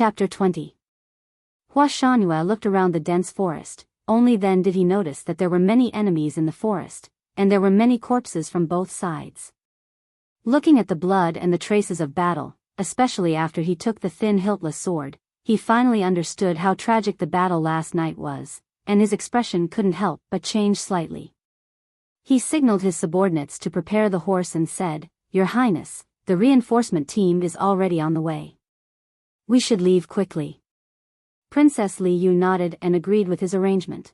Chapter 20. Hua Shanhua looked around the dense forest. Only then did he notice that there were many enemies in the forest, and there were many corpses from both sides. Looking at the blood and the traces of battle, especially after he took the thin hiltless sword, he finally understood how tragic the battle last night was, and his expression couldn't help but change slightly. He signaled his subordinates to prepare the horse and said, "Your Highness, the reinforcement team is already on the way. We should leave quickly." Princess Li Yu nodded and agreed with his arrangement.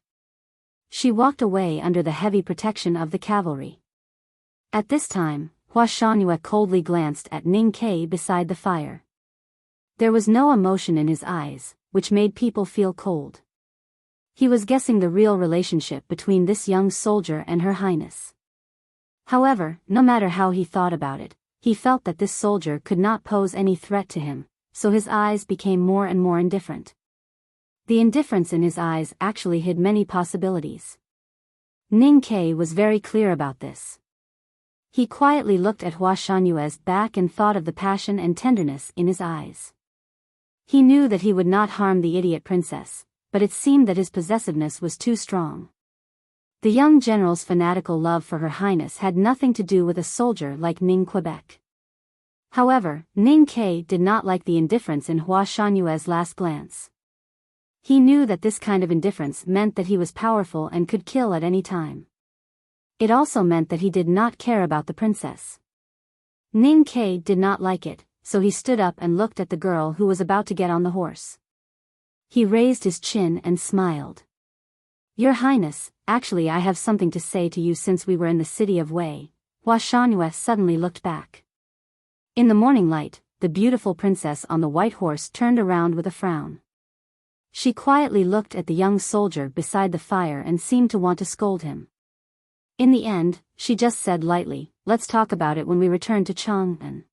She walked away under the heavy protection of the cavalry. At this time, Hua Shanhua coldly glanced at Ning Ke beside the fire. There was no emotion in his eyes, which made people feel cold. He was guessing the real relationship between this young soldier and Her Highness. However, no matter how he thought about it, he felt that this soldier could not pose any threat to him, so his eyes became more and more indifferent. The indifference in his eyes actually hid many possibilities. Ning Ke was very clear about this. He quietly looked at Hua Shanhua's back and thought of the passion and tenderness in his eyes. He knew that he would not harm the idiot princess, but it seemed that his possessiveness was too strong. The young general's fanatical love for Her Highness had nothing to do with a soldier like Ning Quebec. However, Ning Ke did not like the indifference in Hua Shanhua's last glance. He knew that this kind of indifference meant that he was powerful and could kill at any time. It also meant that he did not care about the princess. Ning Ke did not like it, so he stood up and looked at the girl who was about to get on the horse. He raised his chin and smiled. "Your Highness, actually I have something to say to you since we were in the city of Wei." Hua Shanhua suddenly looked back. In the morning light, the beautiful princess on the white horse turned around with a frown. She quietly looked at the young soldier beside the fire and seemed to want to scold him. In the end, she just said lightly, "Let's talk about it when we return to Chang'an."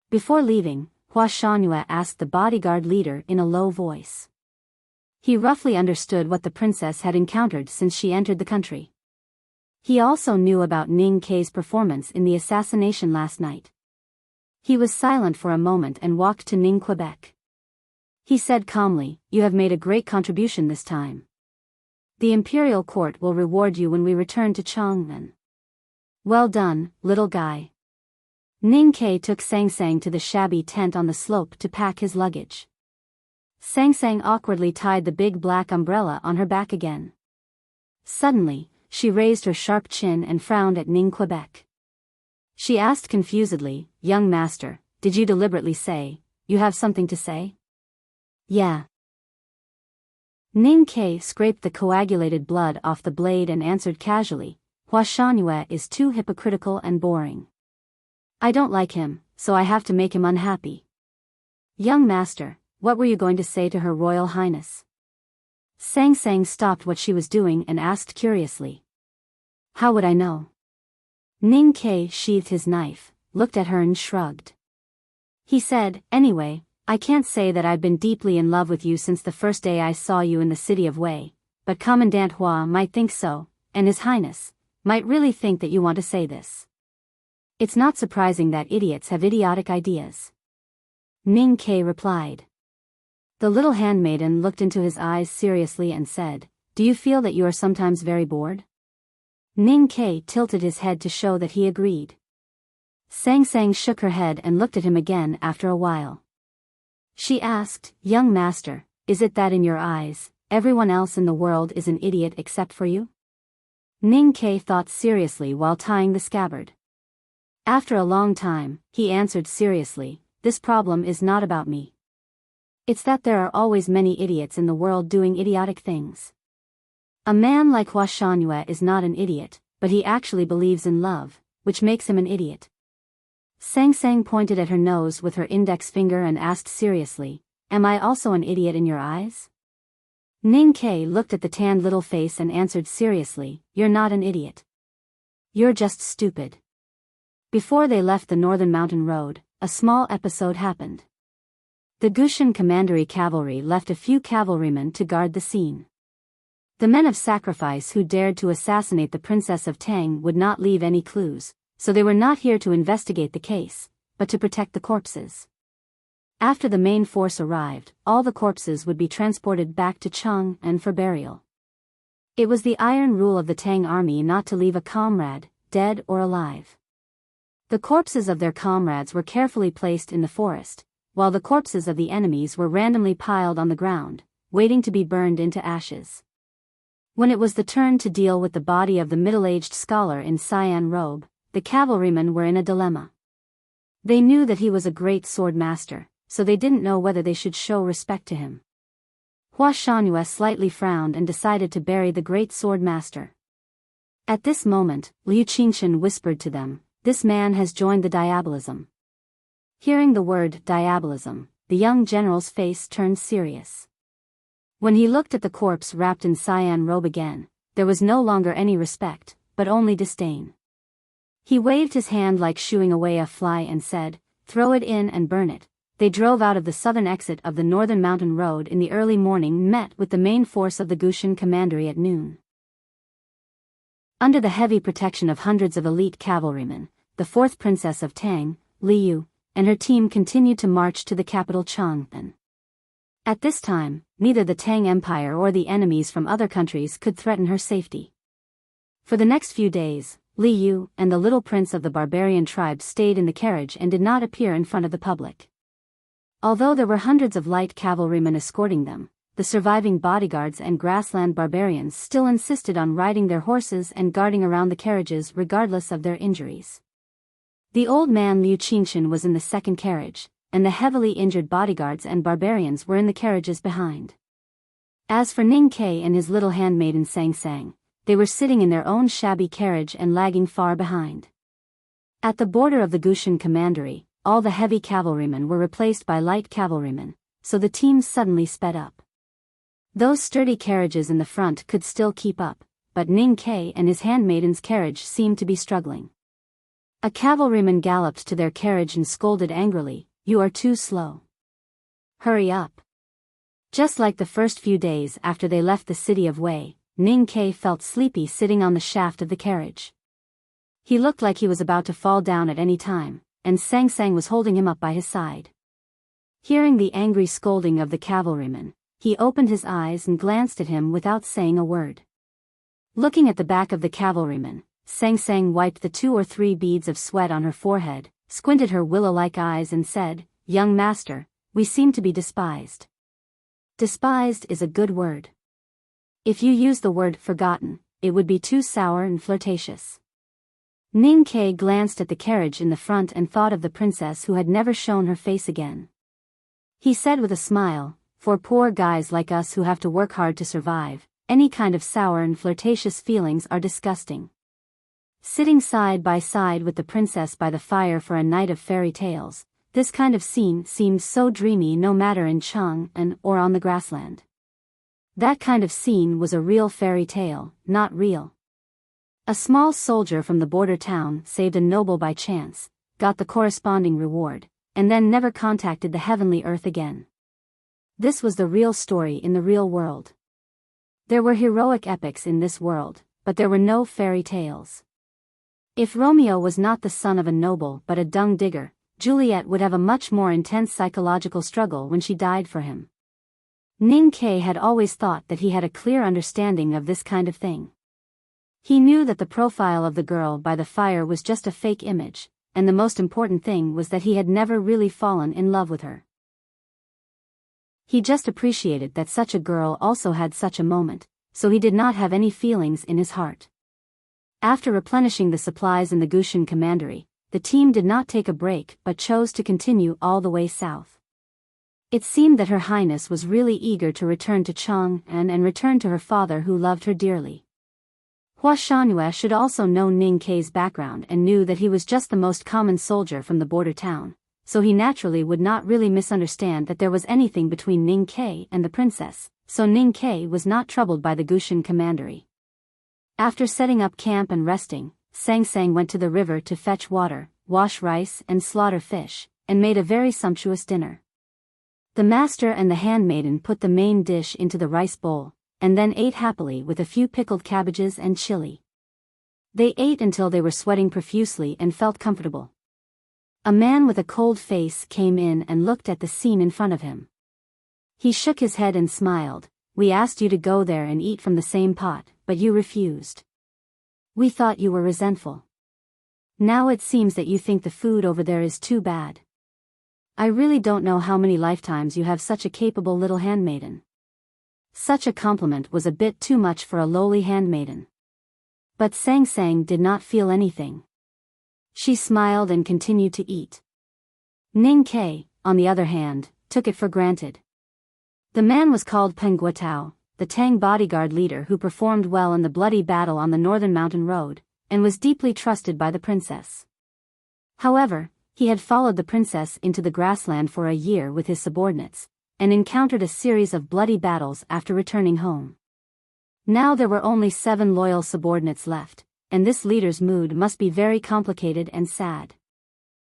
Before leaving, Hua Shanhua asked the bodyguard leader in a low voice. He roughly understood what the princess had encountered since she entered the country. He also knew about Ning Ke's performance in the assassination last night. He was silent for a moment and walked to Ning Quebec. He said calmly, "You have made a great contribution this time. The imperial court will reward you when we return to Chang'an." "Well done, little guy." Ning Ke took Sang Sang to the shabby tent on the slope to pack his luggage. Sang Sang awkwardly tied the big black umbrella on her back again. Suddenly, she raised her sharp chin and frowned at Ning Quebec. She asked confusedly, "Young master, did you deliberately say, you have something to say?" "Yeah." Ning Ke scraped the coagulated blood off the blade and answered casually, "Hua Shanhua is too hypocritical and boring. I don't like him, so I have to make him unhappy." "Young master, what were you going to say to Her Royal Highness?" Sang Sang stopped what she was doing and asked curiously. "How would I know?" Ning Ke sheathed his knife, looked at her and shrugged. He said, "Anyway, I can't say that I've been deeply in love with you since the first day I saw you in the city of Wei, but Commandant Hua might think so, and His Highness might really think that you want to say this. It's not surprising that idiots have idiotic ideas." Ning Ke replied. The little handmaiden looked into his eyes seriously and said, "Do you feel that you are sometimes very bored?" Ning Ke tilted his head to show that he agreed. Sang Sang shook her head and looked at him again after a while. She asked, "Young master, is it that in your eyes, everyone else in the world is an idiot except for you?" Ning Ke thought seriously while tying the scabbard. After a long time, he answered seriously, "This problem is not about me. It's that there are always many idiots in the world doing idiotic things. A man like Hua Shanhua is not an idiot, but he actually believes in love, which makes him an idiot." Sang Sang pointed at her nose with her index finger and asked seriously, "Am I also an idiot in your eyes?" Ning Ke looked at the tanned little face and answered seriously, "You're not an idiot. You're just stupid." Before they left the northern mountain road, a small episode happened. The Gushan Commandery cavalry left a few cavalrymen to guard the scene. The men of sacrifice who dared to assassinate the Princess of Tang would not leave any clues, so they were not here to investigate the case, but to protect the corpses. After the main force arrived, all the corpses would be transported back to Chang'an for burial. It was the iron rule of the Tang army not to leave a comrade, dead or alive. The corpses of their comrades were carefully placed in the forest, while the corpses of the enemies were randomly piled on the ground, waiting to be burned into ashes. When it was the turn to deal with the body of the middle-aged scholar in cyan robe, the cavalrymen were in a dilemma. They knew that he was a great sword master, so they didn't know whether they should show respect to him. Hua Shanhue slightly frowned and decided to bury the great sword master. At this moment, Liu Qingshan whispered to them, "This man has joined the diabolism." Hearing the word diabolism, the young general's face turned serious. When he looked at the corpse wrapped in cyan robe again, there was no longer any respect, but only disdain. He waved his hand like shooing away a fly and said, "Throw it in and burn it." They drove out of the southern exit of the northern mountain road in the early morning, met with the main force of the Gushan commandery at noon. Under the heavy protection of hundreds of elite cavalrymen, the fourth princess of Tang, Liu, and her team continued to march to the capital Chang'an. At this time, neither the Tang Empire or the enemies from other countries could threaten her safety. For the next few days, Liu and the little prince of the barbarian tribe stayed in the carriage and did not appear in front of the public. Although there were hundreds of light cavalrymen escorting them, the surviving bodyguards and grassland barbarians still insisted on riding their horses and guarding around the carriages regardless of their injuries. The old man Liu Qingshan was in the second carriage, and the heavily injured bodyguards and barbarians were in the carriages behind. As for Ning Ke and his little handmaiden Sang Sang, they were sitting in their own shabby carriage and lagging far behind. At the border of the Gushan commandery, all the heavy cavalrymen were replaced by light cavalrymen, so the team suddenly sped up. Those sturdy carriages in the front could still keep up, but Ning Ke and his handmaiden's carriage seemed to be struggling. A cavalryman galloped to their carriage and scolded angrily, "You are too slow. Hurry up." Just like the first few days after they left the city of Wei, Ning Ke felt sleepy sitting on the shaft of the carriage. He looked like he was about to fall down at any time, and Sang Sang was holding him up by his side. Hearing the angry scolding of the cavalryman, he opened his eyes and glanced at him without saying a word. Looking at the back of the cavalryman, Sang Sang wiped the 2 or 3 beads of sweat on her forehead, squinted her willow-like eyes and said, "Young master, we seem to be despised." Despised is a good word. If you use the word forgotten, it would be too sour and flirtatious. Ning Ke glanced at the carriage in the front and thought of the princess who had never shown her face again. He said with a smile, "For poor guys like us who have to work hard to survive, any kind of sour and flirtatious feelings are disgusting." Sitting side by side with the princess by the fire for a night of fairy tales, this kind of scene seemed so dreamy no matter in Chang'an or on the grassland. That kind of scene was a real fairy tale, not real. A small soldier from the border town saved a noble by chance, got the corresponding reward, and then never contacted the heavenly earth again. This was the real story in the real world. There were heroic epics in this world, but there were no fairy tales. If Romeo was not the son of a noble but a dung digger, Juliet would have a much more intense psychological struggle when she died for him. Ning Ke had always thought that he had a clear understanding of this kind of thing. He knew that the profile of the girl by the fire was just a fake image, and the most important thing was that he had never really fallen in love with her. He just appreciated that such a girl also had such a moment, so he did not have any feelings in his heart. After replenishing the supplies in the Gushan commandery, the team did not take a break but chose to continue all the way south. It seemed that Her Highness was really eager to return to Chang'an and return to her father who loved her dearly. Hua Shanhue should also know Ning Ke's background and knew that he was just the most common soldier from the border town, so he naturally would not really misunderstand that there was anything between Ning Ke and the princess, so Ning Ke was not troubled by the Gushan commandery. After setting up camp and resting, Sang Sang went to the river to fetch water, wash rice and slaughter fish, and made a very sumptuous dinner. The master and the handmaiden put the main dish into the rice bowl, and then ate happily with a few pickled cabbages and chili. They ate until they were sweating profusely and felt comfortable. A man with a cold face came in and looked at the scene in front of him. He shook his head and smiled. We asked you to go there and eat from the same pot, but you refused. We thought you were resentful. Now it seems that you think the food over there is too bad. I really don't know how many lifetimes you have such a capable little handmaiden. Such a compliment was a bit too much for a lowly handmaiden. But Sang Sang did not feel anything. She smiled and continued to eat. Ning Kai, on the other hand, took it for granted. The man was called Peng Guotao, the Tang bodyguard leader who performed well in the bloody battle on the northern mountain road, and was deeply trusted by the princess. However, he had followed the princess into the grassland for a year with his subordinates, and encountered a series of bloody battles after returning home. Now there were only 7 loyal subordinates left, and this leader's mood must be very complicated and sad.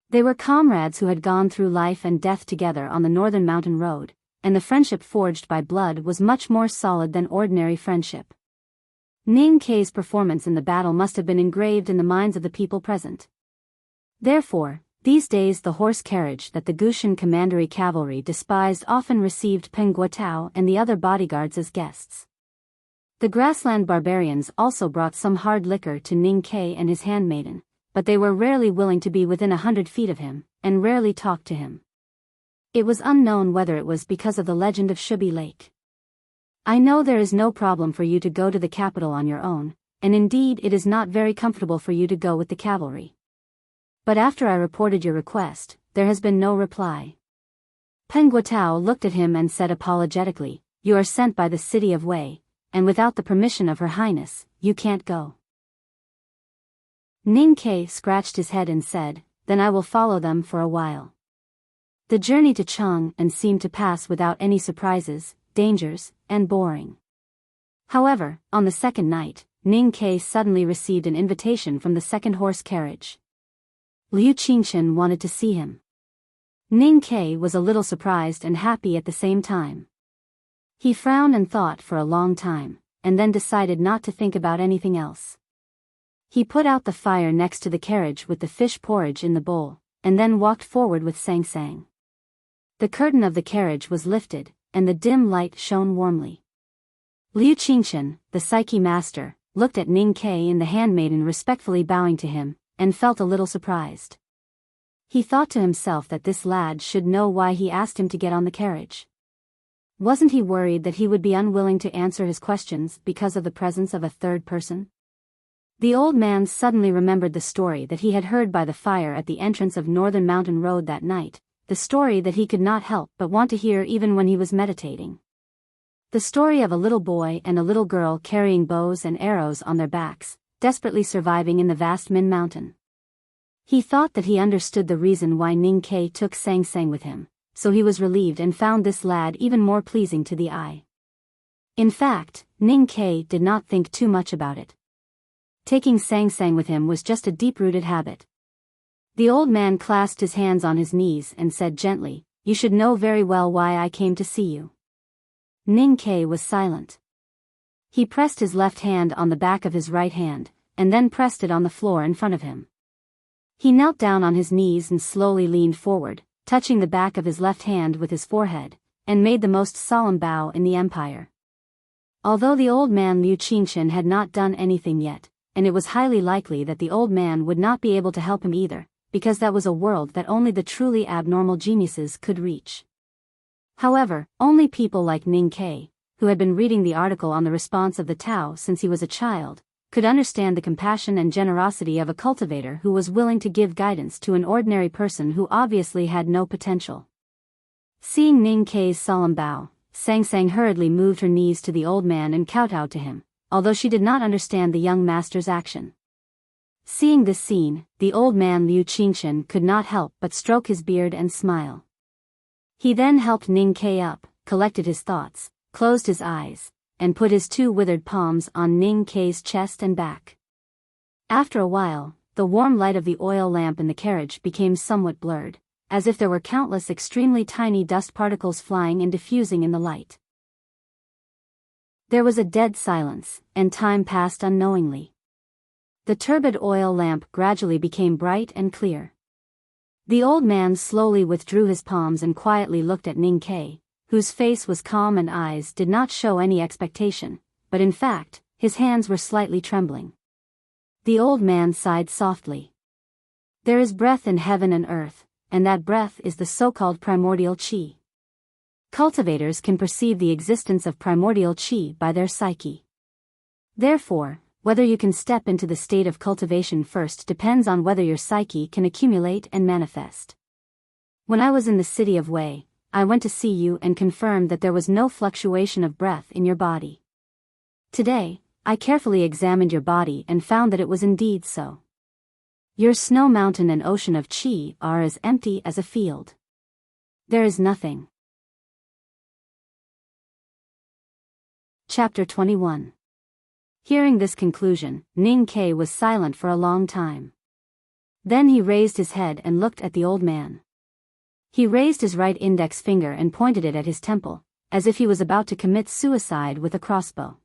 They were comrades who had gone through life and death together on the northern mountain road, and the friendship forged by blood was much more solid than ordinary friendship. Ning Kai's performance in the battle must have been engraved in the minds of the people present. Therefore, these days the horse carriage that the Gushan commandery cavalry despised often received Peng Guotao and the other bodyguards as guests. The grassland barbarians also brought some hard liquor to Ning Kai and his handmaiden, but they were rarely willing to be within 100 feet of him, and rarely talked to him. It was unknown whether it was because of the legend of Shubi Lake. I know there is no problem for you to go to the capital on your own, and indeed it is not very comfortable for you to go with the cavalry. But after I reported your request, there has been no reply. Peng Guotao looked at him and said apologetically, you are sent by the city of Wei, and without the permission of Her Highness, you can't go. Ning Kai scratched his head and said, then I will follow them for a while. The journey to Chang'an seemed to pass without any surprises, dangers, and boring. However, on the second night, Ning Kai suddenly received an invitation from the second horse carriage. Liu Qingchen wanted to see him. Ning Kai was a little surprised and happy at the same time. He frowned and thought for a long time, and then decided not to think about anything else. He put out the fire next to the carriage with the fish porridge in the bowl, and then walked forward with Sang Sang. The curtain of the carriage was lifted, and the dim light shone warmly. Liu Qingchen, the Psyche master, looked at Ning Kai and the handmaiden respectfully bowing to him, and felt a little surprised. He thought to himself that this lad should know why he asked him to get on the carriage. Wasn't he worried that he would be unwilling to answer his questions because of the presence of a third person? The old man suddenly remembered the story that he had heard by the fire at the entrance of Northern Mountain Road that night, the story that he could not help but want to hear even when he was meditating. The story of a little boy and a little girl carrying bows and arrows on their backs, desperately surviving in the vast Min Mountain. He thought that he understood the reason why Ning Kai took Sang Sang with him, so he was relieved and found this lad even more pleasing to the eye. In fact, Ning Kai did not think too much about it. Taking Sang Sang with him was just a deep-rooted habit. The old man clasped his hands on his knees and said gently, you should know very well why I came to see you. Ning Kai was silent. He pressed his left hand on the back of his right hand, and then pressed it on the floor in front of him. He knelt down on his knees and slowly leaned forward, touching the back of his left hand with his forehead, and made the most solemn bow in the empire. Although the old man Liu Qingchen had not done anything yet, and it was highly likely that the old man would not be able to help him either, because that was a world that only the truly abnormal geniuses could reach. However, only people like Ning Kai, who had been reading the article on the response of the Tao since he was a child, could understand the compassion and generosity of a cultivator who was willing to give guidance to an ordinary person who obviously had no potential. Seeing Ning Kai's solemn bow, Sang Sang hurriedly moved her knees to the old man and kowtowed to him, although she did not understand the young master's action. Seeing this scene, the old man Liu Qingchen could not help but stroke his beard and smile. He then helped Ning Kai up, collected his thoughts, closed his eyes, and put his 2 withered palms on Ning Kai's chest and back. After a while, the warm light of the oil lamp in the carriage became somewhat blurred, as if there were countless extremely tiny dust particles flying and diffusing in the light. There was a dead silence, and time passed unknowingly. The turbid oil lamp gradually became bright and clear. The old man slowly withdrew his palms and quietly looked at Ning Ke, whose face was calm and eyes did not show any expectation, but in fact, his hands were slightly trembling. The old man sighed softly. There is breath in heaven and earth, and that breath is the so-called primordial qi. Cultivators can perceive the existence of primordial qi by their psyche. Therefore, whether you can step into the state of cultivation first depends on whether your psyche can accumulate and manifest. When I was in the city of Wei, I went to see you and confirmed that there was no fluctuation of breath in your body. Today, I carefully examined your body and found that it was indeed so. Your snow mountain and ocean of qi are as empty as a field. There is nothing. Chapter 21. Hearing this conclusion, Ning Ke was silent for a long time. Then he raised his head and looked at the old man. He raised his right index finger and pointed it at his temple, as if he was about to commit suicide with a crossbow.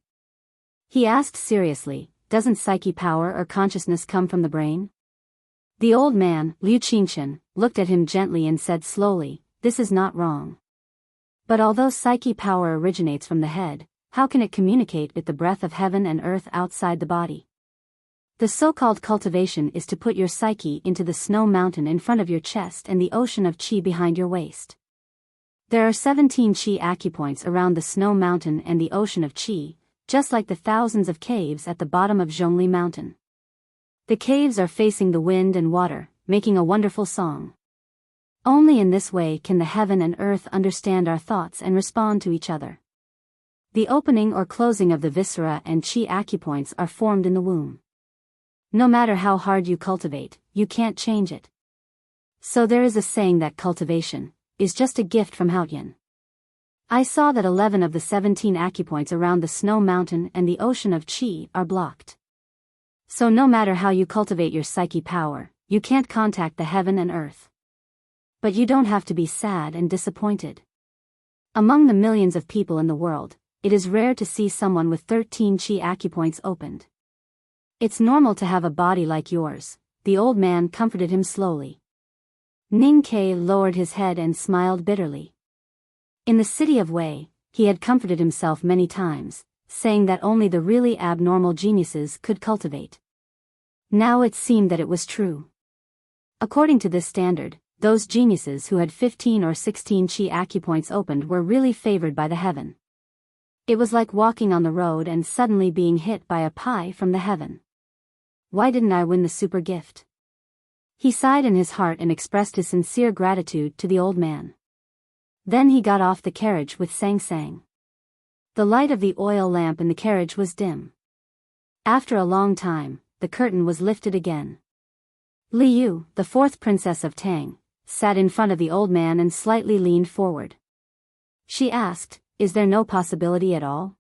He asked seriously, "Doesn't psyche power or consciousness come from the brain?" The old man, Liu Qingchen, looked at him gently and said slowly, "This is not wrong. But although psyche power originates from the head, how can it communicate with the breath of heaven and earth outside the body? The so-called cultivation is to put your psyche into the snow mountain in front of your chest and the ocean of qi behind your waist. There are 17 qi acupoints around the snow mountain and the ocean of qi, just like the thousands of caves at the bottom of Zhongli Mountain. The caves are facing the wind and water, making a wonderful song. Only in this way can the heaven and earth understand our thoughts and respond to each other. The opening or closing of the viscera and qi acupoints are formed in the womb. No matter how hard you cultivate, you can't change it. So there is a saying that cultivation is just a gift from Haotian. I saw that 11 of the 17 acupoints around the snow mountain and the ocean of qi are blocked. So no matter how you cultivate your psyche power, you can't contact the heaven and earth. But you don't have to be sad and disappointed. Among the millions of people in the world, it is rare to see someone with 13 qi acupoints opened. It's normal to have a body like yours, the old man comforted him slowly. Ning Ke lowered his head and smiled bitterly. In the city of Wei, he had comforted himself many times, saying that only the really abnormal geniuses could cultivate. Now it seemed that it was true. According to this standard, those geniuses who had 15 or 16 qi acupoints opened were really favored by the heaven. It was like walking on the road and suddenly being hit by a pie from the heaven. Why didn't I win the super gift? He sighed in his heart and expressed his sincere gratitude to the old man. Then he got off the carriage with Sang Sang. The light of the oil lamp in the carriage was dim. After a long time, the curtain was lifted again. Liu, the fourth princess of Tang, sat in front of the old man and slightly leaned forward. She asked, "Is there no possibility at all?"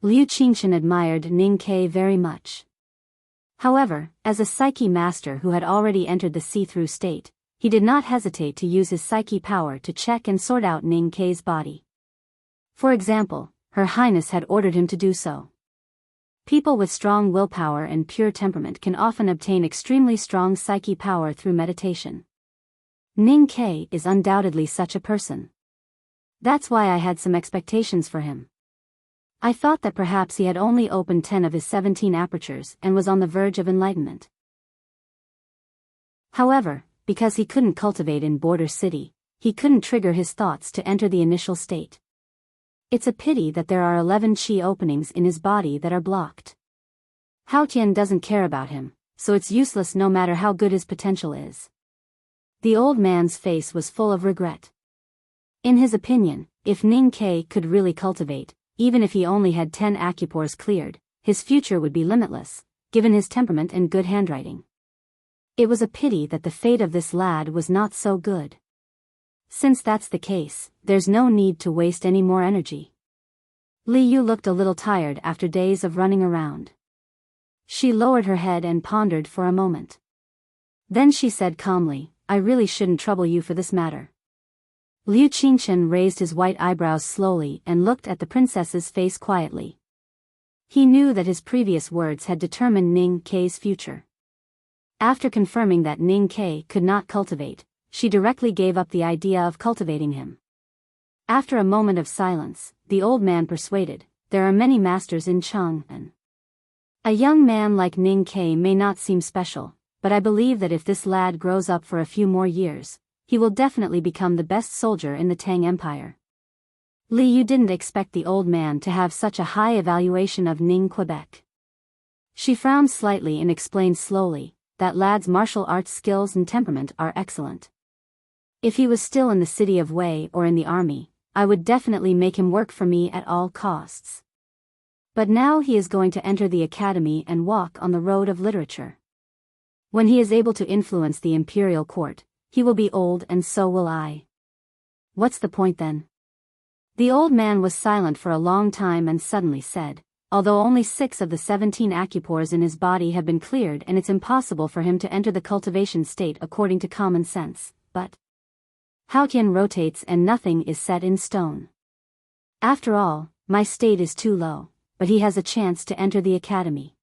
Liu Qingchen admired Ning Ke very much. However, as a psyche master who had already entered the see-through state, he did not hesitate to use his psyche power to check and sort out Ning Ke's body. For example, Her Highness had ordered him to do so. People with strong willpower and pure temperament can often obtain extremely strong psyche power through meditation. Ning Ke is undoubtedly such a person. That's why I had some expectations for him. I thought that perhaps he had only opened 10 of his 17 apertures and was on the verge of enlightenment. However, because he couldn't cultivate in Border City, he couldn't trigger his thoughts to enter the initial state. It's a pity that there are 11 qi openings in his body that are blocked. Haotian doesn't care about him, so it's useless no matter how good his potential is. The old man's face was full of regret. In his opinion, if Ning Ke could really cultivate, even if he only had 10 acupores cleared, his future would be limitless, given his temperament and good handwriting. It was a pity that the fate of this lad was not so good. Since that's the case, there's no need to waste any more energy. Liu looked a little tired after days of running around. She lowered her head and pondered for a moment. Then she said calmly, "I really shouldn't trouble you for this matter." Liu Qingchen raised his white eyebrows slowly and looked at the princess's face quietly. He knew that his previous words had determined Ning Ke's future. After confirming that Ning Ke could not cultivate, she directly gave up the idea of cultivating him. After a moment of silence, the old man persuaded, there are many masters in Chang'an. A young man like Ning Ke may not seem special, but I believe that if this lad grows up for a few more years, he will definitely become the best soldier in the Tang Empire. Li Yu didn't expect the old man to have such a high evaluation of Ning Quebec. She frowned slightly and explained slowly, that lad's martial arts skills and temperament are excellent. If he was still in the city of Wei or in the army, I would definitely make him work for me at all costs. But now he is going to enter the academy and walk on the road of literature. When he is able to influence the imperial court, he will be old and so will I. What's the point then? The old man was silent for a long time and suddenly said, although only 6 of the 17 acupores in his body have been cleared and it's impossible for him to enter the cultivation state according to common sense, but Haotian rotates and nothing is set in stone. After all, my state is too low, but he has a chance to enter the academy.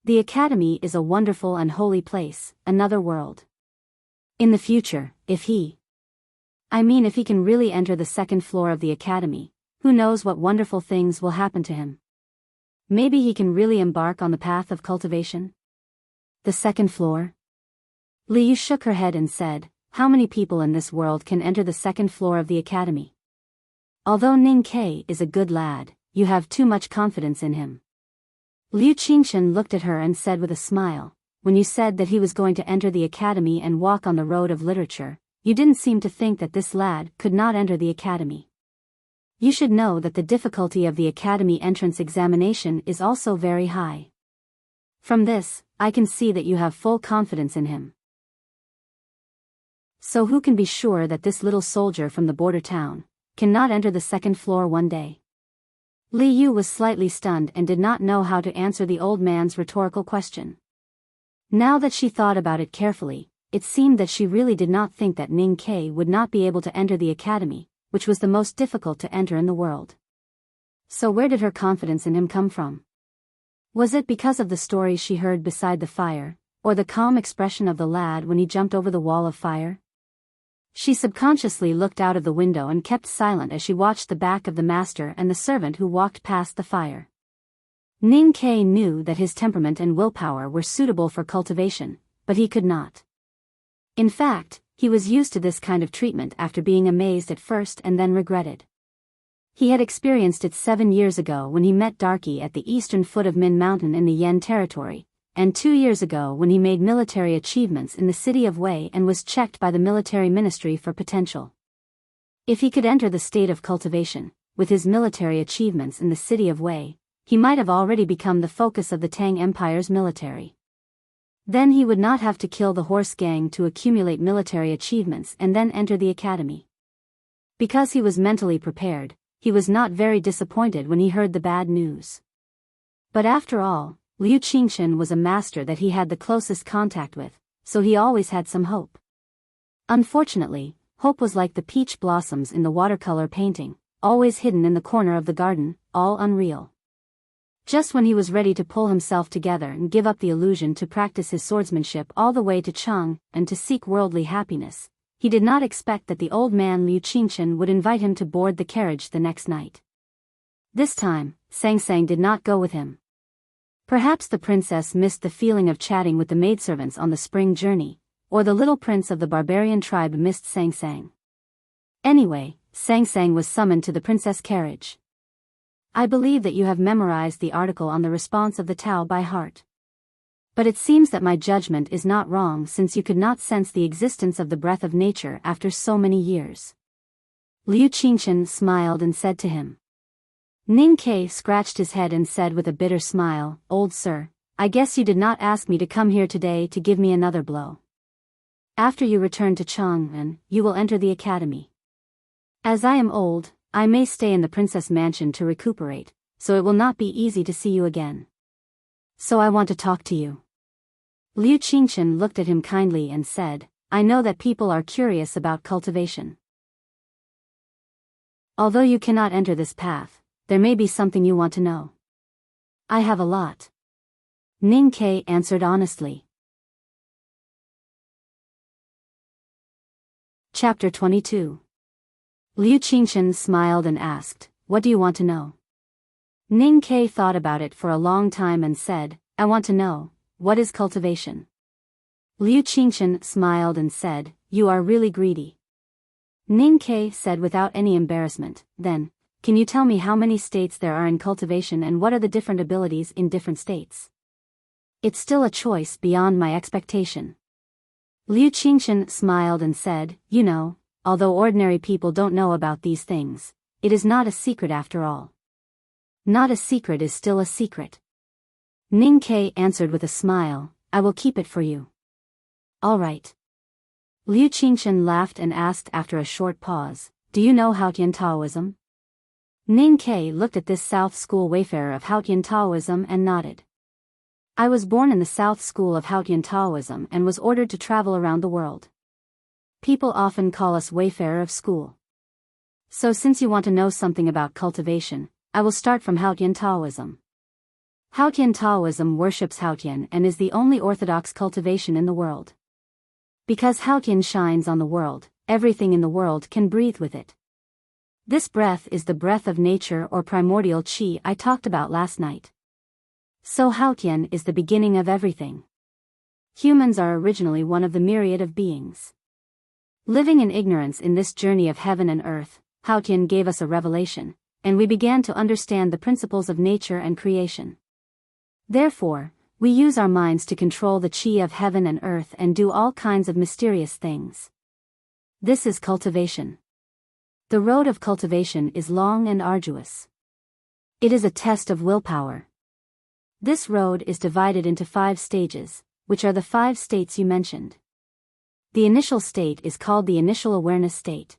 The academy is a wonderful and holy place, another world. In the future, if he can really enter the 2nd floor of the academy, who knows what wonderful things will happen to him. Maybe he can really embark on the path of cultivation? The 2nd floor? Li Yu shook her head and said, how many people in this world can enter the 2nd floor of the academy? Although Ning Ke is a good lad, you have too much confidence in him. Liu Qingshan looked at her and said with a smile, when you said that he was going to enter the academy and walk on the road of literature, you didn't seem to think that this lad could not enter the academy. You should know that the difficulty of the academy entrance examination is also very high. From this, I can see that you have full confidence in him. So who can be sure that this little soldier from the border town cannot enter the 2nd floor one day? Li Yu was slightly stunned and did not know how to answer the old man's rhetorical question. Now that she thought about it carefully, it seemed that she really did not think that Ning Ke would not be able to enter the academy, which was the most difficult to enter in the world. So where did her confidence in him come from? Was it because of the stories she heard beside the fire, or the calm expression of the lad when he jumped over the wall of fire? She subconsciously looked out of the window and kept silent as she watched the back of the master and the servant who walked past the fire. Ning Ke knew that his temperament and willpower were suitable for cultivation, but he could not. In fact, he was used to this kind of treatment after being amazed at first and then regretted. He had experienced it 7 years ago when he met Darky at the eastern foot of Min Mountain in the Yen territory, and 2 years ago when he made military achievements in the city of Wei and was checked by the military ministry for potential. If he could enter the state of cultivation, with his military achievements in the city of Wei, he might have already become the focus of the Tang Empire's military. Then he would not have to kill the horse gang to accumulate military achievements and then enter the academy. Because he was mentally prepared, he was not very disappointed when he heard the bad news. But after all, Liu Qingshan was a master that he had the closest contact with, so he always had some hope. Unfortunately, hope was like the peach blossoms in the watercolor painting, always hidden in the corner of the garden, all unreal. Just when he was ready to pull himself together and give up the illusion to practice his swordsmanship all the way to Chang and to seek worldly happiness, he did not expect that the old man Liu Qingshan would invite him to board the carriage the next night. This time, Sang Sang did not go with him. Perhaps the princess missed the feeling of chatting with the maidservants on the spring journey, or the little prince of the barbarian tribe missed Sang Sang. Anyway, Sang Sang was summoned to the princess carriage. I believe that you have memorized the article on the response of the Tao by heart. But it seems that my judgment is not wrong since you could not sense the existence of the breath of nature after so many years. Liu Qingshan smiled and said to him. Ning Ke scratched his head and said with a bitter smile, "Old sir, I guess you did not ask me to come here today to give me another blow. After you return to Chang'an, you will enter the academy. As I am old, I may stay in the princess mansion to recuperate, so it will not be easy to see you again. So I want to talk to you." Liu Qingshan looked at him kindly and said, "I know that people are curious about cultivation. Although you cannot enter this path, there may be something you want to know." "I have a lot," Ning Ke answered honestly. Chapter 22. Liu Qingchen smiled and asked, "What do you want to know?" Ning Ke thought about it for a long time and said, "I want to know, what is cultivation?" Liu Qingchen smiled and said, "You are really greedy." Ning Ke said without any embarrassment, "Then, can you tell me how many states there are in cultivation and what are the different abilities in different states?" It's still a choice beyond my expectation. Liu Qingchen smiled and said, "You know, although ordinary people don't know about these things, it is not a secret after all. Not a secret is still a secret." Ning Ke answered with a smile, "I will keep it for you." "All right." Liu Qingchen laughed and asked after a short pause, "Do you know Haotian Taoism?" Ning Ke looked at this South School wayfarer of Haotian Taoism and nodded. "I was born in the South School of Haotian Taoism and was ordered to travel around the world. People often call us wayfarer of school. So since you want to know something about cultivation, I will start from Haotian Taoism. Haotian Taoism worships Haotian and is the only orthodox cultivation in the world. Because Haotian shines on the world, everything in the world can breathe with it. This breath is the breath of nature or primordial qi I talked about last night. So Haotian is the beginning of everything. Humans are originally one of the myriad of beings. Living in ignorance in this journey of heaven and earth, Haotian gave us a revelation, and we began to understand the principles of nature and creation. Therefore, we use our minds to control the qi of heaven and earth and do all kinds of mysterious things. This is cultivation. The road of cultivation is long and arduous. It is a test of willpower. This road is divided into 5 stages, which are the 5 states you mentioned. The initial state is called the initial awareness state.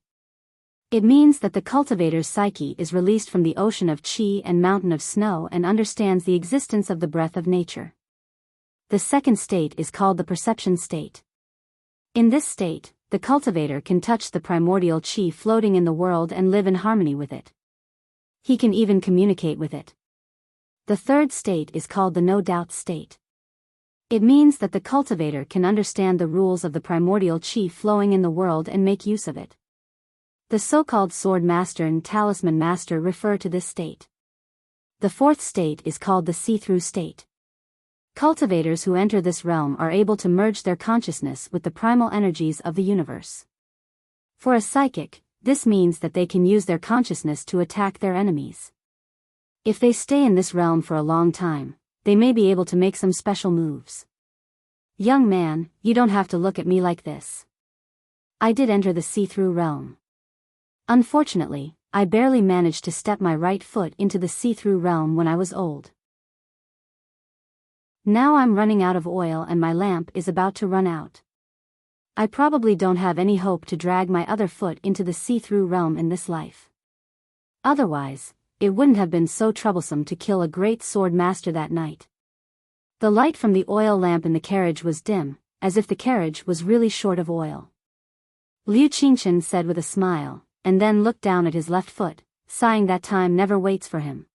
It means that the cultivator's psyche is released from the ocean of qi and mountain of snow and understands the existence of the breath of nature. The second state is called the perception state. In this state, the cultivator can touch the primordial qi floating in the world and live in harmony with it. He can even communicate with it. The third state is called the no-doubt state. It means that the cultivator can understand the rules of the primordial qi flowing in the world and make use of it. The so-called sword master and talisman master refer to this state. The fourth state is called the see-through state. Cultivators who enter this realm are able to merge their consciousness with the primal energies of the universe. For a psychic, this means that they can use their consciousness to attack their enemies. If they stay in this realm for a long time, they may be able to make some special moves. Young man, you don't have to look at me like this. I did enter the see-through realm. Unfortunately, I barely managed to step my right foot into the see-through realm when I was old. Now I'm running out of oil and my lamp is about to run out. I probably don't have any hope to drag my other foot into the see-through realm in this life. Otherwise, it wouldn't have been so troublesome to kill a great sword master that night. The light from the oil lamp in the carriage was dim, as if the carriage was really short of oil. Liu Qingchen said with a smile, and then looked down at his left foot, sighing that time never waits for him.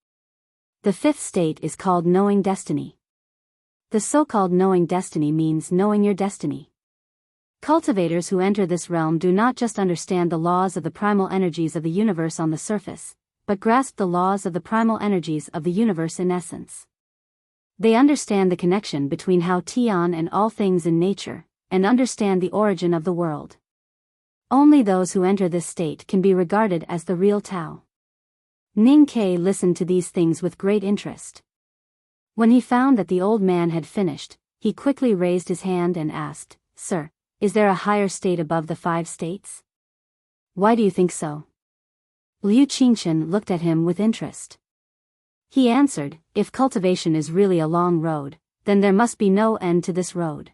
The fifth state is called knowing destiny. The so-called knowing destiny means knowing your destiny. Cultivators who enter this realm do not just understand the laws of the primal energies of the universe on the surface, but grasp the laws of the primal energies of the universe in essence. They understand the connection between Haotian and all things in nature, and understand the origin of the world. Only those who enter this state can be regarded as the real Tao. Ning Ke listened to these things with great interest. When he found that the old man had finished, he quickly raised his hand and asked, "Sir, is there a higher state above the 5 states?" "Why do you think so?" Liu Qingchen looked at him with interest. He answered, "If cultivation is really a long road, then there must be no end to this road.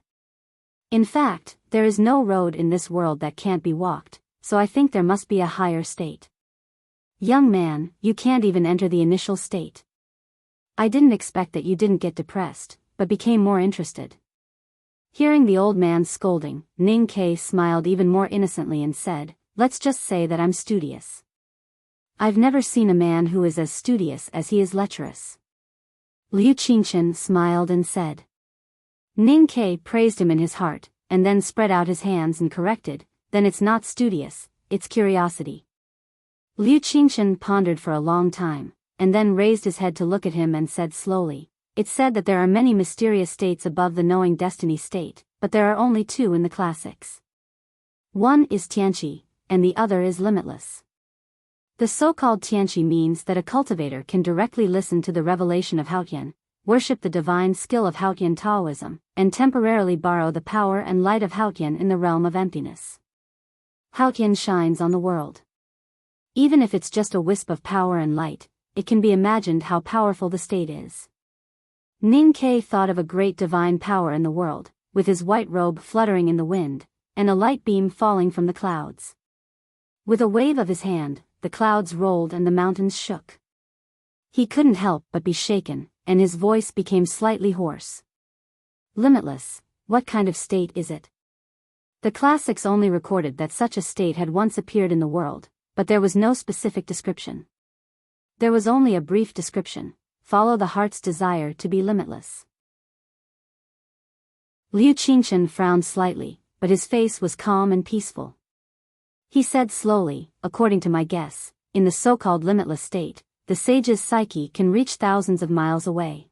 In fact, there is no road in this world that can't be walked, so I think there must be a higher state. Young man, you can't even enter the initial state. I didn't expect that you didn't get depressed, but became more interested." Hearing the old man's scolding, Ning Ke smiled even more innocently and said, "Let's just say that I'm studious. I've never seen a man who is as studious as he is lecherous." Liu Qingchen smiled and said. Ning Ke praised him in his heart, and then spread out his hands and corrected, then it's not studious, it's curiosity. Liu Qingchen pondered for a long time, and then raised his head to look at him and said slowly, "It's said that there are many mysterious states above the knowing destiny state, but there are only two in the classics. One is Tianqi, and the other is limitless." The so-called Tianqi means that a cultivator can directly listen to the revelation of Haotian, worship the divine skill of Haotian Taoism, and temporarily borrow the power and light of Haotian in the realm of emptiness. Haotian shines on the world. Even if it's just a wisp of power and light, it can be imagined how powerful the state is. Ning Ke thought of a great divine power in the world, with his white robe fluttering in the wind, and a light beam falling from the clouds. With a wave of his hand, the clouds rolled and the mountains shook. He couldn't help but be shaken, and his voice became slightly hoarse. Limitless, what kind of state is it? The classics only recorded that such a state had once appeared in the world, but there was no specific description. There was only a brief description: follow the heart's desire to be limitless. Liu Qingchen frowned slightly, but his face was calm and peaceful. He said slowly, "According to my guess, in the so-called limitless state, the sage's psyche can reach thousands of miles away.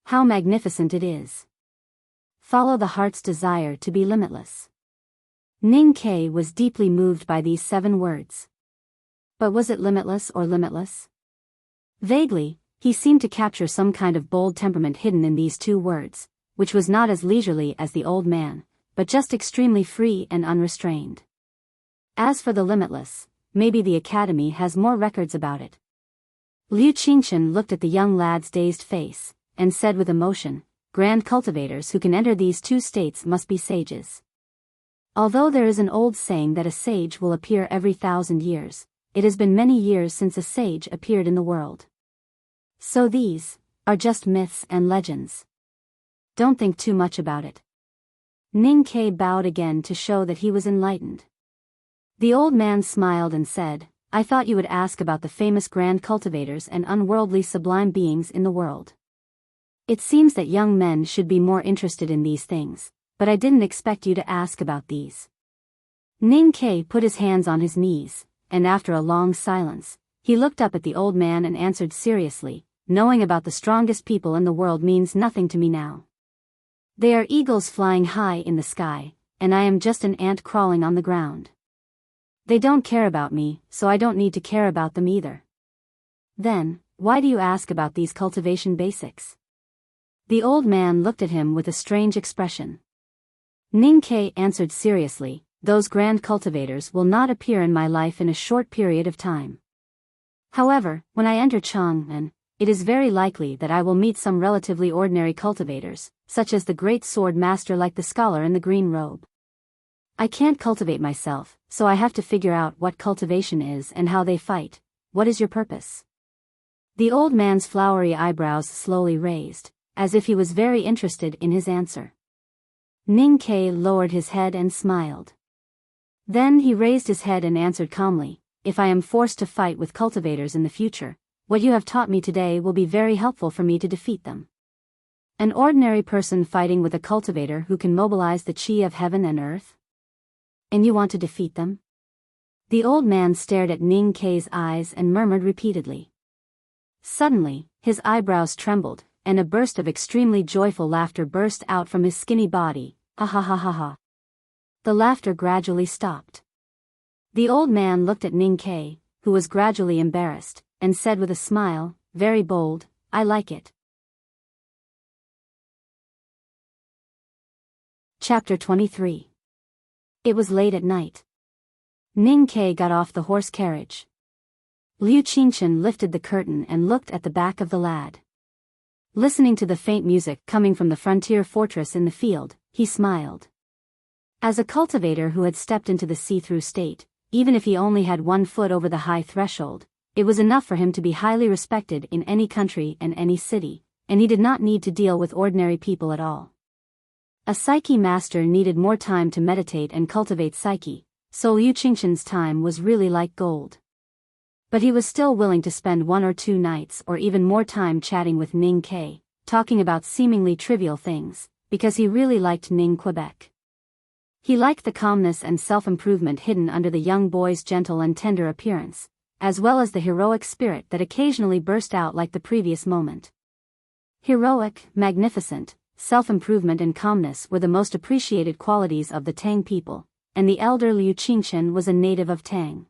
How magnificent it is! Follow the heart's desire to be limitless." Ning Ke was deeply moved by these 7 words. But was it limitless or limitless? Vaguely, he seemed to capture some kind of bold temperament hidden in these 2 words, which was not as leisurely as the old man, but just extremely free and unrestrained. As for the limitless, maybe the Academy has more records about it. Liu Qingchen looked at the young lad's dazed face, and said with emotion, "Grand cultivators who can enter these 2 states must be sages. Although there is an old saying that a sage will appear every 1,000 years, it has been many years since a sage appeared in the world. So these are just myths and legends. Don't think too much about it." Ning Ke bowed again to show that he was enlightened. The old man smiled and said, "I thought you would ask about the famous grand cultivators and unworldly sublime beings in the world. It seems that young men should be more interested in these things, but I didn't expect you to ask about these." Ning Ke put his hands on his knees, and after a long silence, he looked up at the old man and answered seriously, "Knowing about the strongest people in the world means nothing to me now. They are eagles flying high in the sky, and I am just an ant crawling on the ground. They don't care about me, so I don't need to care about them either. Then, why do you ask about these cultivation basics?" The old man looked at him with a strange expression. Ning Ke answered seriously, "Those grand cultivators will not appear in my life in a short period of time. However, when I enter Chang'an, it is very likely that I will meet some relatively ordinary cultivators, such as the great sword master like the scholar in the green robe. I can't cultivate myself, so I have to figure out what cultivation is and how they fight. What is your purpose?" The old man's flowery eyebrows slowly raised, as if he was very interested in his answer. Ning Ke lowered his head and smiled. Then he raised his head and answered calmly, "If I am forced to fight with cultivators in the future, what you have taught me today will be very helpful for me to defeat them. An ordinary person fighting with a cultivator who can mobilize the chi of heaven and earth? And you want to defeat them?" The old man stared at Ning Ke's eyes and murmured repeatedly. Suddenly, his eyebrows trembled, and a burst of extremely joyful laughter burst out from his skinny body. "Ha ha ha ha ha." The laughter gradually stopped. The old man looked at Ning Ke, who was gradually embarrassed, and said with a smile, very bold, "I like it." Chapter 23. It was late at night. Ning Ke got off the horse carriage. Liu Qingchen lifted the curtain and looked at the back of the lad. Listening to the faint music coming from the frontier fortress in the field, he smiled. As a cultivator who had stepped into the see-through state, even if he only had 1 foot over the high threshold, it was enough for him to be highly respected in any country and any city, and he did not need to deal with ordinary people at all. A psyche master needed more time to meditate and cultivate psyche, so Liu Qingchen's time was really like gold. But he was still willing to spend 1 or 2 nights or even more time chatting with Ning Ke, talking about seemingly trivial things, because he really liked Ning Quebec. He liked the calmness and self-improvement hidden under the young boy's gentle and tender appearance, as well as the heroic spirit that occasionally burst out like the previous moment. Heroic, magnificent, self-improvement and calmness were the most appreciated qualities of the Tang people, and the elder Liu Qingchen was a native of Tang.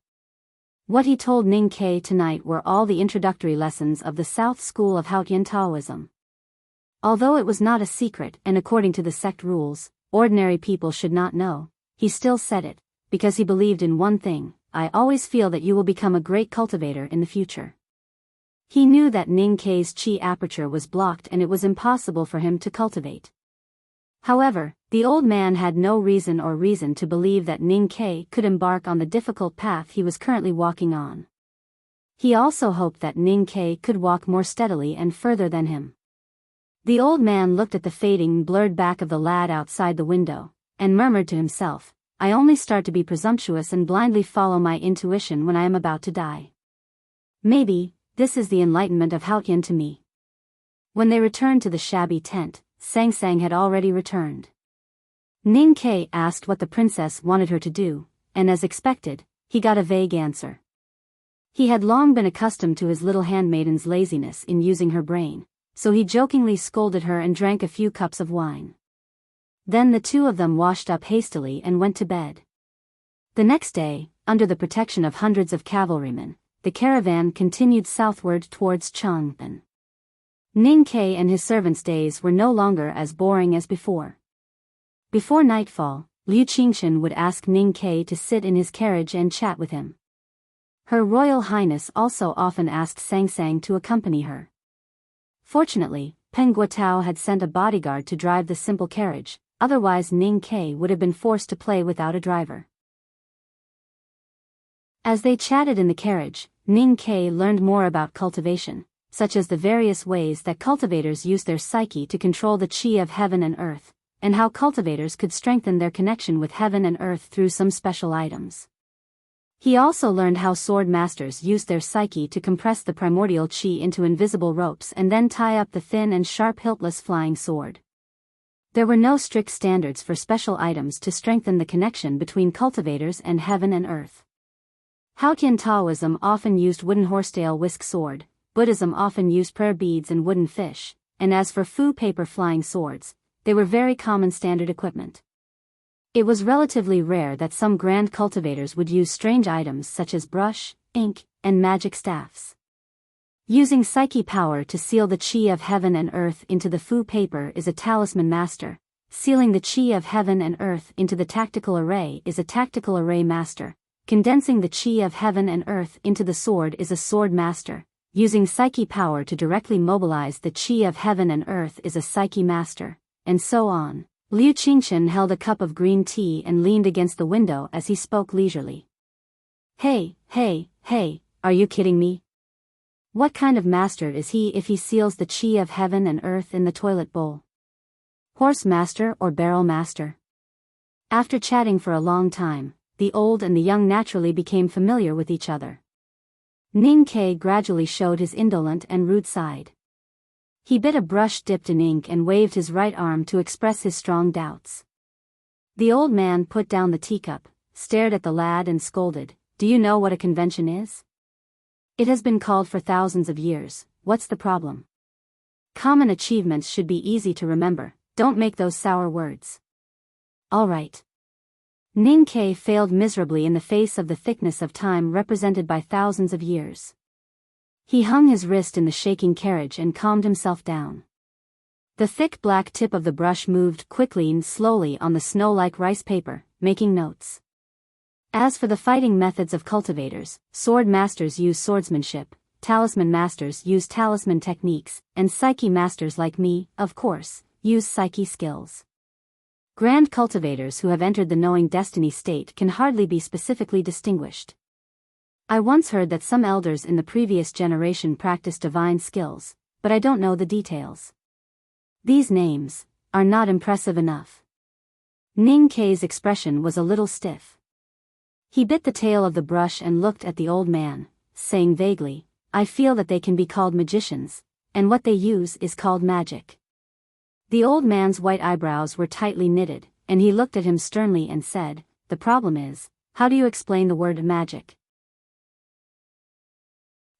What he told Ning Ke tonight were all the introductory lessons of the South School of Haotian Taoism. Although it was not a secret and according to the sect rules, ordinary people should not know, he still said it, because he believed in one thing: I always feel that you will become a great cultivator in the future. He knew that Ning Ke's chi aperture was blocked and it was impossible for him to cultivate. However, the old man had no reason to believe that Ning Ke could embark on the difficult path he was currently walking on. He also hoped that Ning Ke could walk more steadily and further than him. The old man looked at the fading, blurred back of the lad outside the window, and murmured to himself, I only start to be presumptuous and blindly follow my intuition when I am about to die. Maybe, this is the enlightenment of Haotian to me. When they returned to the shabby tent, Sang Sang had already returned. Ning Ke asked what the princess wanted her to do, and as expected, he got a vague answer. He had long been accustomed to his little handmaiden's laziness in using her brain, so he jokingly scolded her and drank a few cups of wine. Then the two of them washed up hastily and went to bed. The next day, under the protection of hundreds of cavalrymen, the caravan continued southward towards Chang'an. Ning Ke and his servants' days were no longer as boring as before. Before nightfall, Liu Qingchen would ask Ning Ke to sit in his carriage and chat with him. Her Royal Highness also often asked Sang Sang to accompany her. Fortunately, Peng Guotao had sent a bodyguard to drive the simple carriage, otherwise Ning Ke would have been forced to play without a driver. As they chatted in the carriage, Ning Ke learned more about cultivation, such as the various ways that cultivators use their psyche to control the qi of heaven and earth, and how cultivators could strengthen their connection with heaven and earth through some special items. He also learned how sword masters used their psyche to compress the primordial qi into invisible ropes and then tie up the thin and sharp hiltless flying sword. There were no strict standards for special items to strengthen the connection between cultivators and heaven and earth. Haotian Taoism often used wooden horsetail whisk sword, Buddhism often used prayer beads and wooden fish, and as for fu paper flying swords, they were very common standard equipment. It was relatively rare that some grand cultivators would use strange items such as brush, ink, and magic staffs. Using psyche power to seal the qi of heaven and earth into the fu paper is a talisman master. Sealing the qi of heaven and earth into the tactical array is a tactical array master. Condensing the qi of heaven and earth into the sword is a sword master. Using psyche power to directly mobilize the qi of heaven and earth is a psyche master, and so on. Liu Qingchen held a cup of green tea and leaned against the window as he spoke leisurely. Hey, are you kidding me? What kind of master is he if he seals the qi of heaven and earth in the toilet bowl? Horse master or barrel master? After chatting for a long time, the old and the young naturally became familiar with each other. Ning Ke gradually showed his indolent and rude side. He bit a brush dipped in ink and waved his right arm to express his strong doubts. The old man put down the teacup, stared at the lad and scolded, Do you know what a convention is? It has been called for thousands of years, what's the problem? Common achievements should be easy to remember, don't make those sour words. All right. Ning Ke failed miserably in the face of the thickness of time represented by thousands of years. He hung his wrist in the shaking carriage and calmed himself down. The thick black tip of the brush moved quickly and slowly on the snow-like rice paper, making notes. As for the fighting methods of cultivators, sword masters use swordsmanship, talisman masters use talisman techniques, and psyche masters like me, of course, use psyche skills. Grand cultivators who have entered the knowing destiny state can hardly be specifically distinguished. I once heard that some elders in the previous generation practiced divine skills, but I don't know the details. These names are not impressive enough. Ning Ke's expression was a little stiff. He bit the tail of the brush and looked at the old man, saying vaguely, I feel that they can be called magicians, and what they use is called magic. The old man's white eyebrows were tightly knitted, and he looked at him sternly and said, "The problem is, how do you explain the word magic?"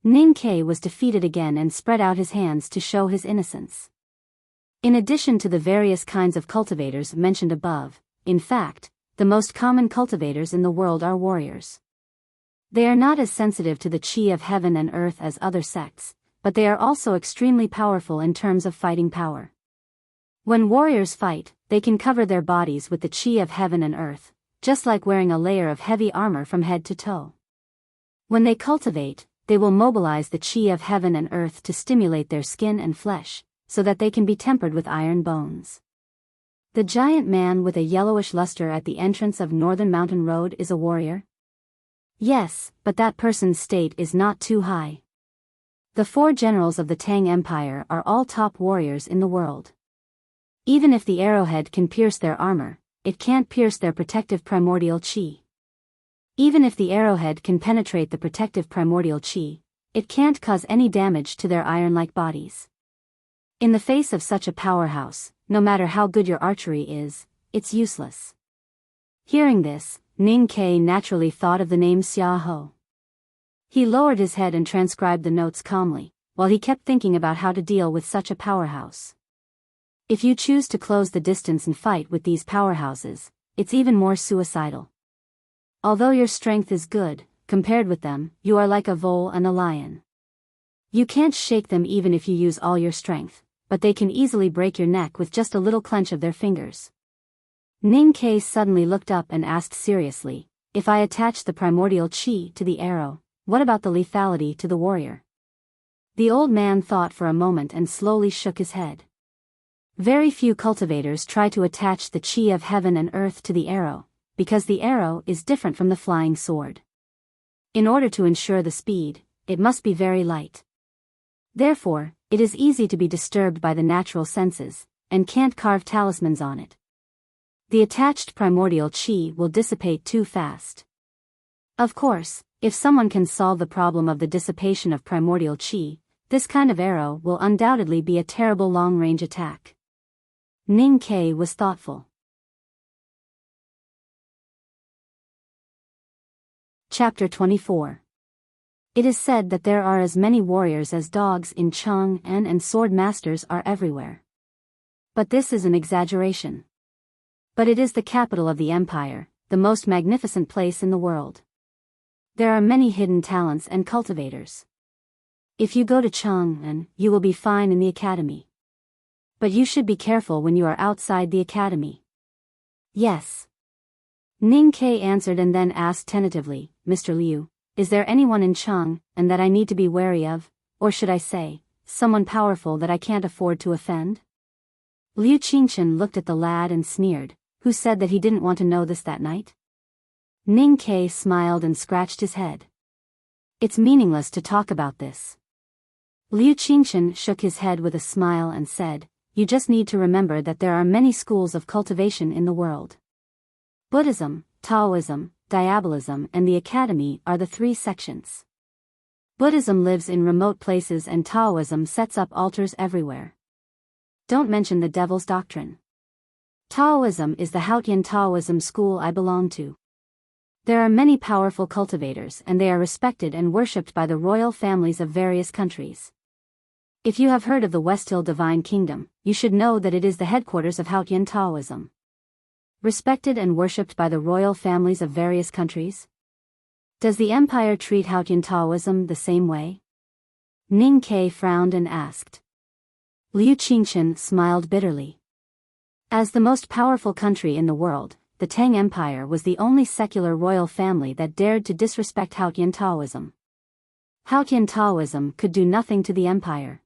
Ning Ke was defeated again and spread out his hands to show his innocence. In addition to the various kinds of cultivators mentioned above, in fact, the most common cultivators in the world are warriors. They are not as sensitive to the chi of heaven and earth as other sects, but they are also extremely powerful in terms of fighting power. When warriors fight, they can cover their bodies with the chi of heaven and earth, just like wearing a layer of heavy armor from head to toe. When they cultivate, they will mobilize the chi of heaven and earth to stimulate their skin and flesh, so that they can be tempered with iron bones. The giant man with a yellowish luster at the entrance of Northern Mountain Road is a warrior? Yes, but that person's state is not too high. The 4 generals of the Tang Empire are all top warriors in the world. Even if the arrowhead can pierce their armor, it can't pierce their protective primordial chi. Even if the arrowhead can penetrate the protective primordial chi, it can't cause any damage to their iron-like bodies. In the face of such a powerhouse, no matter how good your archery is, it's useless. Hearing this, Ning Ke naturally thought of the name Xia Ho. He lowered his head and transcribed the notes calmly, while he kept thinking about how to deal with such a powerhouse. If you choose to close the distance and fight with these powerhouses, it's even more suicidal. Although your strength is good, compared with them, you are like a vole and a lion. You can't shake them even if you use all your strength, but they can easily break your neck with just a little clench of their fingers. Ning Ke suddenly looked up and asked seriously, "If I attach the primordial chi to the arrow, what about the lethality to the warrior?" The old man thought for a moment and slowly shook his head. Very few cultivators try to attach the chi of heaven and earth to the arrow, because the arrow is different from the flying sword. In order to ensure the speed, it must be very light. Therefore, it is easy to be disturbed by the natural senses, and can't carve talismans on it. The attached primordial chi will dissipate too fast. Of course, if someone can solve the problem of the dissipation of primordial chi, this kind of arrow will undoubtedly be a terrible long-range attack. Ning Ke was thoughtful. Chapter 24. It is said that there are as many warriors as dogs in Chang'an and sword masters are everywhere. But this is an exaggeration. But it is the capital of the empire, the most magnificent place in the world. There are many hidden talents and cultivators. If you go to Chang'an, you will be fine in the academy. But you should be careful when you are outside the academy. Yes. Ning Ke answered and then asked tentatively, "Mr. Liu, is there anyone in Chang'an that I need to be wary of, or should I say, someone powerful that I can't afford to offend?" Liu Qingchen looked at the lad and sneered, "Who said that he didn't want to know this that night?" Ning Ke smiled and scratched his head. "It's meaningless to talk about this." Liu Qingchen shook his head with a smile and said, "You just need to remember that there are many schools of cultivation in the world. Buddhism, Taoism, Diabolism and the Academy are the 3 sections. Buddhism lives in remote places and Taoism sets up altars everywhere. Don't mention the devil's doctrine. Taoism is the Haotian Taoism school I belong to. There are many powerful cultivators and they are respected and worshipped by the royal families of various countries. If you have heard of the West Hill Divine Kingdom, you should know that it is the headquarters of Haotian Taoism. Respected and worshipped by the royal families of various countries? Does the empire treat Haotian Taoism the same way?" Ning Ke frowned and asked. Liu Qingchen smiled bitterly. As the most powerful country in the world, the Tang Empire was the only secular royal family that dared to disrespect Haotian Taoism. Haotian Taoism could do nothing to the empire.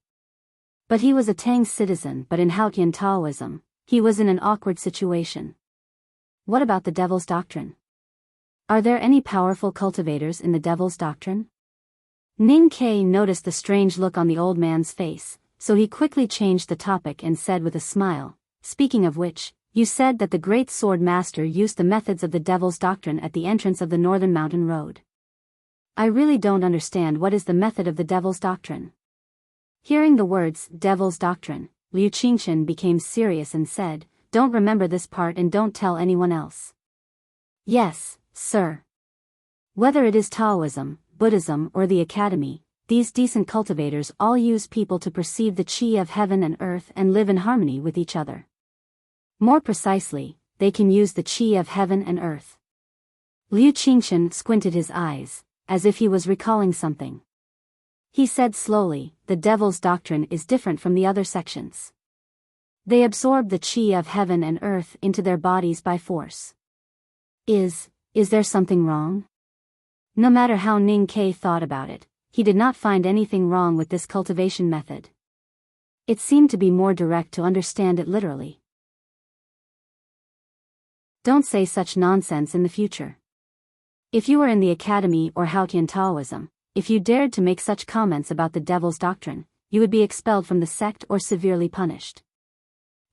But he was a Tang citizen, but in Haotian Taoism, he was in an awkward situation. What about the devil's doctrine? Are there any powerful cultivators in the devil's doctrine? Ning Ke noticed the strange look on the old man's face, so he quickly changed the topic and said with a smile, "Speaking of which, you said that the great sword master used the methods of the devil's doctrine at the entrance of the Northern Mountain Road. I really don't understand what is the method of the devil's doctrine." Hearing the words, devil's doctrine, Liu Qingchen became serious and said, don't remember this part and don't tell anyone else. Yes, sir. Whether it is Taoism, Buddhism or the Academy, these decent cultivators all use people to perceive the chi of heaven and earth and live in harmony with each other. More precisely, they can use the chi of heaven and earth. Liu Qingchen squinted his eyes, as if he was recalling something. He said slowly, the devil's doctrine is different from the other sections. They absorb the chi of heaven and earth into their bodies by force. Is there something wrong? No matter how Ning Ke thought about it, he did not find anything wrong with this cultivation method. It seemed to be more direct to understand it literally. Don't say such nonsense in the future. If you were in the Academy or Haotian Taoism, if you dared to make such comments about the devil's doctrine, you would be expelled from the sect or severely punished.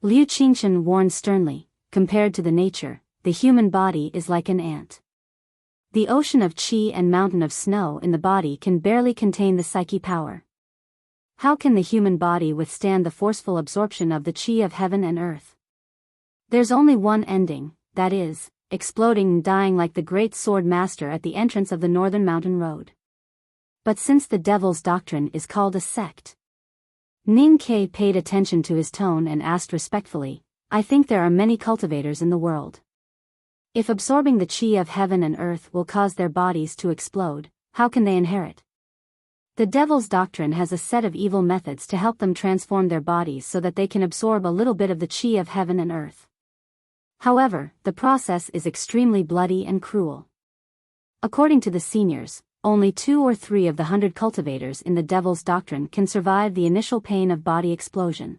Liu Qingchen warned sternly, compared to the nature, the human body is like an ant. The ocean of qi and mountain of snow in the body can barely contain the psyche power. How can the human body withstand the forceful absorption of the qi of heaven and earth? There's only one ending, that is, exploding and dying like the great sword master at the entrance of the northern mountain road. But since the devil's doctrine is called a sect, Ning Ke paid attention to his tone and asked respectfully, I think there are many cultivators in the world. If absorbing the chi of heaven and earth will cause their bodies to explode, how can they inherit? The devil's doctrine has a set of evil methods to help them transform their bodies so that they can absorb a little bit of the chi of heaven and earth. However, the process is extremely bloody and cruel. According to the seniors, only 2 or 3 of the 100 cultivators in the devil's doctrine can survive the initial pain of body explosion.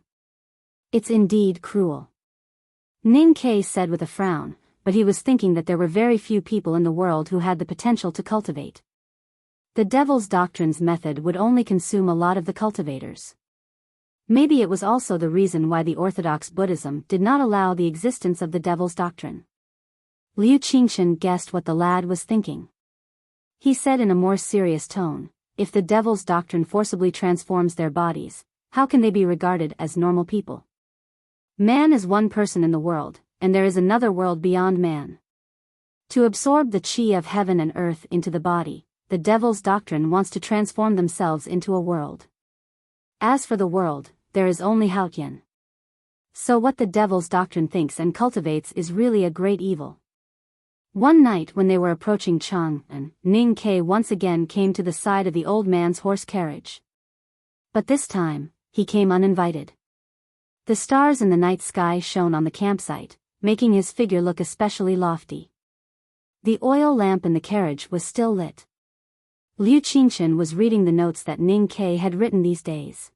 It's indeed cruel. Ning Ke said with a frown, but he was thinking that there were very few people in the world who had the potential to cultivate. The devil's doctrine's method would only consume a lot of the cultivators. Maybe it was also the reason why the Orthodox Buddhism did not allow the existence of the devil's doctrine. Liu Qingchen guessed what the lad was thinking. He said in a more serious tone, if the devil's doctrine forcibly transforms their bodies, how can they be regarded as normal people? Man is one person in the world, and there is another world beyond man. To absorb the chi of heaven and earth into the body, the devil's doctrine wants to transform themselves into a world. As for the world, there is only Haotian. So what the devil's doctrine thinks and cultivates is really a great evil. One night when they were approaching Chang'an, Ning Ke once again came to the side of the old man's horse carriage. But this time, he came uninvited. The stars in the night sky shone on the campsite, making his figure look especially lofty. The oil lamp in the carriage was still lit. Liu Qingchen was reading the notes that Ning Ke had written these days.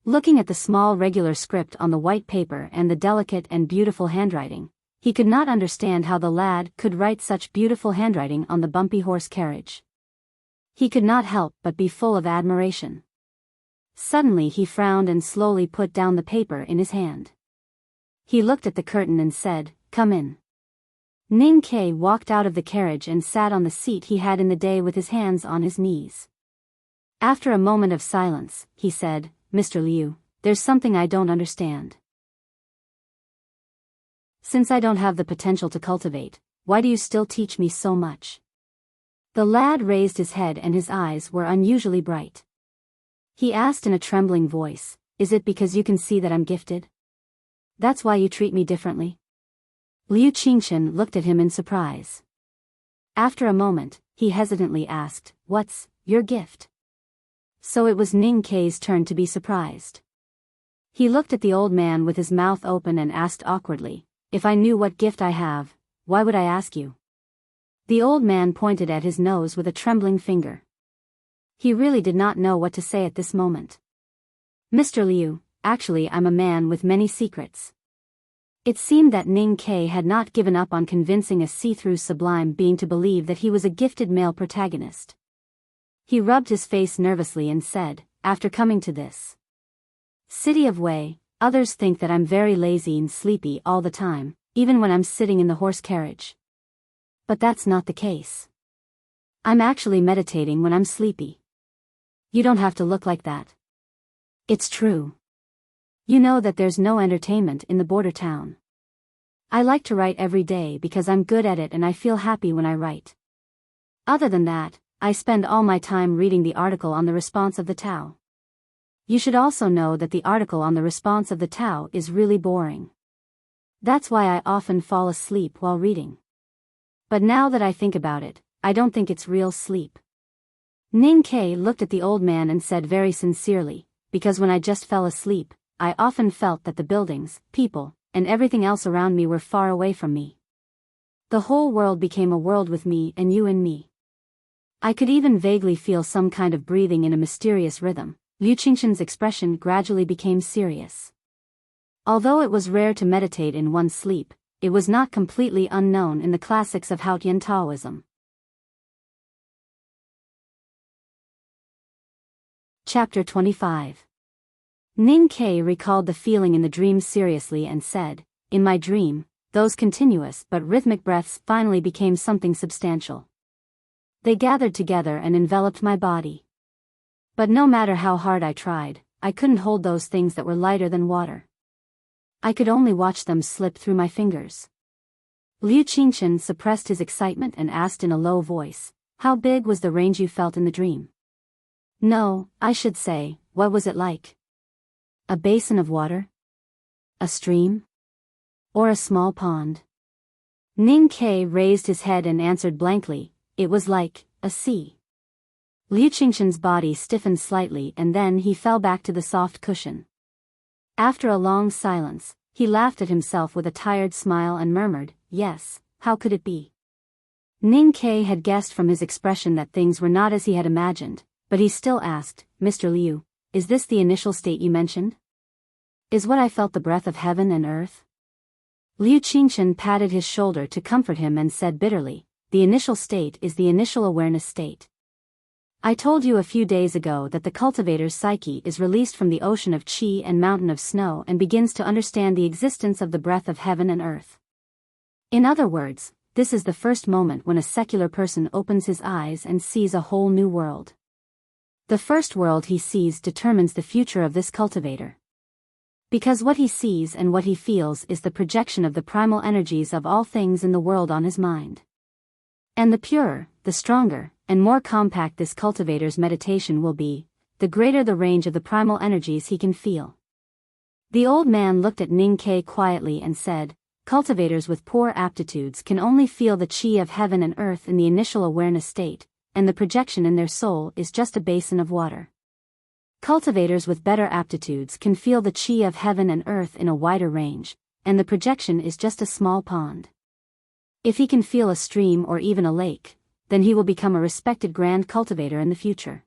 Looking at the small regular script on the white paper and the delicate and beautiful handwriting, he could not understand how the lad could write such beautiful handwriting on the bumpy horse carriage. He could not help but be full of admiration. Suddenly he frowned and slowly put down the paper in his hand. He looked at the curtain and said, "Come in." Ning Ke walked out of the carriage and sat on the seat he had in the day with his hands on his knees. After a moment of silence, he said, "Mr. Liu, there's something I don't understand. Since I don't have the potential to cultivate, why do you still teach me so much?" The lad raised his head and his eyes were unusually bright. He asked in a trembling voice, "Is it because you can see that I'm gifted? That's why you treat me differently?" Liu Qingchen looked at him in surprise. After a moment, he hesitantly asked, "What's your gift?" So it was Ning Ke's turn to be surprised. He looked at the old man with his mouth open and asked awkwardly, "If I knew what gift I have, why would I ask you?" The old man pointed at his nose with a trembling finger. He really did not know what to say at this moment. "Mr. Liu, actually I'm a man with many secrets." It seemed that Ning Ke had not given up on convincing a see-through sublime being to believe that he was a gifted male protagonist. He rubbed his face nervously and said, "After coming to this city of Wei, others think that I'm very lazy and sleepy all the time, even when I'm sitting in the horse carriage. But that's not the case. I'm actually meditating when I'm sleepy. You don't have to look like that. It's true. You know that there's no entertainment in the border town. I like to write every day because I'm good at it and I feel happy when I write. Other than that, I spend all my time reading the article on the response of the Tao. You should also know that the article on the response of the Tao is really boring. That's why I often fall asleep while reading. But now that I think about it, I don't think it's real sleep. Ning Ke looked at the old man and said very sincerely, because when I just fell asleep, I often felt that the buildings, people, and everything else around me were far away from me. The whole world became a world with me and you and me. I could even vaguely feel some kind of breathing in a mysterious rhythm. Liu Qingshan's expression gradually became serious. Although it was rare to meditate in one's sleep, it was not completely unknown in the classics of Haotian Taoism. Chapter 25. Ning Ke recalled the feeling in the dream seriously and said, "In my dream, those continuous but rhythmic breaths finally became something substantial. They gathered together and enveloped my body. But no matter how hard I tried, I couldn't hold those things that were lighter than water. I could only watch them slip through my fingers." Liu Qingshan suppressed his excitement and asked in a low voice, "How big was the range you felt in the dream?" "No, I should say, what was it like? A basin of water? A stream? Or a small pond?" Ning Ke raised his head and answered blankly, "It was like a sea." Liu Qingshan's body stiffened slightly and then he fell back to the soft cushion. After a long silence, he laughed at himself with a tired smile and murmured, "Yes, how could it be?" Ning Ke had guessed from his expression that things were not as he had imagined, but he still asked, "Mr. Liu, is this the initial state you mentioned? Is what I felt the breath of heaven and earth?" Liu Qingshan patted his shoulder to comfort him and said bitterly, "The initial state is the initial awareness state. I told you a few days ago that the cultivator's psyche is released from the ocean of qi and mountain of snow and begins to understand the existence of the breath of heaven and earth. In other words, this is the first moment when a secular person opens his eyes and sees a whole new world. The first world he sees determines the future of this cultivator. Because what he sees and what he feels is the projection of the primal energies of all things in the world on his mind. And the purer, the stronger, and more compact this cultivator's meditation will be, the greater the range of the primal energies he can feel." The old man looked at Ning Ke quietly and said, "Cultivators with poor aptitudes can only feel the qi of heaven and earth in the initial awareness state, and the projection in their soul is just a basin of water. Cultivators with better aptitudes can feel the qi of heaven and earth in a wider range, and the projection is just a small pond. If he can feel a stream or even a lake, then he will become a respected grand cultivator in the future."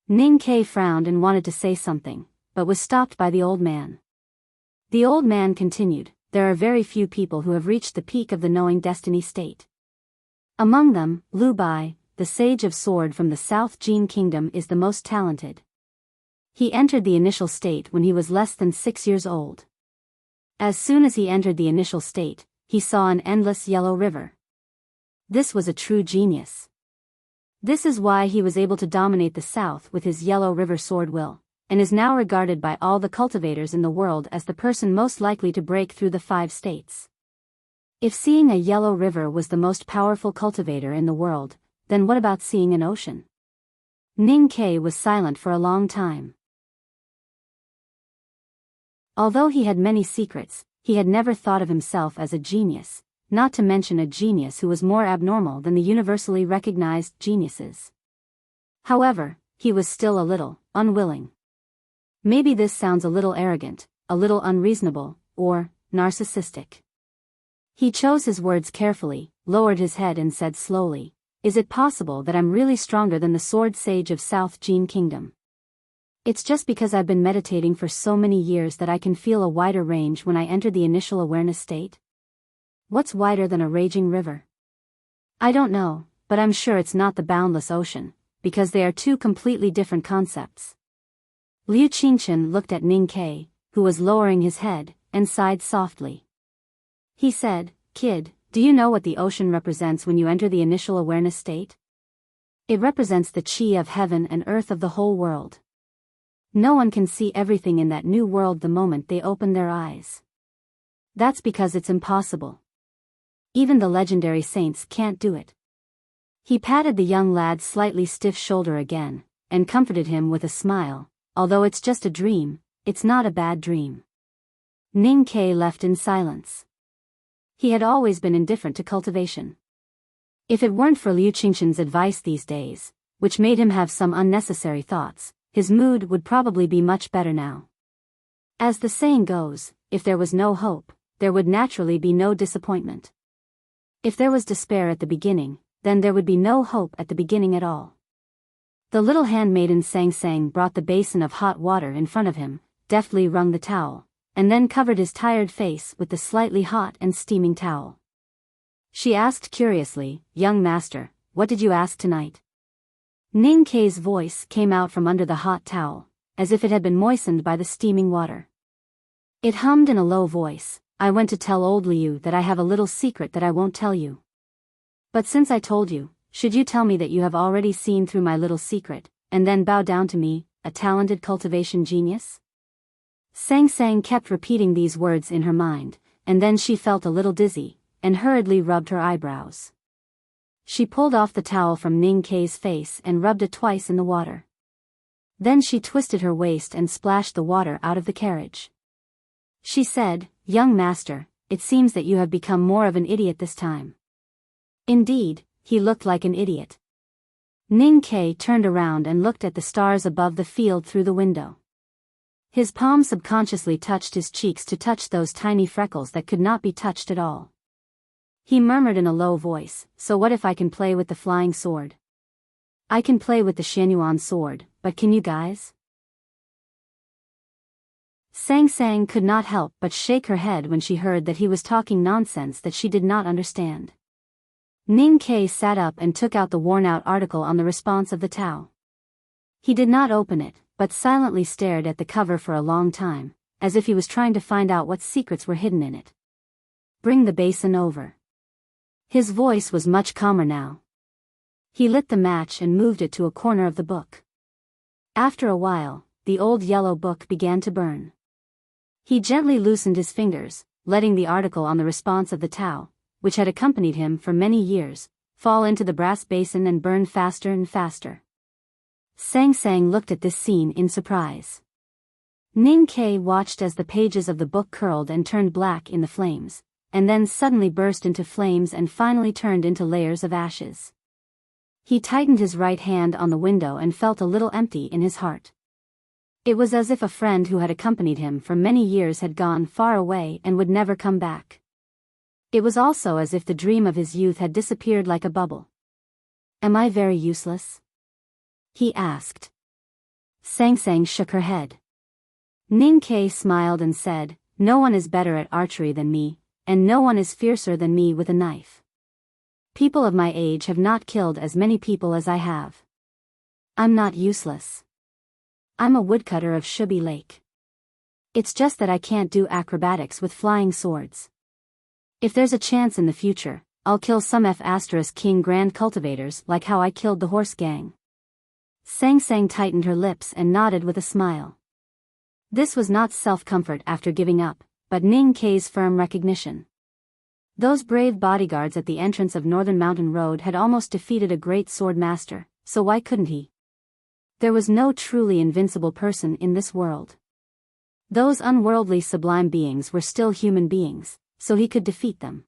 Ning Ke frowned and wanted to say something, but was stopped by the old man. The old man continued, "There are very few people who have reached the peak of the knowing destiny state. Among them, Lu Bai, the sage of sword from the South Jin Kingdom, is the most talented. He entered the initial state when he was less than 6 years old. As soon as he entered the initial state, he saw an endless yellow river. This was a true genius. This is why he was able to dominate the South with his yellow river sword will, and is now regarded by all the cultivators in the world as the person most likely to break through the 5 states. If seeing a yellow river was the most powerful cultivator in the world, then what about seeing an ocean?" Ning Ke was silent for a long time. Although he had many secrets, he had never thought of himself as a genius, not to mention a genius who was more abnormal than the universally recognized geniuses. However, he was still a little unwilling. Maybe this sounds a little arrogant, a little unreasonable, or narcissistic. He chose his words carefully, lowered his head and said slowly, "Is it possible that I'm really stronger than the sword sage of South Jin Kingdom? It's just because I've been meditating for so many years that I can feel a wider range when I enter the initial awareness state. What's wider than a raging river? I don't know, but I'm sure it's not the boundless ocean, because they are two completely different concepts." Liu Qingshan looked at Ning Ke, who was lowering his head, and sighed softly. He said, "Kid, do you know what the ocean represents when you enter the initial awareness state? It represents the qi of heaven and earth of the whole world. No one can see everything in that new world the moment they open their eyes. That's because it's impossible. Even the legendary saints can't do it. He patted the young lad's slightly stiff shoulder again, and comforted him with a smile. Although it's just a dream, it's not a bad dream. Ning Ke left in silence. He had always been indifferent to cultivation. If it weren't for Liu Qingshan's advice these days, which made him have some unnecessary thoughts, his mood would probably be much better now. As the saying goes, if there was no hope, there would naturally be no disappointment. If there was despair at the beginning, then there would be no hope at the beginning at all. The little handmaiden Sang Sang brought the basin of hot water in front of him, deftly wrung the towel, and then covered his tired face with the slightly hot and steaming towel. She asked curiously, "Young master, what did you ask tonight?" Ning Ke's voice came out from under the hot towel, as if it had been moistened by the steaming water. It hummed in a low voice, "I went to tell old Liu that I have a little secret that I won't tell you. But since I told you, should you tell me that you have already seen through my little secret, and then bow down to me, a talented cultivation genius?" Sang Sang kept repeating these words in her mind, and then she felt a little dizzy, and hurriedly rubbed her eyebrows. She pulled off the towel from Ning Ke's face and rubbed it twice in the water. Then she twisted her waist and splashed the water out of the carriage. She said, "Young master, it seems that you have become more of an idiot this time." Indeed, he looked like an idiot. Ning Ke turned around and looked at the stars above the field through the window. His palm subconsciously touched his cheeks to touch those tiny freckles that could not be touched at all. He murmured in a low voice, "So what if I can play with the flying sword? I can play with the Xianyuan sword, but can you guys?" Sang Sang could not help but shake her head when she heard that he was talking nonsense that she did not understand. Ning Ke sat up and took out the worn-out article on the response of the Tao. He did not open it, but silently stared at the cover for a long time, as if he was trying to find out what secrets were hidden in it. "Bring the basin over." His voice was much calmer now. He lit the match and moved it to a corner of the book. After a while, the old yellow book began to burn. He gently loosened his fingers, letting the article on the response of the Tao, which had accompanied him for many years, fall into the brass basin and burn faster and faster. Sang Sang looked at this scene in surprise. Ning Ke watched as the pages of the book curled and turned black in the flames, and then suddenly burst into flames and finally turned into layers of ashes. He tightened his right hand on the window and felt a little empty in his heart. It was as if a friend who had accompanied him for many years had gone far away and would never come back. It was also as if the dream of his youth had disappeared like a bubble. "Am I very useless?" he asked. Sang Sang shook her head. Ning Ke smiled and said, "No one is better at archery than me, and no one is fiercer than me with a knife. People of my age have not killed as many people as I have. I'm not useless. I'm a woodcutter of Shubi Lake. It's just that I can't do acrobatics with flying swords. If there's a chance in the future, I'll kill some King Grand cultivators like how I killed the horse gang." Sang Sang tightened her lips and nodded with a smile. This was not self-comfort after giving up, but Ning Ke's firm recognition. Those brave bodyguards at the entrance of Northern Mountain Road had almost defeated a great sword master, so why couldn't he? There was no truly invincible person in this world. Those unworldly sublime beings were still human beings, so he could defeat them.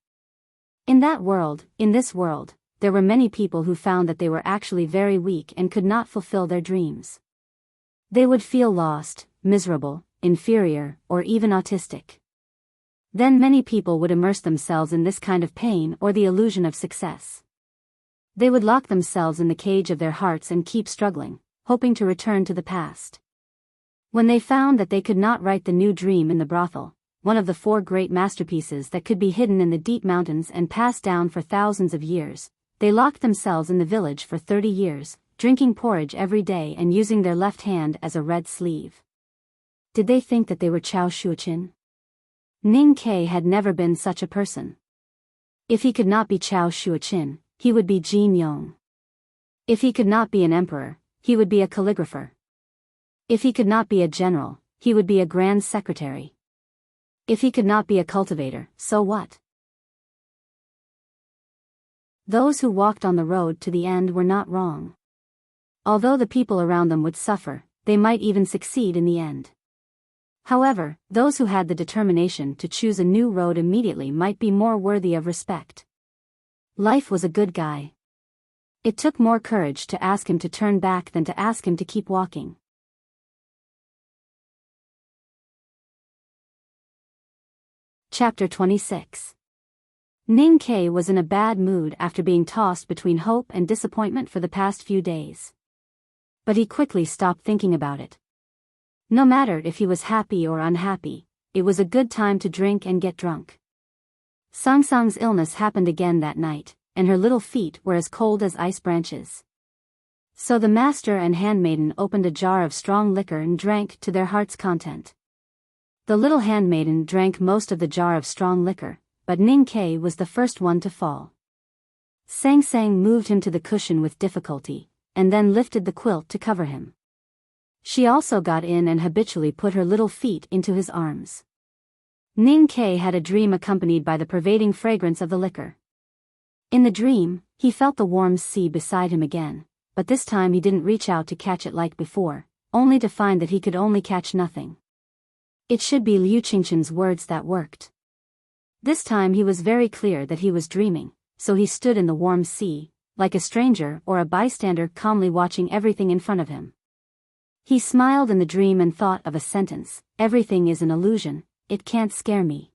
In this world, there were many people who found that they were actually very weak and could not fulfill their dreams. They would feel lost, miserable, inferior, or even autistic. Then many people would immerse themselves in this kind of pain or the illusion of success. They would lock themselves in the cage of their hearts and keep struggling, hoping to return to the past. When they found that they could not write the new dream in the brothel, one of the 4 great masterpieces that could be hidden in the deep mountains and passed down for thousands of years, they locked themselves in the village for 30 years, drinking porridge every day and using their left hand as a red sleeve. Did they think that they were Chao Shuoqin? Ning Ke had never been such a person. If he could not be Chao Shuoqin, he would be Jin Yong. If he could not be an emperor, he would be a calligrapher. If he could not be a general, he would be a grand secretary. If he could not be a cultivator, so what? Those who walked on the road to the end were not wrong. Although the people around them would suffer, they might even succeed in the end. However, those who had the determination to choose a new road immediately might be more worthy of respect. Life was a good guy. It took more courage to ask him to turn back than to ask him to keep walking. Chapter 26. Ning Ke was in a bad mood after being tossed between hope and disappointment for the past few days. But he quickly stopped thinking about it. No matter if he was happy or unhappy, it was a good time to drink and get drunk. Sang Sang's illness happened again that night, and her little feet were as cold as ice branches. So the master and handmaiden opened a jar of strong liquor and drank to their heart's content. The little handmaiden drank most of the jar of strong liquor, but Ning Ke was the first one to fall. Sang Sang moved him to the cushion with difficulty, and then lifted the quilt to cover him. She also got in and habitually put her little feet into his arms. Ning Ke had a dream accompanied by the pervading fragrance of the liquor. In the dream, he felt the warm sea beside him again, but this time he didn't reach out to catch it like before, only to find that he could only catch nothing. It should be Liu Qingchen's words that worked. This time he was very clear that he was dreaming, so he stood in the warm sea, like a stranger or a bystander calmly watching everything in front of him. He smiled in the dream and thought of a sentence, "Everything is an illusion, it can't scare me."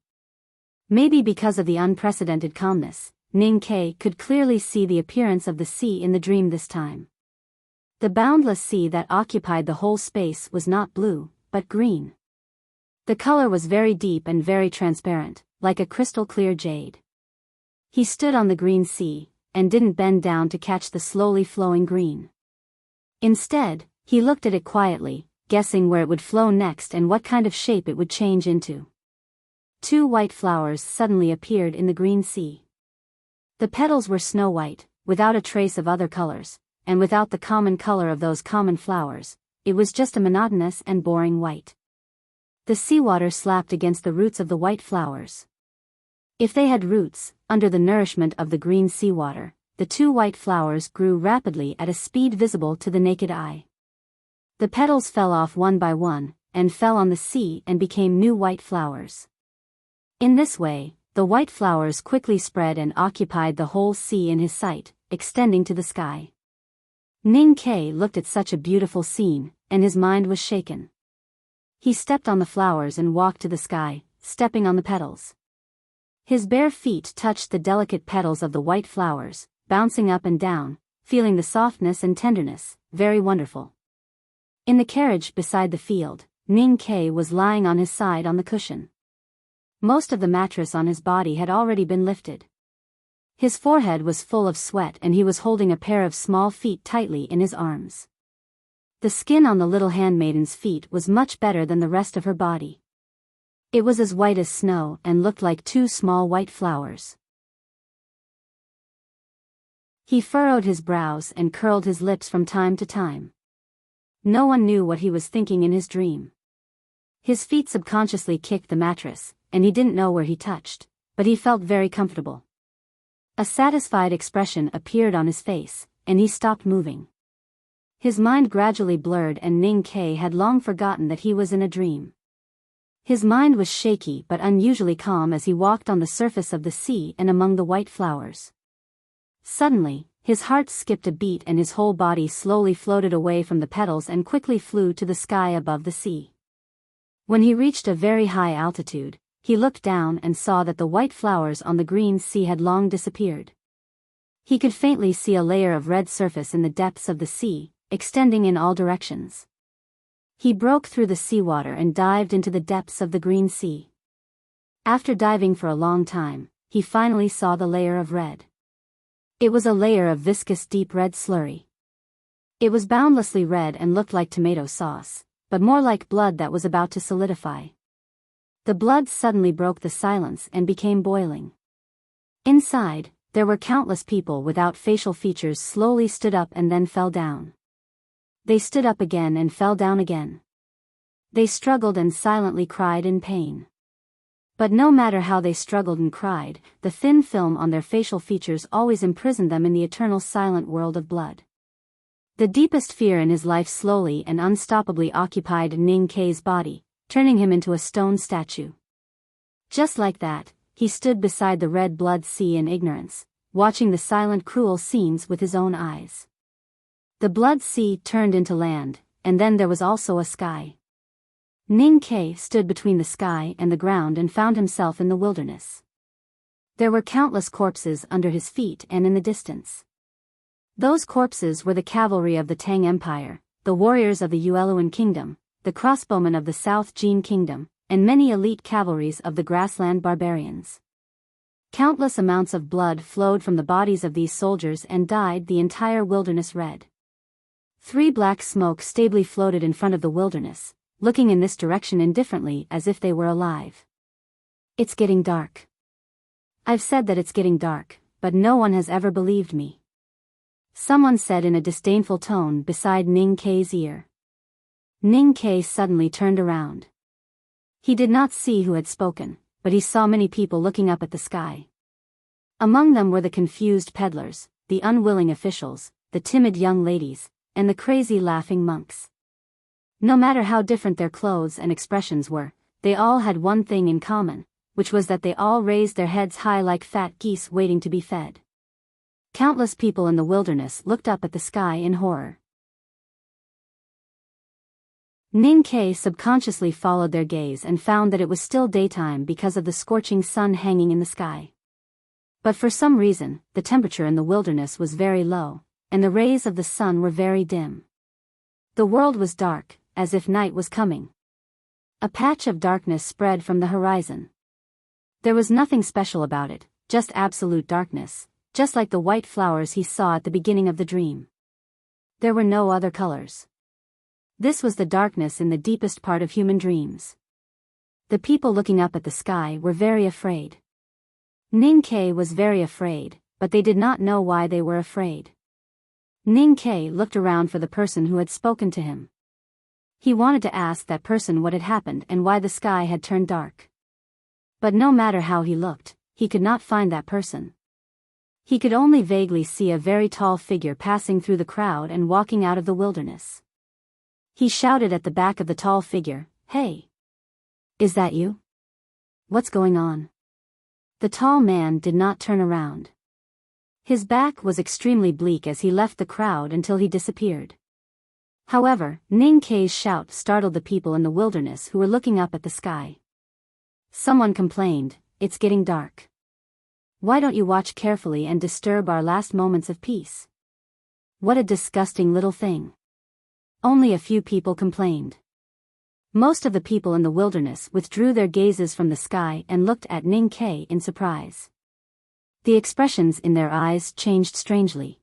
Maybe because of the unprecedented calmness, Ning Ke could clearly see the appearance of the sea in the dream this time. The boundless sea that occupied the whole space was not blue, but green. The color was very deep and very transparent, like a crystal-clear jade. He stood on the green sea, and didn't bend down to catch the slowly flowing green. Instead, he looked at it quietly, guessing where it would flow next and what kind of shape it would change into. 2 white flowers suddenly appeared in the green sea. The petals were snow-white, without a trace of other colors, and without the common color of those common flowers, it was just a monotonous and boring white. The seawater slapped against the roots of the white flowers. If they had roots, under the nourishment of the green seawater, the 2 white flowers grew rapidly at a speed visible to the naked eye. The petals fell off one by one, and fell on the sea and became new white flowers. In this way, the white flowers quickly spread and occupied the whole sea in his sight, extending to the sky. Ning Ke looked at such a beautiful scene, and his mind was shaken. He stepped on the flowers and walked to the sky, stepping on the petals. His bare feet touched the delicate petals of the white flowers, bouncing up and down, feeling the softness and tenderness, very wonderful. In the carriage beside the field, Ning Ke was lying on his side on the cushion. Most of the mattress on his body had already been lifted. His forehead was full of sweat and he was holding a pair of small feet tightly in his arms. The skin on the little handmaiden's feet was much better than the rest of her body. It was as white as snow and looked like 2 small white flowers. He furrowed his brows and curled his lips from time to time. No one knew what he was thinking in his dream. His feet subconsciously kicked the mattress, and he didn't know where he touched, but he felt very comfortable. A satisfied expression appeared on his face, and he stopped moving. His mind gradually blurred and Ning Ke had long forgotten that he was in a dream. His mind was shaky but unusually calm as he walked on the surface of the sea and among the white flowers. Suddenly, his heart skipped a beat and his whole body slowly floated away from the petals and quickly flew to the sky above the sea. When he reached a very high altitude, he looked down and saw that the white flowers on the green sea had long disappeared. He could faintly see a layer of red surface in the depths of the sea, extending in all directions. He broke through the seawater and dived into the depths of the green sea. After diving for a long time, he finally saw the layer of red. It was a layer of viscous deep red slurry. It was boundlessly red and looked like tomato sauce, but more like blood that was about to solidify. The blood suddenly broke the silence and became boiling. Inside, there were countless people without facial features slowly stood up and then fell down. They stood up again and fell down again. They struggled and silently cried in pain. But no matter how they struggled and cried, the thin film on their facial features always imprisoned them in the eternal silent world of blood. The deepest fear in his life slowly and unstoppably occupied Ning Kei's body, turning him into a stone statue. Just like that, he stood beside the red blood sea in ignorance, watching the silent cruel scenes with his own eyes. The blood sea turned into land, and then there was also a sky. Ning Kei stood between the sky and the ground and found himself in the wilderness. There were countless corpses under his feet and in the distance. Those corpses were the cavalry of the Tang Empire, the warriors of the Yueluan Kingdom, the crossbowmen of the South Jin Kingdom, and many elite cavalries of the grassland barbarians. Countless amounts of blood flowed from the bodies of these soldiers and dyed the entire wilderness red. 3 black smoke stably floated in front of the wilderness, looking in this direction indifferently as if they were alive. It's getting dark. I've said that it's getting dark, but no one has ever believed me. Someone said in a disdainful tone beside Ning Kei's ear. Ning Kei suddenly turned around. He did not see who had spoken, but he saw many people looking up at the sky. Among them were the confused peddlers, the unwilling officials, the timid young ladies, and the crazy laughing monks. No matter how different their clothes and expressions were, they all had one thing in common, which was that they all raised their heads high like fat geese waiting to be fed. Countless people in the wilderness looked up at the sky in horror. Ning Kei subconsciously followed their gaze and found that it was still daytime because of the scorching sun hanging in the sky. But for some reason, the temperature in the wilderness was very low, and the rays of the sun were very dim. The world was dark, as if night was coming. A patch of darkness spread from the horizon. There was nothing special about it, just absolute darkness, just like the white flowers he saw at the beginning of the dream. There were no other colors. This was the darkness in the deepest part of human dreams. The people looking up at the sky were very afraid. Ning Kei was very afraid, but they did not know why they were afraid. Ning Kei looked around for the person who had spoken to him. He wanted to ask that person what had happened and why the sky had turned dark. But no matter how he looked, he could not find that person. He could only vaguely see a very tall figure passing through the crowd and walking out of the wilderness. He shouted at the back of the tall figure, "Hey! Is that you? What's going on?" The tall man did not turn around. His back was extremely bleak as he left the crowd until he disappeared. However, Ning Kei's shout startled the people in the wilderness who were looking up at the sky. Someone complained, "It's getting dark. Why don't you watch carefully and disturb our last moments of peace? What a disgusting little thing." Only a few people complained. Most of the people in the wilderness withdrew their gazes from the sky and looked at Ning Kei in surprise. The expressions in their eyes changed strangely.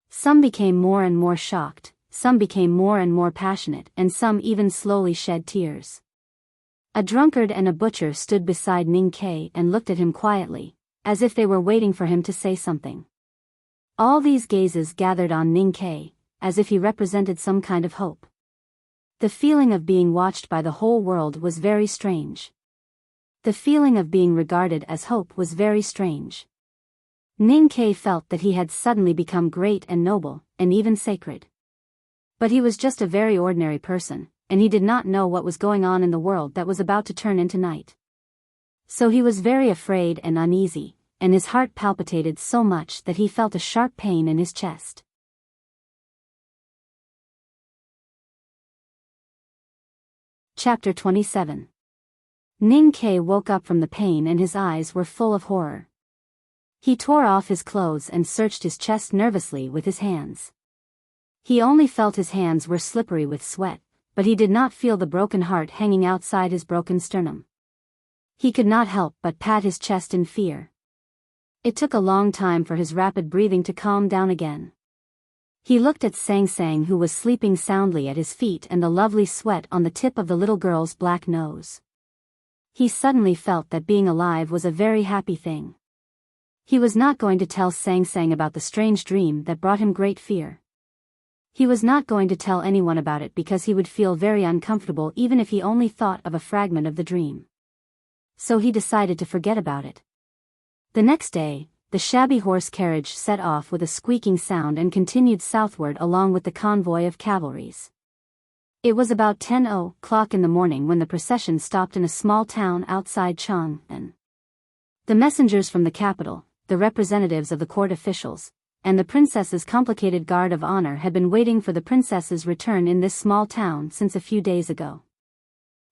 Some became more and more shocked, some became more and more passionate, and some even slowly shed tears. A drunkard and a butcher stood beside Ning Kei and looked at him quietly, as if they were waiting for him to say something. All these gazes gathered on Ning Kei, as if he represented some kind of hope. The feeling of being watched by the whole world was very strange. The feeling of being regarded as hope was very strange. Ning Kei felt that he had suddenly become great and noble, and even sacred. But he was just a very ordinary person, and he did not know what was going on in the world that was about to turn into night. So he was very afraid and uneasy, and his heart palpitated so much that he felt a sharp pain in his chest. Chapter 27. Ning Kei woke up from the pain and his eyes were full of horror. He tore off his clothes and searched his chest nervously with his hands. He only felt his hands were slippery with sweat, but he did not feel the broken heart hanging outside his broken sternum. He could not help but pat his chest in fear. It took a long time for his rapid breathing to calm down again. He looked at Sang Sang, who was sleeping soundly at his feet, and the lovely sweat on the tip of the little girl's black nose. He suddenly felt that being alive was a very happy thing. He was not going to tell Sang Sang about the strange dream that brought him great fear. He was not going to tell anyone about it because he would feel very uncomfortable even if he only thought of a fragment of the dream. so he decided to forget about it. The next day, the shabby horse carriage set off with a squeaking sound and continued southward along with the convoy of cavalries. It was about 10:00 in the morning when the procession stopped in a small town outside Chang'an. The messengers from the capital, the representatives of the court officials, and the princess's complicated guard of honor had been waiting for the princess's return in this small town since a few days ago.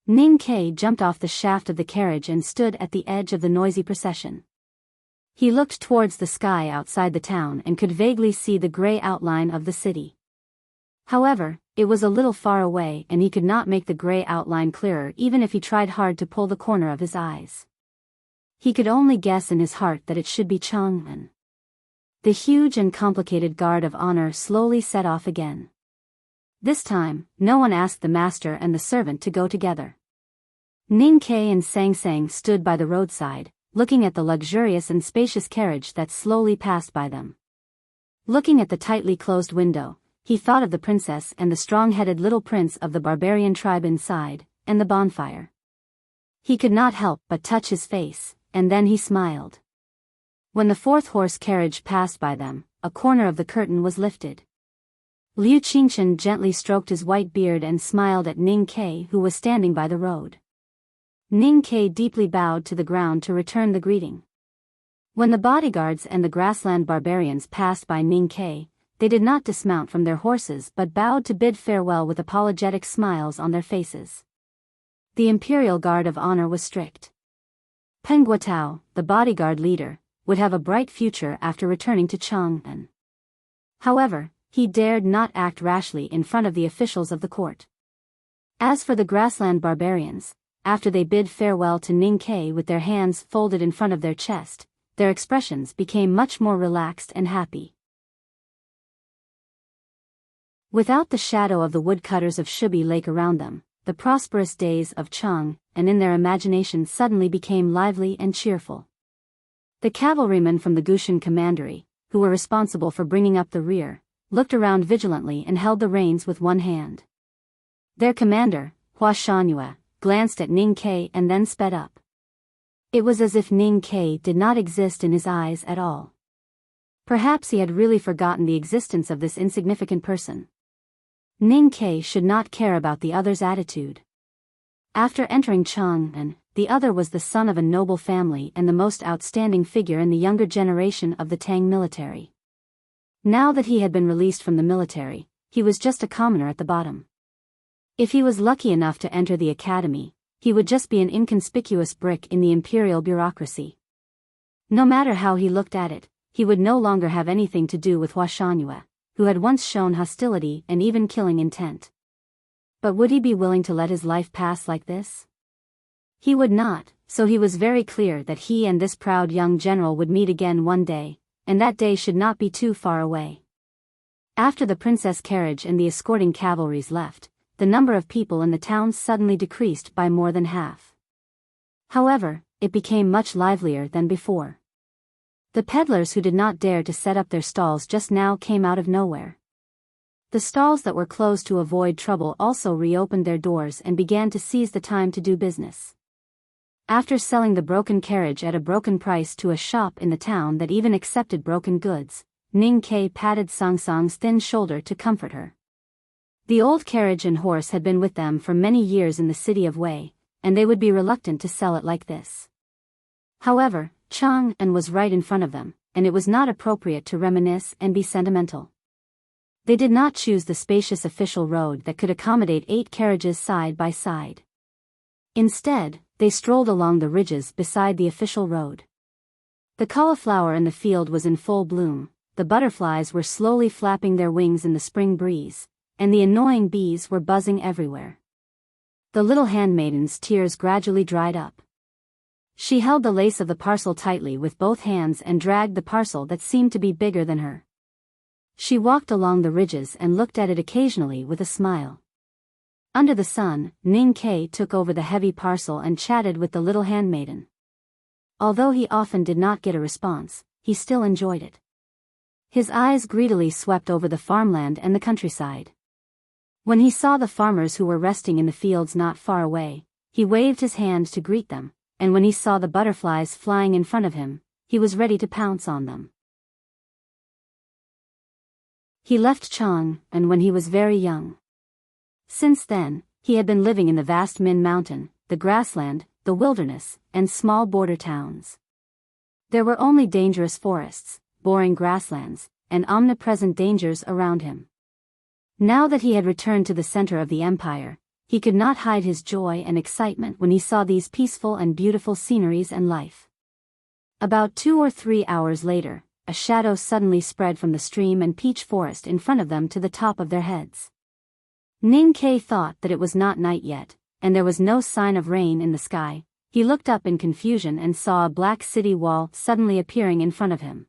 Ning Ke jumped off the shaft of the carriage and stood at the edge of the noisy procession. He looked towards the sky outside the town and could vaguely see the gray outline of the city. However, it was a little far away and he could not make the gray outline clearer even if he tried hard to pull the corner of his eyes. He could only guess in his heart that it should be Chang'an. The huge and complicated guard of honor slowly set off again. This time, no one asked the master and the servant to go together. Ning Ke and Sang Sang stood by the roadside, looking at the luxurious and spacious carriage that slowly passed by them. Looking at the tightly closed window, he thought of the princess and the strong-headed little prince of the barbarian tribe inside, and the bonfire. He could not help but touch his face, and then he smiled. When the fourth horse carriage passed by them, a corner of the curtain was lifted. Liu Qingchen gently stroked his white beard and smiled at Ning Ke, who was standing by the road. Ning Ke deeply bowed to the ground to return the greeting. When the bodyguards and the grassland barbarians passed by Ning Ke, they did not dismount from their horses but bowed to bid farewell with apologetic smiles on their faces. The imperial guard of honor was strict. Peng Guotao, the bodyguard leader, would have a bright future after returning to Chang'an. However, he dared not act rashly in front of the officials of the court. As for the grassland barbarians, after they bid farewell to Ning Ke with their hands folded in front of their chest, their expressions became much more relaxed and happy. Without the shadow of the woodcutters of Shubi Lake around them, the prosperous days of Chang, and in their imagination suddenly became lively and cheerful. The cavalrymen from the Gushan commandery, who were responsible for bringing up the rear, looked around vigilantly and held the reins with one hand. Their commander, Hua Shanhua, glanced at Ning Ke and then sped up. It was as if Ning Ke did not exist in his eyes at all. Perhaps he had really forgotten the existence of this insignificant person. Ning Ke should not care about the other's attitude. After entering Chang'an, the other was the son of a noble family and the most outstanding figure in the younger generation of the Tang military. Now that he had been released from the military, he was just a commoner at the bottom. If he was lucky enough to enter the academy, he would just be an inconspicuous brick in the imperial bureaucracy. No matter how he looked at it, he would no longer have anything to do with Hua Shanhua, who had once shown hostility and even killing intent. But would he be willing to let his life pass like this? He would not, so he was very clear that he and this proud young general would meet again one day, and that day should not be too far away. After the princess carriage and the escorting cavalries left, the number of people in the town suddenly decreased by more than half. However, it became much livelier than before. The peddlers who did not dare to set up their stalls just now came out of nowhere. The stalls that were closed to avoid trouble also reopened their doors and began to seize the time to do business. After selling the broken carriage at a broken price to a shop in the town that even accepted broken goods, Ning Ke patted Sang Sang's thin shoulder to comfort her. The old carriage and horse had been with them for many years in the city of Wei, and they would be reluctant to sell it like this. However, Chang'an was right in front of them, and it was not appropriate to reminisce and be sentimental. They did not choose the spacious official road that could accommodate 8 carriages side by side. Instead, they strolled along the ridges beside the official road. The cauliflower in the field was in full bloom, the butterflies were slowly flapping their wings in the spring breeze, and the annoying bees were buzzing everywhere. The little handmaiden's tears gradually dried up. She held the lace of the parcel tightly with both hands and dragged the parcel that seemed to be bigger than her. She walked along the ridges and looked at it occasionally with a smile. Under the sun, Ning Ke took over the heavy parcel and chatted with the little handmaiden. Although he often did not get a response, he still enjoyed it. His eyes greedily swept over the farmland and the countryside. When he saw the farmers who were resting in the fields not far away, he waved his hand to greet them, and when he saw the butterflies flying in front of him, he was ready to pounce on them. He left Chang, and when he was very young. Since then, he had been living in the vast Min Mountain, the grassland, the wilderness, and small border towns. There were only dangerous forests, boring grasslands, and omnipresent dangers around him. Now that he had returned to the center of the empire, he could not hide his joy and excitement when he saw these peaceful and beautiful sceneries and life. About 2 or 3 hours later, a shadow suddenly spread from the stream and peach forest in front of them to the top of their heads. Ning Ke thought that it was not night yet, and there was no sign of rain in the sky. He looked up in confusion and saw a black city wall suddenly appearing in front of him.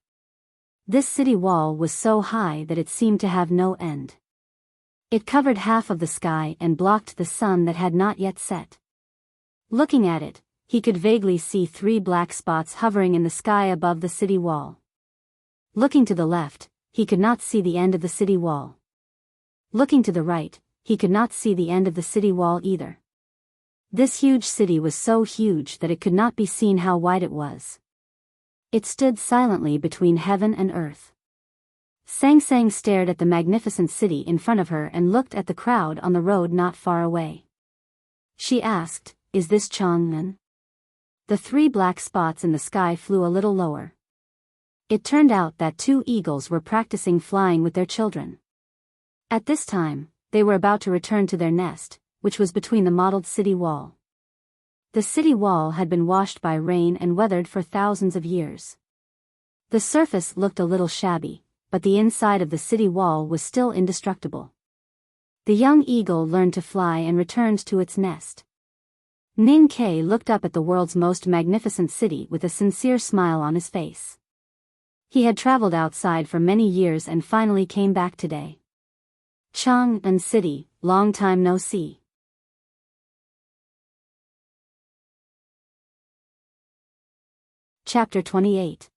This city wall was so high that it seemed to have no end. It covered half of the sky and blocked the sun that had not yet set. Looking at it, he could vaguely see 3 black spots hovering in the sky above the city wall. Looking to the left, he could not see the end of the city wall. Looking to the right, he could not see the end of the city wall either. This huge city was so huge that it could not be seen how wide it was. It stood silently between heaven and earth. Sang Sang stared at the magnificent city in front of her and looked at the crowd on the road not far away. She asked, "Is this Chang'an?" The 3 black spots in the sky flew a little lower. It turned out that 2 eagles were practicing flying with their children. At this time, they were about to return to their nest, which was between the mottled city wall. The city wall had been washed by rain and weathered for thousands of years. The surface looked a little shabby, but the inside of the city wall was still indestructible. The young eagle learned to fly and returned to its nest. Ning Ke looked up at the world's most magnificent city with a sincere smile on his face. He had traveled outside for many years and finally came back today. Chang'an City, long time no see. Chapter 28.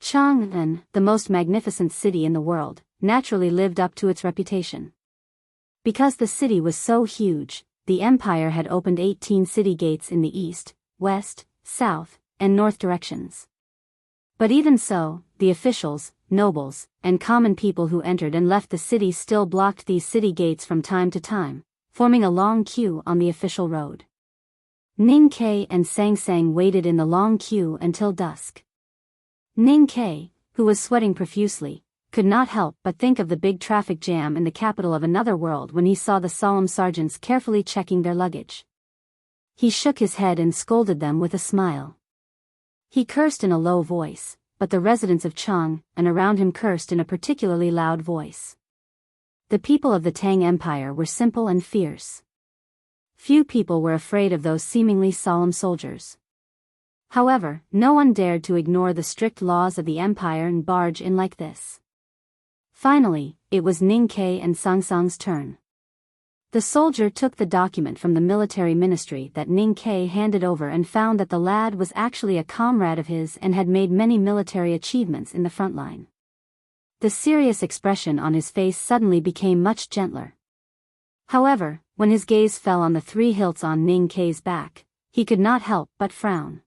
Chang'an, the most magnificent city in the world, naturally lived up to its reputation. Because the city was so huge, the empire had opened 18 city gates in the east, west, south, and north directions. But even so, the officials, nobles, and common people who entered and left the city still blocked these city gates from time to time, forming a long queue on the official road. Ning Ke and Sang Sang waited in the long queue until dusk. Ning Ke, who was sweating profusely, could not help but think of the big traffic jam in the capital of another world when he saw the solemn sergeants carefully checking their luggage. He shook his head and scolded them with a smile. He cursed in a low voice, but the residents of Chang and around him cursed in a particularly loud voice. The people of the Tang Empire were simple and fierce. Few people were afraid of those seemingly solemn soldiers. However, no one dared to ignore the strict laws of the empire and barge in like this. Finally, it was Ning Ke and Sang Sang's turn. The soldier took the document from the military ministry that Ning Ke handed over and found that the lad was actually a comrade of his and had made many military achievements in the front line. The serious expression on his face suddenly became much gentler. However, when his gaze fell on the 3 hilts on Ning Ke's back, he could not help but frown.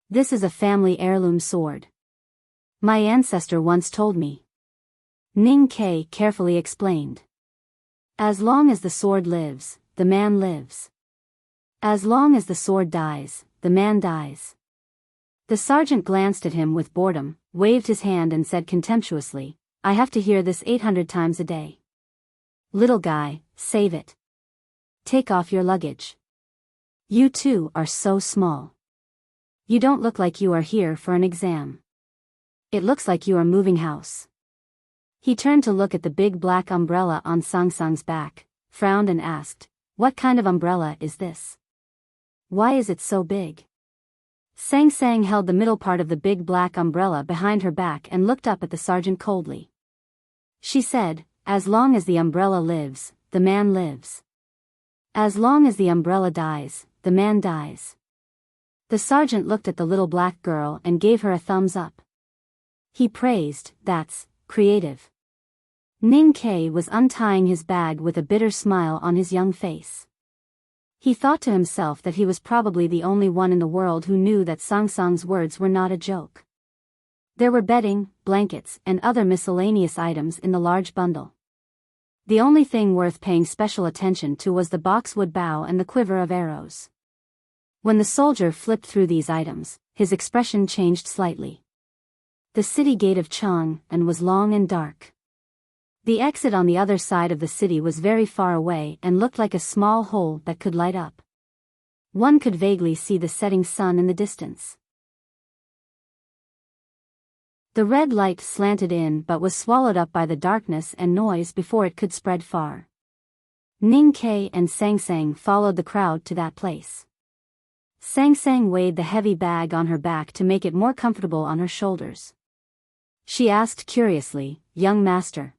"This is a family heirloom sword. My ancestor once told me." Ning Ke carefully explained. "As long as the sword lives, the man lives. As long as the sword dies, the man dies." The sergeant glanced at him with boredom, waved his hand and said contemptuously, "I have to hear this 800 times a day. Little guy, save it. Take off your luggage. You two are so small. You don't look like you are here for an exam. It looks like you are moving house." He turned to look at the big black umbrella on Sang Sang's back, frowned and asked, "What kind of umbrella is this? Why is it so big?" Sang Sang held the middle part of the big black umbrella behind her back and looked up at the sergeant coldly. She said, "As long as the umbrella lives, the man lives. As long as the umbrella dies, the man dies." The sergeant looked at the little black girl and gave her a thumbs up. He praised, "That's creative." Ning Ke was untying his bag with a bitter smile on his young face. He thought to himself that he was probably the only one in the world who knew that Sang Sang's words were not a joke. There were bedding, blankets, and other miscellaneous items in the large bundle. The only thing worth paying special attention to was the boxwood bow and the quiver of arrows. When the soldier flipped through these items, his expression changed slightly. The city gate of Chang'an was long and dark. The exit on the other side of the city was very far away and looked like a small hole that could light up. One could vaguely see the setting sun in the distance. The red light slanted in but was swallowed up by the darkness and noise before it could spread far. Ning Ke and Sang Sang followed the crowd to that place. Sang Sang weighed the heavy bag on her back to make it more comfortable on her shoulders. She asked curiously, "Young master,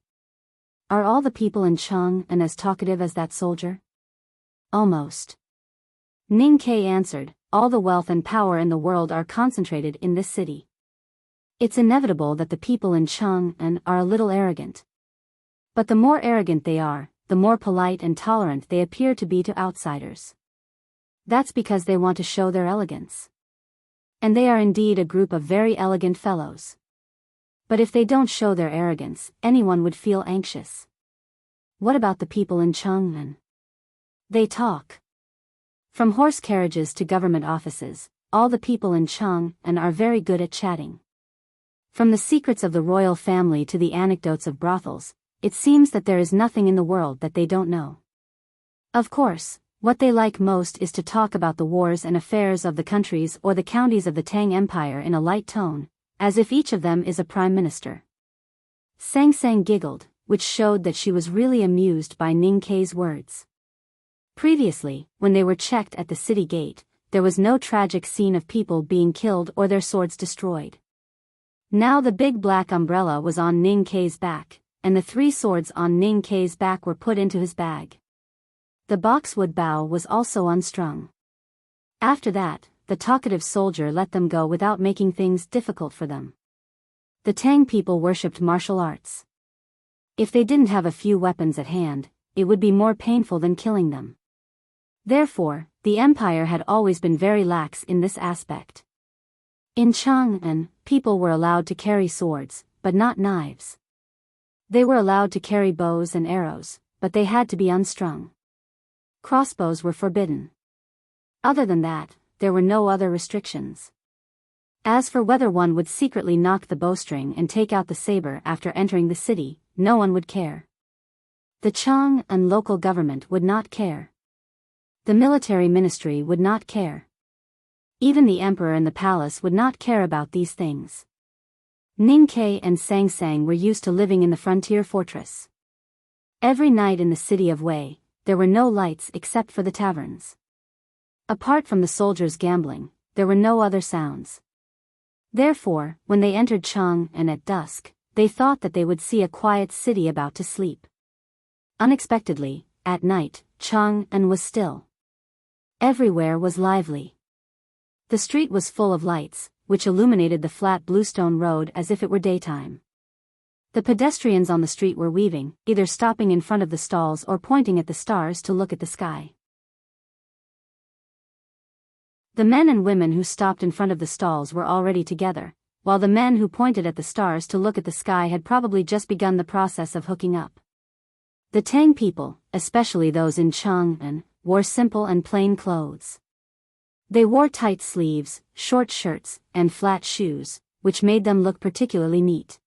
are all the people in Chang'an as talkative as that soldier?" "Almost." Ning Ke answered, "All the wealth and power in the world are concentrated in this city. It's inevitable that the people in Chang'an are a little arrogant. But the more arrogant they are, the more polite and tolerant they appear to be to outsiders. That's because they want to show their elegance. And they are indeed a group of very elegant fellows. But if they don't show their arrogance, anyone would feel anxious. What about the people in Chang'an? They talk. From horse carriages to government offices, all the people in Chang'an are very good at chatting. From the secrets of the royal family to the anecdotes of brothels, it seems that there is nothing in the world that they don't know. Of course, what they like most is to talk about the wars and affairs of the countries or the counties of the Tang Empire in a light tone, as if each of them is a prime minister." Sang Sang giggled, which showed that she was really amused by Ning Ke's words. Previously, when they were checked at the city gate, there was no tragic scene of people being killed or their swords destroyed. Now the big black umbrella was on Ning Ke's back, and the 3 swords on Ning Ke's back were put into his bag. The boxwood bow was also unstrung. After that, the talkative soldier let them go without making things difficult for them. The Tang people worshipped martial arts. If they didn't have a few weapons at hand, it would be more painful than killing them. Therefore, the empire had always been very lax in this aspect. In Chang'an, people were allowed to carry swords, but not knives. They were allowed to carry bows and arrows, but they had to be unstrung. Crossbows were forbidden. Other than that, there were no other restrictions. As for whether one would secretly knock the bowstring and take out the saber after entering the city, no one would care. The Chang'an local government would not care. The military ministry would not care. Even the emperor in the palace would not care about these things. Ning Ke and Sang Sang were used to living in the frontier fortress. Every night in the city of Wei, there were no lights except for the taverns. Apart from the soldiers gambling, there were no other sounds. Therefore, when they entered Chang'an at dusk, they thought that they would see a quiet city about to sleep. Unexpectedly, at night, Chang'an was still. Everywhere was lively. The street was full of lights, which illuminated the flat bluestone road as if it were daytime. The pedestrians on the street were weaving, either stopping in front of the stalls or pointing at the stars to look at the sky. The men and women who stopped in front of the stalls were already together, while the men who pointed at the stars to look at the sky had probably just begun the process of hooking up. The Tang people, especially those in Chang'an, wore simple and plain clothes. They wore tight sleeves, short shirts, and flat shoes, which made them look particularly neat.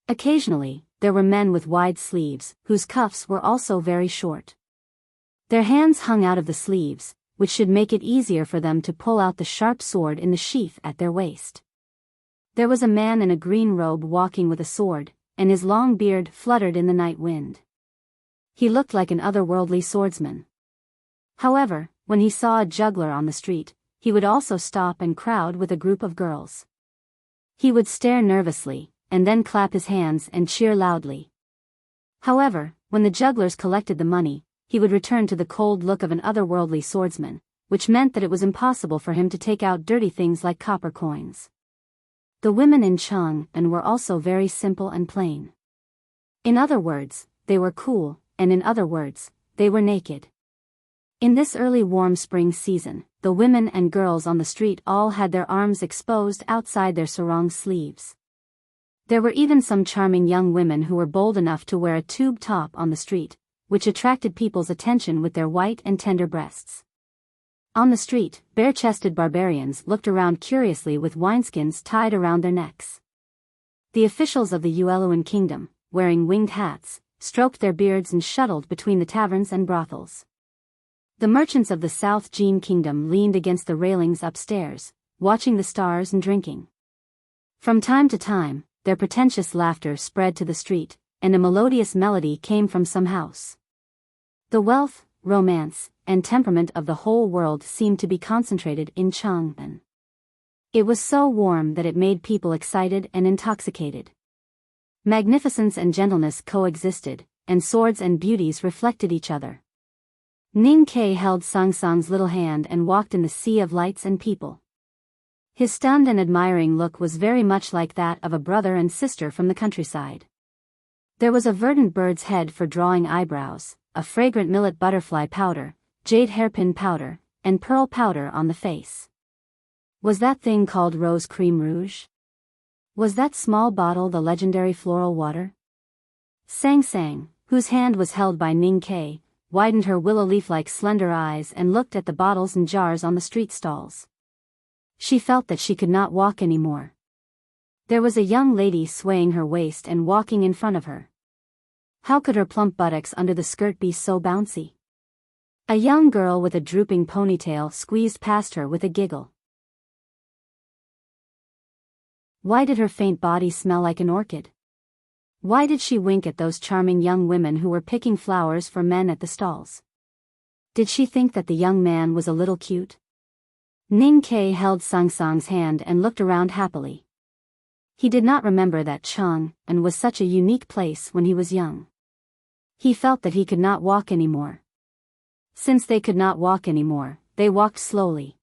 Occasionally, there were men with wide sleeves, whose cuffs were also very short. Their hands hung out of the sleeves, which should make it easier for them to pull out the sharp sword in the sheath at their waist. There was a man in a green robe walking with a sword, and his long beard fluttered in the night wind. He looked like an otherworldly swordsman. However, when he saw a juggler on the street, he would also stop and crowd with a group of girls. He would stare nervously, and then clap his hands and cheer loudly. However, when the jugglers collected the money, he would return to the cold look of an otherworldly swordsman, which meant that it was impossible for him to take out dirty things like copper coins. The women in Chang'an were also very simple and plain. In other words, they were cool, and in other words, they were naked. In this early warm spring season, the women and girls on the street all had their arms exposed outside their sarong sleeves. There were even some charming young women who were bold enough to wear a tube top on the street, which attracted people's attention with their white and tender breasts. On the street, bare-chested barbarians looked around curiously with wineskins tied around their necks. The officials of the Yueluan kingdom, wearing winged hats, stroked their beards and shuttled between the taverns and brothels. The merchants of the South Jin kingdom leaned against the railings upstairs, watching the stars and drinking. From time to time, their pretentious laughter spread to the street, and a melodious melody came from some house. The wealth, romance, and temperament of the whole world seemed to be concentrated in Chang'an. It was so warm that it made people excited and intoxicated. Magnificence and gentleness coexisted, and swords and beauties reflected each other. Ning Ke held Sang Sang's little hand and walked in the sea of lights and people. His stunned and admiring look was very much like that of a brother and sister from the countryside. There was a verdant bird's head for drawing eyebrows, a fragrant millet butterfly powder, jade hairpin powder, and pearl powder on the face. Was that thing called rose cream rouge? Was that small bottle the legendary floral water? Sang Sang, whose hand was held by Ning Ke, widened her willow leaf-like slender eyes and looked at the bottles and jars on the street stalls. She felt that she could not walk anymore. There was a young lady swaying her waist and walking in front of her. How could her plump buttocks under the skirt be so bouncy? A young girl with a drooping ponytail squeezed past her with a giggle. Why did her faint body smell like an orchid? Why did she wink at those charming young women who were picking flowers for men at the stalls? Did she think that the young man was a little cute? Ning Ke held Sang Sang's hand and looked around happily. He did not remember that Chang'an was such a unique place when he was young. He felt that he could not walk anymore. Since they could not walk anymore, they walked slowly.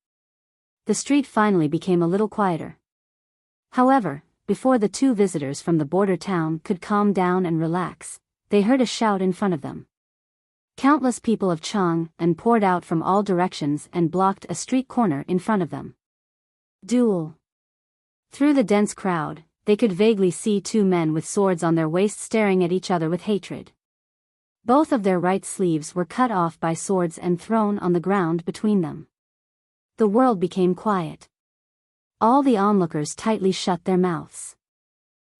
The street finally became a little quieter. However, before the two visitors from the border town could calm down and relax, they heard a shout in front of them. Countless people of Chang'an poured out from all directions and blocked a street corner in front of them. Duel. Through the dense crowd, they could vaguely see two men with swords on their waists staring at each other with hatred. Both of their right sleeves were cut off by swords and thrown on the ground between them. The world became quiet. All the onlookers tightly shut their mouths.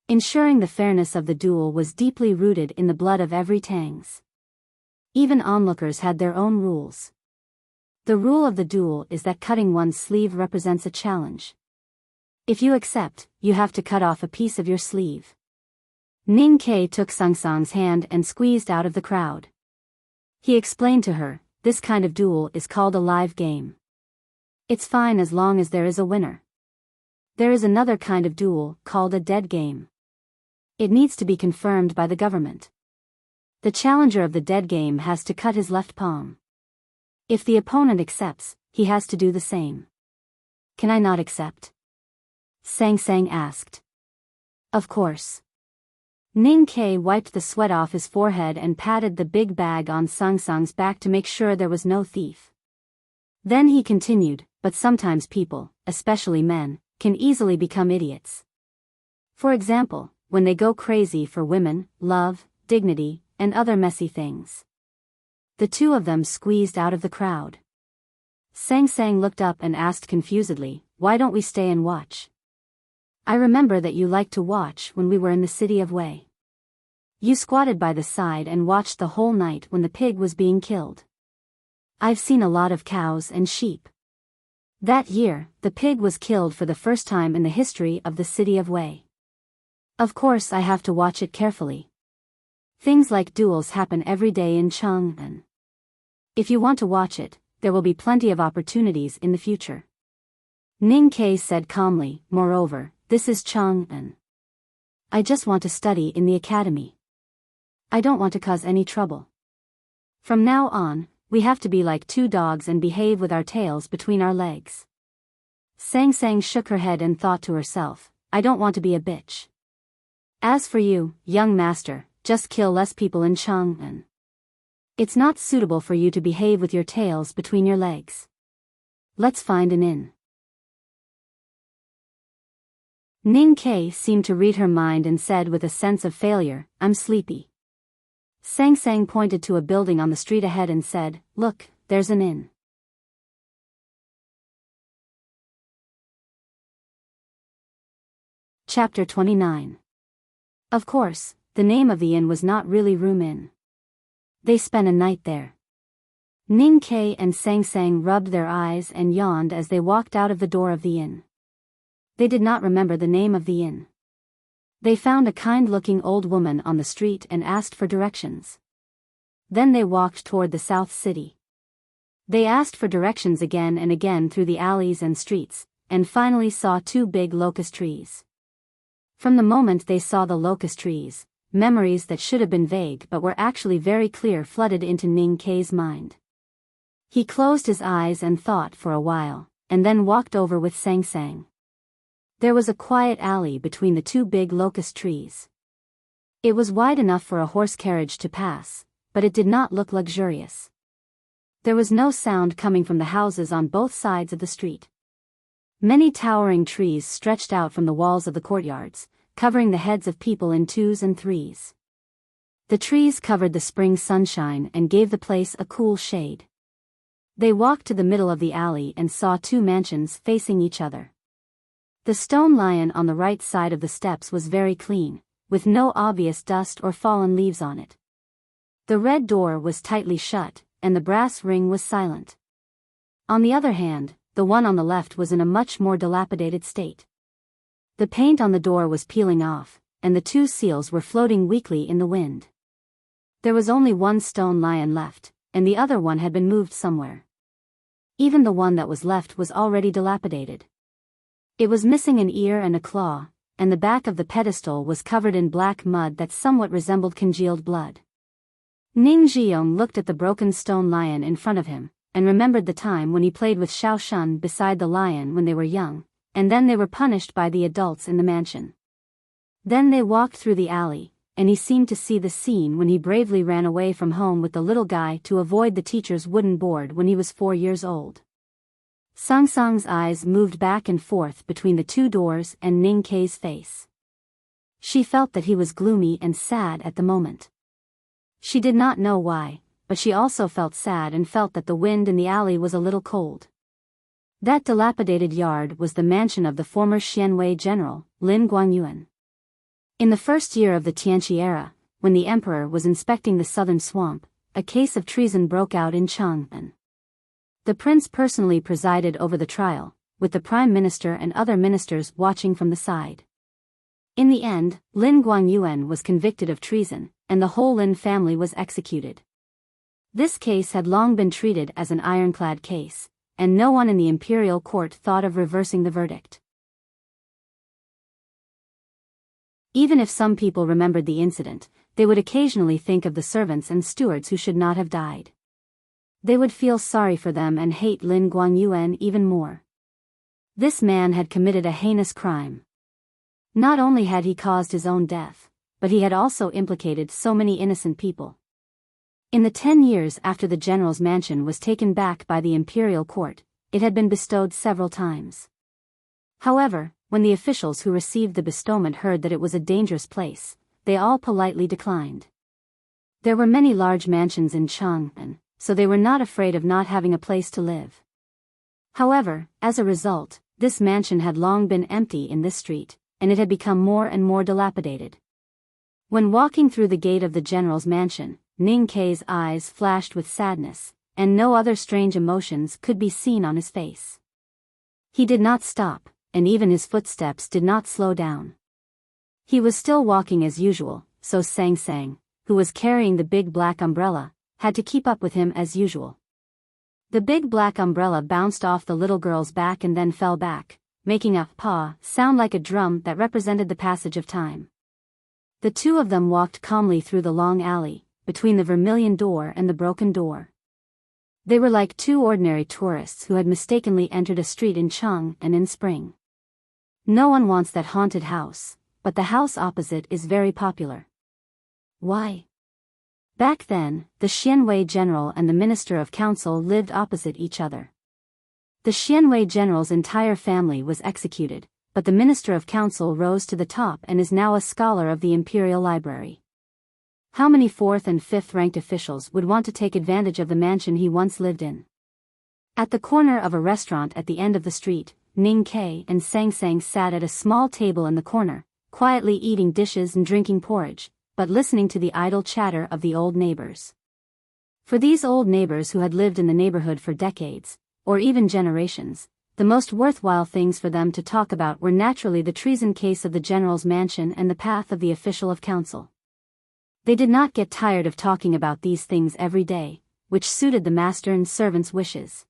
Ensuring the fairness of the duel was deeply rooted in the blood of every Tangs. Even onlookers had their own rules. The rule of the duel is that cutting one's sleeve represents a challenge. If you accept, you have to cut off a piece of your sleeve. Ning Ke took Sang Sang's hand and squeezed out of the crowd. He explained to her, this kind of duel is called a live game. It's fine as long as there is a winner. There is another kind of duel, called a dead game. It needs to be confirmed by the government. The challenger of the dead game has to cut his left palm. If the opponent accepts, he has to do the same. Can I not accept? Sang Sang asked. Of course. Ning Ke wiped the sweat off his forehead and patted the big bag on Sang Sang's back to make sure there was no thief. Then he continued, but sometimes people, especially men, can easily become idiots. For example, when they go crazy for women, love, dignity, and other messy things. The two of them squeezed out of the crowd. Sang Sang looked up and asked confusedly, why don't we stay and watch? I remember that you liked to watch when we were in the city of Wei. You squatted by the side and watched the whole night when the pig was being killed. I've seen a lot of cows and sheep. That year, the pig was killed for the first time in the history of the city of Wei. Of course I have to watch it carefully. Things like duels happen every day in Chang'an. If you want to watch it, there will be plenty of opportunities in the future. Ning Ke said calmly, moreover, this is Chang'an. I just want to study in the academy. I don't want to cause any trouble. From now on, we have to be like two dogs and behave with our tails between our legs. Sang Sang shook her head and thought to herself, I don't want to be a bitch. As for you, young master, just kill less people in Chang'an. It's not suitable for you to behave with your tails between your legs. Let's find an inn. Ning Ke seemed to read her mind and said with a sense of failure, I'm sleepy. Sang Sang pointed to a building on the street ahead and said, Look, there's an inn. Chapter 29. Of course, the name of the inn was not really Room Inn. They spent a night there. Ning Ke and Sang Sang rubbed their eyes and yawned as they walked out of the door of the inn. They did not remember the name of the inn. They found a kind-looking old woman on the street and asked for directions. Then they walked toward the South City. They asked for directions again and again through the alleys and streets, and finally saw 2 big locust trees. From the moment they saw the locust trees, memories that should have been vague but were actually very clear flooded into Ning Ke's mind. He closed his eyes and thought for a while, and then walked over with Sang Sang. There was a quiet alley between the 2 big locust trees. It was wide enough for a horse carriage to pass, but it did not look luxurious. There was no sound coming from the houses on both sides of the street. Many towering trees stretched out from the walls of the courtyards, covering the heads of people in 2s and 3s. The trees covered the spring sunshine and gave the place a cool shade. They walked to the middle of the alley and saw 2 mansions facing each other. The stone lion on the right side of the steps was very clean, with no obvious dust or fallen leaves on it. The red door was tightly shut, and the brass ring was silent. On the other hand, the one on the left was in a much more dilapidated state. The paint on the door was peeling off, and the 2 seals were floating weakly in the wind. There was only 1 stone lion left, and the other one had been moved somewhere. Even the one that was left was already dilapidated. It was missing an ear and a claw, and the back of the pedestal was covered in black mud that somewhat resembled congealed blood. Ning Jiong looked at the broken stone lion in front of him, and remembered the time when he played with Xiao Shun beside the lion when they were young, and then they were punished by the adults in the mansion. Then they walked through the alley, and he seemed to see the scene when he bravely ran away from home with the little guy to avoid the teacher's wooden board when he was 4 years old. Sang Sang's eyes moved back and forth between the 2 doors and Ning Ke's face. She felt that he was gloomy and sad at the moment. She did not know why, but she also felt sad and felt that the wind in the alley was a little cold. That dilapidated yard was the mansion of the former Xianwei general, Lin Guangyuan. In the first year of the Tianqi era, when the emperor was inspecting the southern swamp, a case of treason broke out in Chang'an. The prince personally presided over the trial, with the prime minister and other ministers watching from the side. In the end, Lin Guangyuan was convicted of treason, and the whole Lin family was executed. This case had long been treated as an ironclad case, and no one in the imperial court thought of reversing the verdict. Even if some people remembered the incident, they would occasionally think of the servants and stewards who should not have died. They would feel sorry for them and hate Lin Guangyuan even more. This man had committed a heinous crime. Not only had he caused his own death, but he had also implicated so many innocent people. In the 10 years after the general's mansion was taken back by the imperial court, it had been bestowed several times. However, when the officials who received the bestowment heard that it was a dangerous place, they all politely declined. There were many large mansions in Chang'an, so they were not afraid of not having a place to live. However, as a result, this mansion had long been empty in this street, and it had become more and more dilapidated. When walking through the gate of the general's mansion, Ning Ke's eyes flashed with sadness, and no other strange emotions could be seen on his face. He did not stop, and even his footsteps did not slow down. He was still walking as usual, so Sang Sang, who was carrying the big black umbrella, had to keep up with him as usual. The big black umbrella bounced off the little girl's back and then fell back, making a paw sound like a drum that represented the passage of time. The 2 of them walked calmly through the long alley, between the vermilion door and the broken door. They were like 2 ordinary tourists who had mistakenly entered a street in Chang'an in spring. No one wants that haunted house, but the house opposite is very popular. Why? Back then, the Xianwei general and the Minister of Council lived opposite each other. The Xianwei general's entire family was executed, but the Minister of Council rose to the top and is now a scholar of the Imperial Library. How many 4th and 5th ranked officials would want to take advantage of the mansion he once lived in? At the corner of a restaurant at the end of the street, Ning Ke and Sang Sang sat at a small table in the corner, quietly eating dishes and drinking porridge, but listening to the idle chatter of the old neighbors. For these old neighbors who had lived in the neighborhood for decades, or even generations, the most worthwhile things for them to talk about were naturally the treason case of the general's mansion and the path of the official of council. They did not get tired of talking about these things every day, which suited the master and servant's wishes.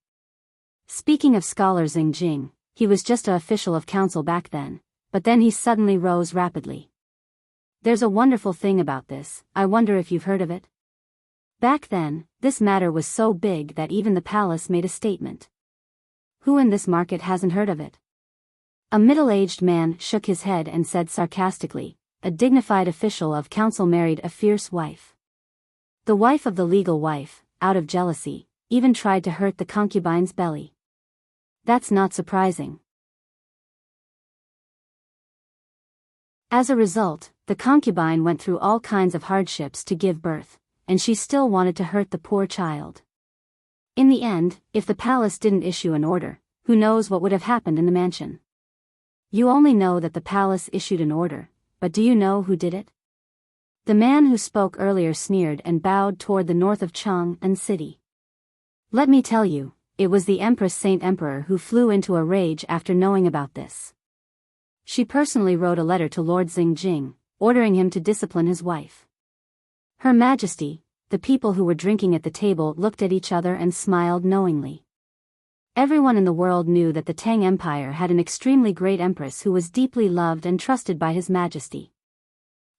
Speaking of scholar Xing Jing, he was just an official of council back then, but then he suddenly rose rapidly. There's a wonderful thing about this, I wonder if you've heard of it? Back then, this matter was so big that even the palace made a statement. Who in this market hasn't heard of it? A middle-aged man shook his head and said sarcastically, a dignified official of council married a fierce wife. The wife of the legal wife, out of jealousy, even tried to hurt the concubine's belly. That's not surprising. As a result, the concubine went through all kinds of hardships to give birth, and she still wanted to hurt the poor child. In the end, if the palace didn't issue an order, who knows what would have happened in the mansion? You only know that the palace issued an order, but do you know who did it? The man who spoke earlier sneered and bowed toward the north of Chang'an City. Let me tell you, it was the Empress Saint Emperor who flew into a rage after knowing about this. She personally wrote a letter to Lord Xing Jing, ordering him to discipline his wife. Her Majesty, the people who were drinking at the table looked at each other and smiled knowingly. Everyone in the world knew that the Tang Empire had an extremely great empress who was deeply loved and trusted by His Majesty.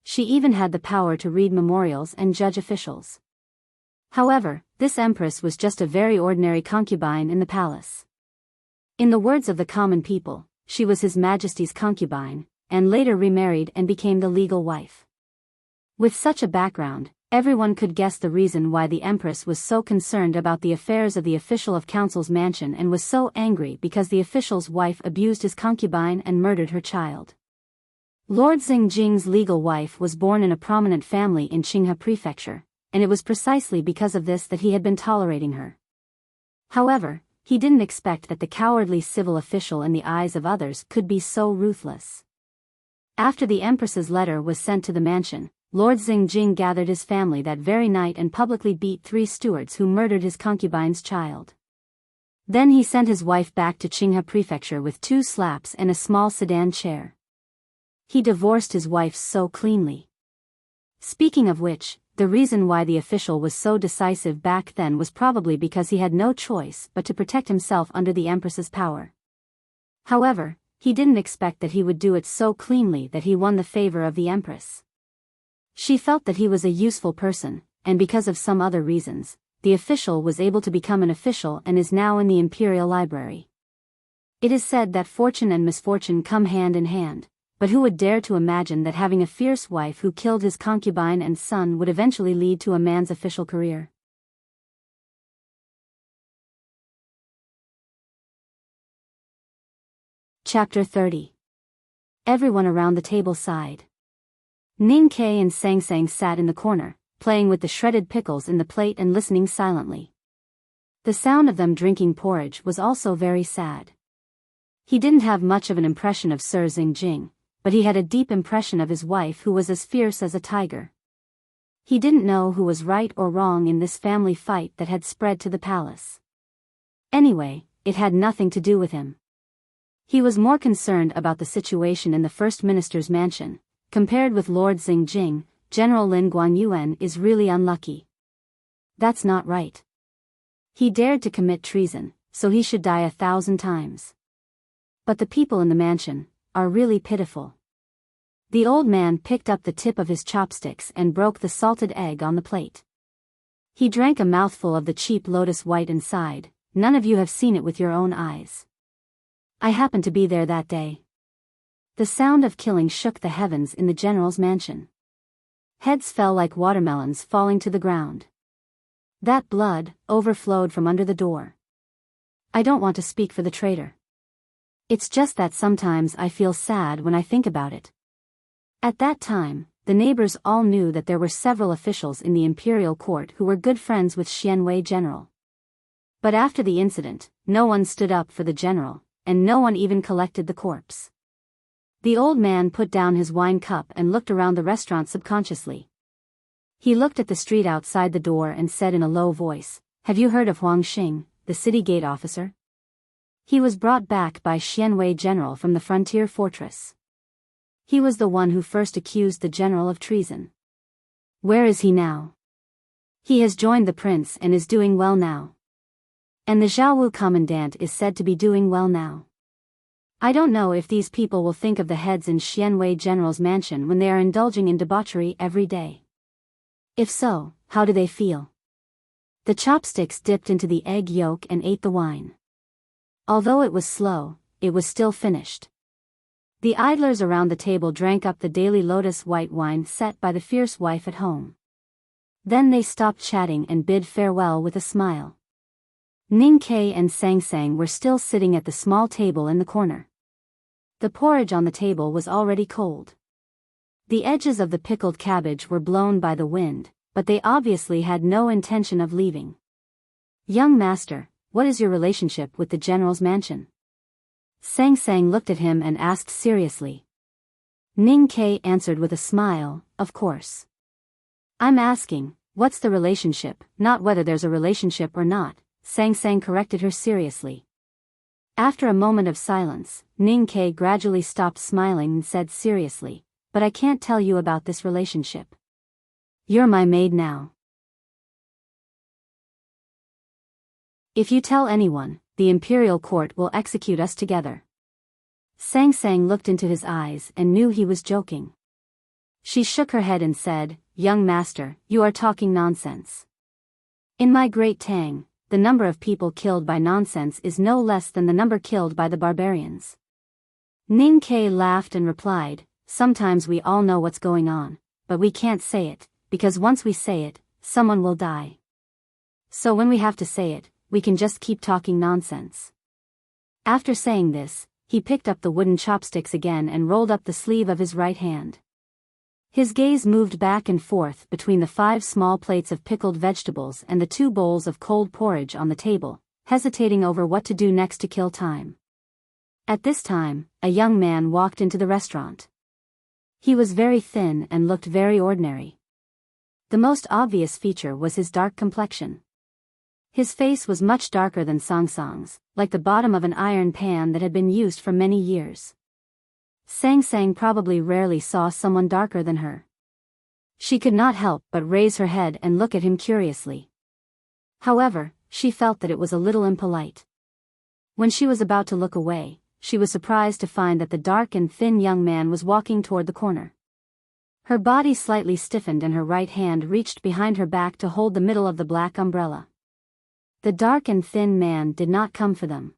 She even had the power to read memorials and judge officials. However, this empress was just a very ordinary concubine in the palace. In the words of the common people, she was His Majesty's concubine, and later remarried and became the legal wife. With such a background, everyone could guess the reason why the Empress was so concerned about the affairs of the official of council's mansion and was so angry because the official's wife abused his concubine and murdered her child. Lord Xing Jing's legal wife was born in a prominent family in Qinghe Prefecture, and it was precisely because of this that he had been tolerating her. However, he didn't expect that the cowardly civil official in the eyes of others could be so ruthless. After the Empress's letter was sent to the mansion, Lord Xing Jing gathered his family that very night and publicly beat 3 stewards who murdered his concubine's child. Then he sent his wife back to Qinghe Prefecture with 2 slaps and a small sedan chair. He divorced his wife so cleanly. Speaking of which, the reason why the official was so decisive back then was probably because he had no choice but to protect himself under the Empress's power. However, he didn't expect that he would do it so cleanly that he won the favor of the Empress. She felt that he was a useful person, and because of some other reasons, the official was able to become an official and is now in the Imperial Library. It is said that fortune and misfortune come hand in hand, but who would dare to imagine that having a fierce wife who killed his concubine and son would eventually lead to a man's official career? Chapter 30. Everyone around the table sighed. Ning Ke and Sang Sang sat in the corner, playing with the shredded pickles in the plate and listening silently. The sound of them drinking porridge was also very sad. He didn't have much of an impression of Sir Xing Jing, but he had a deep impression of his wife who was as fierce as a tiger. He didn't know who was right or wrong in this family fight that had spread to the palace. Anyway, it had nothing to do with him. He was more concerned about the situation in the First Minister's mansion. Compared with Lord Xing Jing, General Lin Guanyuan is really unlucky. That's not right. He dared to commit treason, so he should die 1,000 times. But the people in the mansion are really pitiful. The old man picked up the tip of his chopsticks and broke the salted egg on the plate. He drank a mouthful of the cheap lotus white and sighed, "None of you have seen it with your own eyes. I happened to be there that day." The sound of killing shook the heavens in the general's mansion. Heads fell like watermelons falling to the ground. That blood overflowed from under the door. I don't want to speak for the traitor. It's just that sometimes I feel sad when I think about it. At that time, the neighbors all knew that there were several officials in the imperial court who were good friends with Xianwei general. But after the incident, no one stood up for the general, and no one even collected the corpse. The old man put down his wine cup and looked around the restaurant subconsciously. He looked at the street outside the door and said in a low voice, "Have you heard of Huang Xing, the city gate officer? He was brought back by Xianwei general from the frontier fortress. He was the one who first accused the general of treason. Where is he now? He has joined the prince and is doing well now. And the Zhaowu commandant is said to be doing well now. I don't know if these people will think of the heads in Xianwei general's mansion when they are indulging in debauchery every day. If so, how do they feel?" The chopsticks dipped into the egg yolk and ate the wine. Although it was slow, it was still finished. The idlers around the table drank up the daily lotus white wine set by the fierce wife at home. Then they stopped chatting and bid farewell with a smile. Ning Ke and Sang Sang were still sitting at the small table in the corner. The porridge on the table was already cold. The edges of the pickled cabbage were blown by the wind, but they obviously had no intention of leaving. "Young master, what is your relationship with the general's mansion?" Sang Sang looked at him and asked seriously. Ning Ke answered with a smile, "Of course. I'm asking, what's the relationship, not whether there's a relationship or not," Sang Sang corrected her seriously. After a moment of silence, Ning Ke gradually stopped smiling and said seriously, "But I can't tell you about this relationship. You're my maid now. If you tell anyone, the imperial court will execute us together." Sang Sang looked into his eyes and knew he was joking. She shook her head and said, "Young master, you are talking nonsense. In my great Tang, the number of people killed by nonsense is no less than the number killed by the barbarians." Ning Ke laughed and replied, "Sometimes we all know what's going on, but we can't say it, because once we say it, someone will die. So when we have to say it, we can just keep talking nonsense." After saying this, he picked up the wooden chopsticks again and rolled up the sleeve of his right hand. His gaze moved back and forth between the 5 small plates of pickled vegetables and the 2 bowls of cold porridge on the table, hesitating over what to do next to kill time. At this time, a young man walked into the restaurant. He was very thin and looked very ordinary. The most obvious feature was his dark complexion. His face was much darker than Sang Sang's, like the bottom of an iron pan that had been used for many years. Sang Sang probably rarely saw someone darker than her. She could not help but raise her head and look at him curiously. However, she felt that it was a little impolite. When she was about to look away, she was surprised to find that the dark and thin young man was walking toward the corner. Her body slightly stiffened and her right hand reached behind her back to hold the middle of the black umbrella. The dark and thin man did not come for them.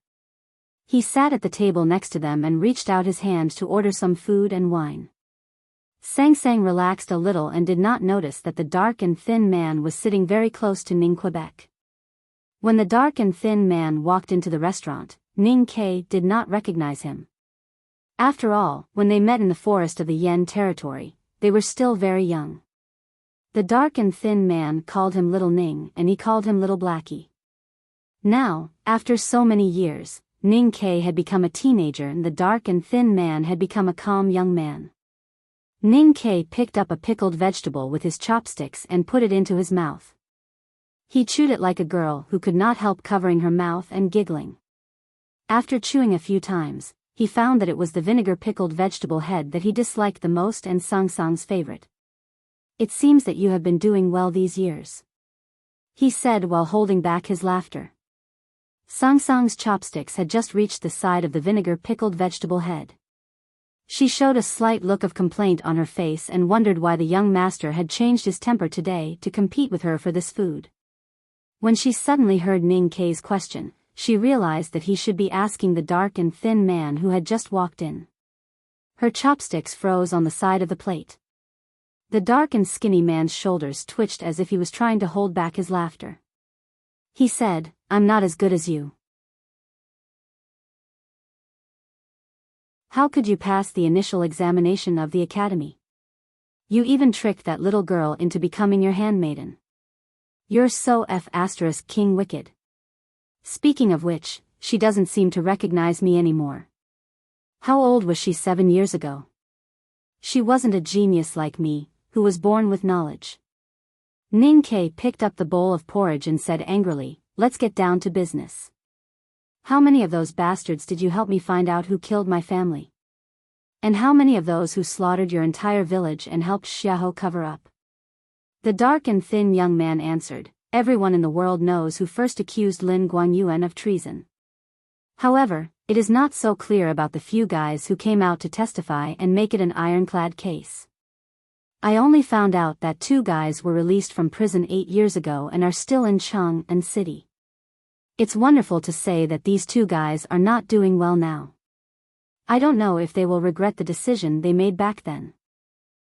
He sat at the table next to them and reached out his hand to order some food and wine. Sang Sang relaxed a little and did not notice that the dark and thin man was sitting very close to Ning Quebec. When the dark and thin man walked into the restaurant, Ning Ke did not recognize him. After all, when they met in the forest of the Yen territory, they were still very young. The dark and thin man called him Little Ning and he called him Little Blackie. Now, after so many years, Ning Ke had become a teenager and the dark and thin man had become a calm young man. Ning Ke picked up a pickled vegetable with his chopsticks and put it into his mouth. He chewed it like a girl who could not help covering her mouth and giggling. After chewing a few times, he found that it was the vinegar pickled vegetable head that he disliked the most and Sang Sang's favorite. "It seems that you have been doing well these years," he said while holding back his laughter. Sang Sang's chopsticks had just reached the side of the vinegar pickled vegetable head. She showed a slight look of complaint on her face and wondered why the young master had changed his temper today to compete with her for this food. When she suddenly heard Ning Ke's question, she realized that he should be asking the dark and thin man who had just walked in. Her chopsticks froze on the side of the plate. The dark and skinny man's shoulders twitched as if he was trying to hold back his laughter. He said, "I'm not as good as you. How could you pass the initial examination of the academy? You even tricked that little girl into becoming your handmaiden. You're so King wicked. Speaking of which, she doesn't seem to recognize me anymore. How old was she 7 years ago? She wasn't a genius like me, who was born with knowledge." Ning Ke picked up the bowl of porridge and said angrily, "Let's get down to business. How many of those bastards did you help me find out who killed my family? And how many of those who slaughtered your entire village and helped Xiahou cover up?" The dark and thin young man answered, "Everyone in the world knows who first accused Lin Guangyuan of treason. However, it is not so clear about the few guys who came out to testify and make it an ironclad case. I only found out that 2 guys were released from prison 8 years ago and are still in Chang'an City. It's wonderful to say that these 2 guys are not doing well now. I don't know if they will regret the decision they made back then."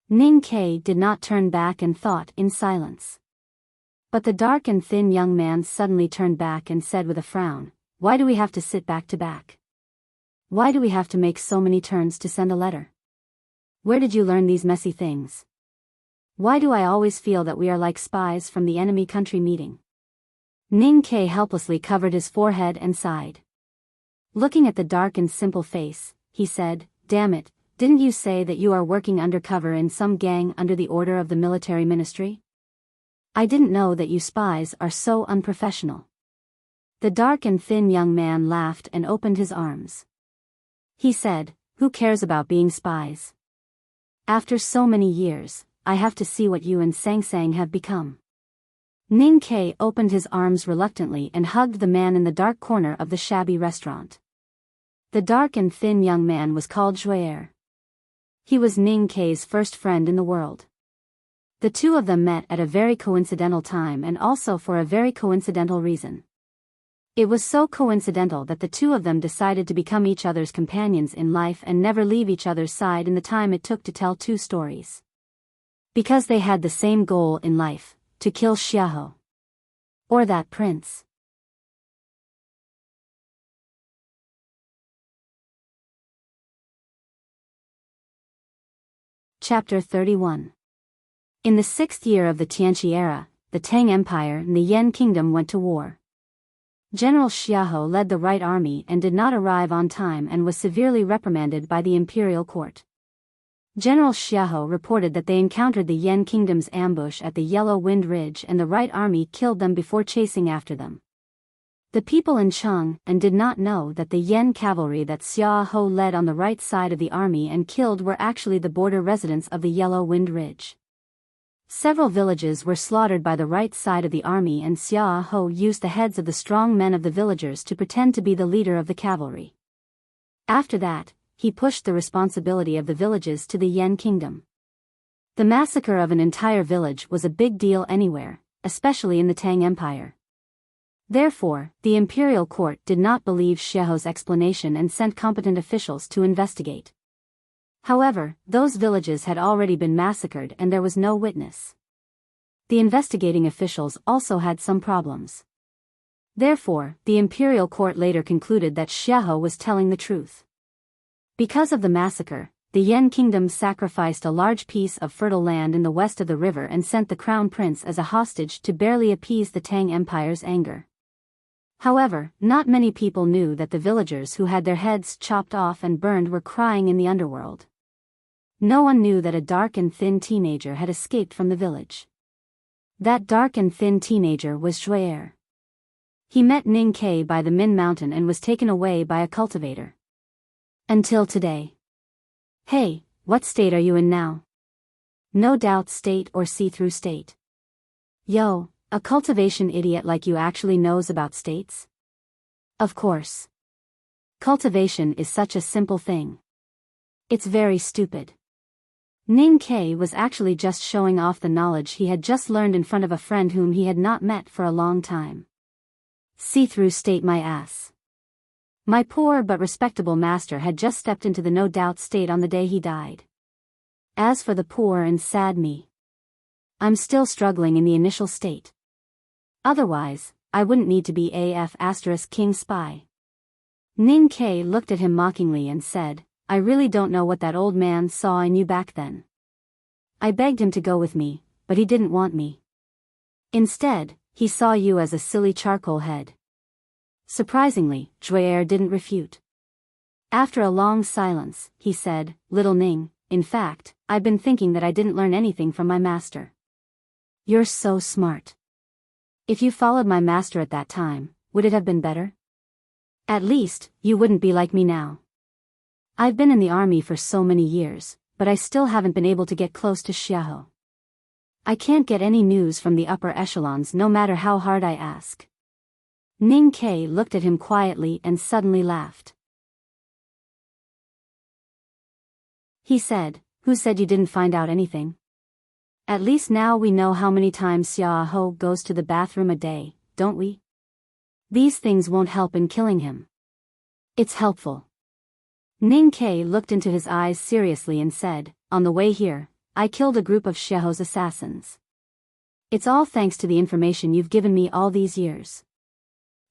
Ning Ke did not turn back and thought in silence. But the dark and thin young man suddenly turned back and said with a frown, "Why do we have to sit back to back? Why do we have to make so many turns to send a letter? Where did you learn these messy things? Why do I always feel that we are like spies from the enemy country meeting?" Ning Ke helplessly covered his forehead and sighed. Looking at the dark and simple face, he said, "Damn it, didn't you say that you are working undercover in some gang under the order of the military ministry? I didn't know that you spies are so unprofessional." The dark and thin young man laughed and opened his arms. He said, "Who cares about being spies? After so many years, I have to see what you and Sang Sang have become." Ning Ke opened his arms reluctantly and hugged the man in the dark corner of the shabby restaurant. The dark and thin young man was called Zhuer. He was Ning Ke's first friend in the world. The 2 of them met at a very coincidental time and also for a very coincidental reason. It was so coincidental that the 2 of them decided to become each other's companions in life and never leave each other's side in the time it took to tell 2 stories. Because they had the same goal in life, to kill Xiahou. Or that prince. Chapter 31. In the 6th year of the Tianqi era, the Tang Empire and the Yan Kingdom went to war. General Xiahou led the right army and did not arrive on time and was severely reprimanded by the imperial court. General Xiahou reported that they encountered the Yan Kingdom's ambush at the Yellow Wind Ridge and the right army killed them before chasing after them. The people in Chang'an did not know that the Yan cavalry that Xiahou led on the right side of the army and killed were actually the border residents of the Yellow Wind Ridge. Several villages were slaughtered by the right side of the army and Xiahou used the heads of the strong men of the villagers to pretend to be the leader of the cavalry. After that, he pushed the responsibility of the villages to the Yan Kingdom. The massacre of an entire village was a big deal anywhere, especially in the Tang Empire. Therefore, the imperial court did not believe Xiahou's explanation and sent competent officials to investigate. However, those villages had already been massacred and there was no witness. The investigating officials also had some problems. Therefore, the imperial court later concluded that Xiahou was telling the truth. Because of the massacre, the Yan Kingdom sacrificed a large piece of fertile land in the west of the river and sent the crown prince as a hostage to barely appease the Tang Empire's anger. However, not many people knew that the villagers who had their heads chopped off and burned were crying in the underworld. No one knew that a dark and thin teenager had escaped from the village. That dark and thin teenager was Zhuer. He met Ning Ke by the Min Mountain and was taken away by a cultivator. Until today. Hey, what state are you in now? No doubt state or see-through state. Yo, a cultivation idiot like you actually knows about states? Of course. Cultivation is such a simple thing. It's very stupid. Ning Ke was actually just showing off the knowledge he had just learned in front of a friend whom he had not met for a long time. See-through state my ass. My poor but respectable master had just stepped into the no doubt state on the day he died. As for the poor and sad me, I'm still struggling in the initial state. Otherwise, I wouldn't need to be *King spy. Ning Ke looked at him mockingly and said, I really don't know what that old man saw in you back then. I begged him to go with me, but he didn't want me. Instead, he saw you as a silly charcoal head. Surprisingly, Juer didn't refute. After a long silence, he said, Little Ning, in fact, I've been thinking that I didn't learn anything from my master. You're so smart. If you followed my master at that time, would it have been better? At least, you wouldn't be like me now. I've been in the army for so many years, but I still haven't been able to get close to Xiahou. I can't get any news from the upper echelons no matter how hard I ask. Ning Ke looked at him quietly and suddenly laughed. He said, Who said you didn't find out anything? At least now we know how many times Xiahou goes to the bathroom a day, don't we? These things won't help in killing him. It's helpful. Ning Ke looked into his eyes seriously and said, On the way here, I killed a group of Xiahou's assassins. It's all thanks to the information you've given me all these years.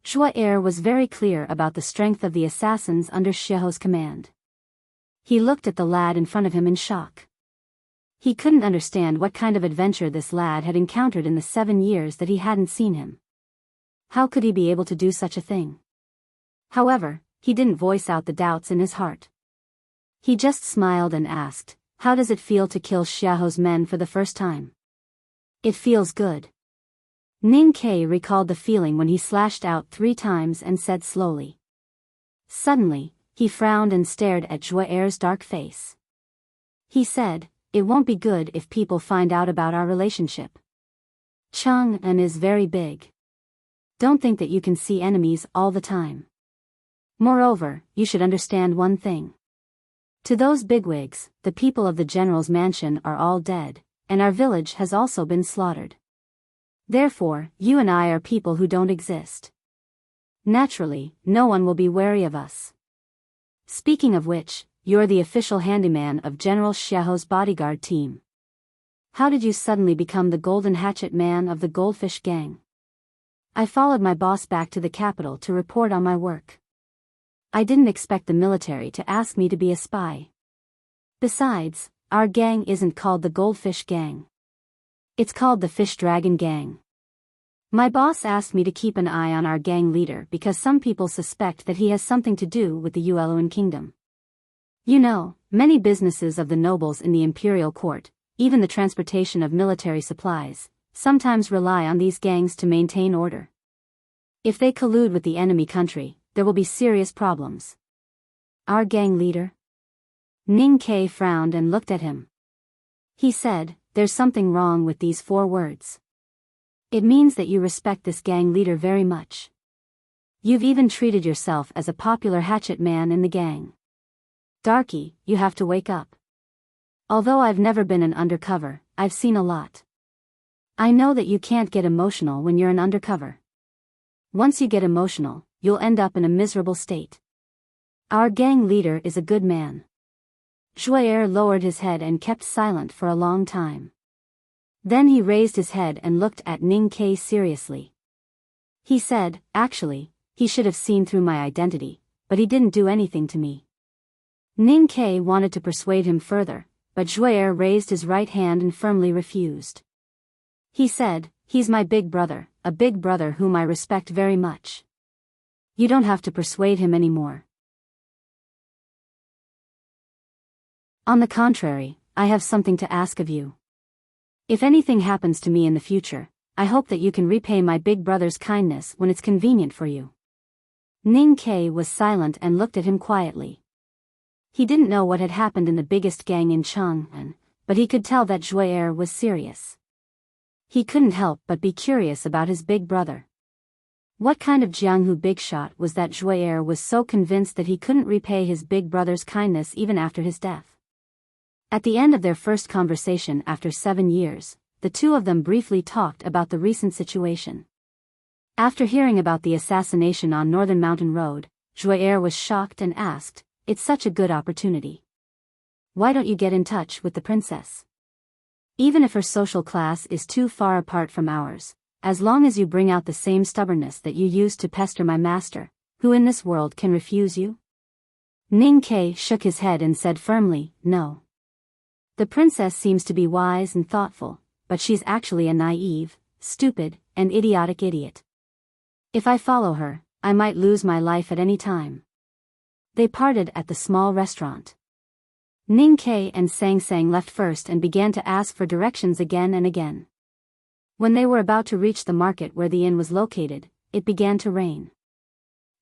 Juer was very clear about the strength of the assassins under Xiahou's command. He looked at the lad in front of him in shock. He couldn't understand what kind of adventure this lad had encountered in the 7 years that he hadn't seen him. How could he be able to do such a thing? However, he didn't voice out the doubts in his heart. He just smiled and asked, How does it feel to kill Xiahou's men for the first time? It feels good. Ning Ke recalled the feeling when he slashed out 3 times and said slowly. Suddenly, he frowned and stared at Juer's dark face. He said, It won't be good if people find out about our relationship. Chang'an is very big. Don't think that you can see enemies all the time. Moreover, you should understand one thing. To those bigwigs, the people of the general's mansion are all dead, and our village has also been slaughtered. Therefore, you and I are people who don't exist. Naturally, no one will be wary of us. Speaking of which, you're the official handyman of General Xiahou's bodyguard team. How did you suddenly become the golden hatchet man of the Goldfish Gang? I followed my boss back to the capital to report on my work. I didn't expect the military to ask me to be a spy. Besides, our gang isn't called the Goldfish Gang. It's called the Fish Dragon Gang. My boss asked me to keep an eye on our gang leader because some people suspect that he has something to do with the Yueluan Kingdom. You know, many businesses of the nobles in the imperial court, even the transportation of military supplies, sometimes rely on these gangs to maintain order. If they collude with the enemy country, there will be serious problems. Our gang leader? Ning Ke frowned and looked at him. He said, There's something wrong with these 4 words. It means that you respect this gang leader very much. You've even treated yourself as a popular hatchet man in the gang. Darky, you have to wake up. Although I've never been an undercover, I've seen a lot. I know that you can't get emotional when you're an undercover. Once you get emotional, you'll end up in a miserable state. Our gang leader is a good man. Juer lowered his head and kept silent for a long time. Then he raised his head and looked at Ning Ke seriously. He said, Actually, he should have seen through my identity, but he didn't do anything to me. Ning Ke wanted to persuade him further, but Juer raised his right hand and firmly refused. He said, He's my big brother, a big brother whom I respect very much. You don't have to persuade him anymore. On the contrary, I have something to ask of you. If anything happens to me in the future, I hope that you can repay my big brother's kindness when it's convenient for you. Ning Ke was silent and looked at him quietly. He didn't know what had happened in the biggest gang in Chang'an, but he could tell that Juer was serious. He couldn't help but be curious about his big brother. What kind of Jianghu bigshot was that Juer was so convinced that he couldn't repay his big brother's kindness even after his death? At the end of their first conversation after 7 years, the two of them briefly talked about the recent situation. After hearing about the assassination on Northern Mountain Road, Juer was shocked and asked, It's such a good opportunity. why don't you get in touch with the princess? Even if her social class is too far apart from ours, as long as you bring out the same stubbornness that you used to pester my master, who in this world can refuse you? Ning Ke shook his head and said firmly, no. The princess seems to be wise and thoughtful, but she's actually a naive, stupid, and idiotic idiot. If I follow her, I might lose my life at any time. They parted at the small restaurant. Ning Ke and Sang Sang left first and began to ask for directions again and again. When they were about to reach the market where the inn was located, it began to rain.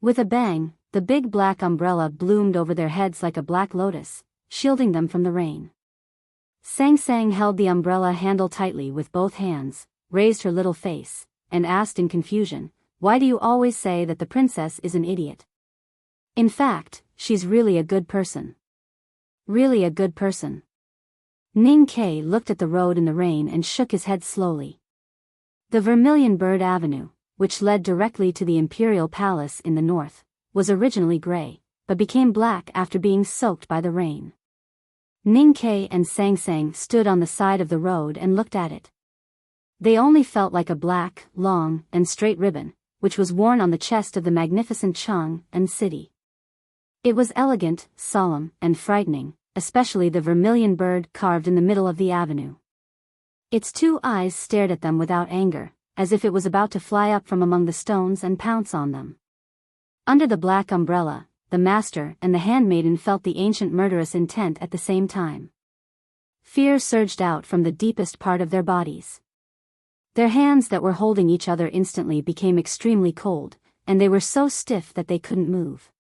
With a bang, the big black umbrella bloomed over their heads like a black lotus, shielding them from the rain. Sang Sang held the umbrella handle tightly with both hands, raised her little face, and asked in confusion, why do you always say that the princess is an idiot? In fact, she's really a good person. Really a good person. Ning Ke looked at the road in the rain and shook his head slowly. The Vermilion Bird Avenue, which led directly to the Imperial Palace in the north, was originally gray, but became black after being soaked by the rain. Ning Ke and Sang Sang stood on the side of the road and looked at it. They only felt like a black, long, and straight ribbon, which was worn on the chest of the magnificent Chang and city. It was elegant, solemn, and frightening, especially the vermilion bird carved in the middle of the avenue. Its two eyes stared at them without anger, as if it was about to fly up from among the stones and pounce on them. Under the black umbrella, the master and the handmaiden felt the ancient murderous intent at the same time. Fear surged out from the deepest part of their bodies. Their hands that were holding each other instantly became extremely cold, and they were so stiff that they couldn't move.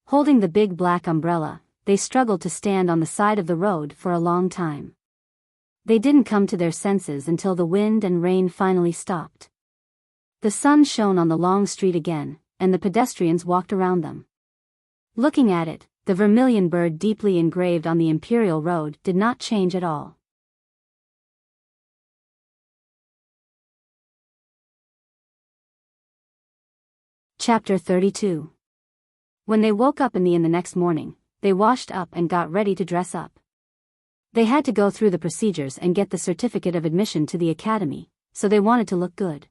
Holding the big black umbrella, they struggled to stand on the side of the road for a long time. They didn't come to their senses until the wind and rain finally stopped. The sun shone on the long street again, and the pedestrians walked around them. Looking at it, the vermilion bird deeply engraved on the Imperial Road did not change at all. Chapter 32. When they woke up in the inn the next morning, they washed up and got ready to dress up. They had to go through the procedures and get the certificate of admission to the academy, so they wanted to look good.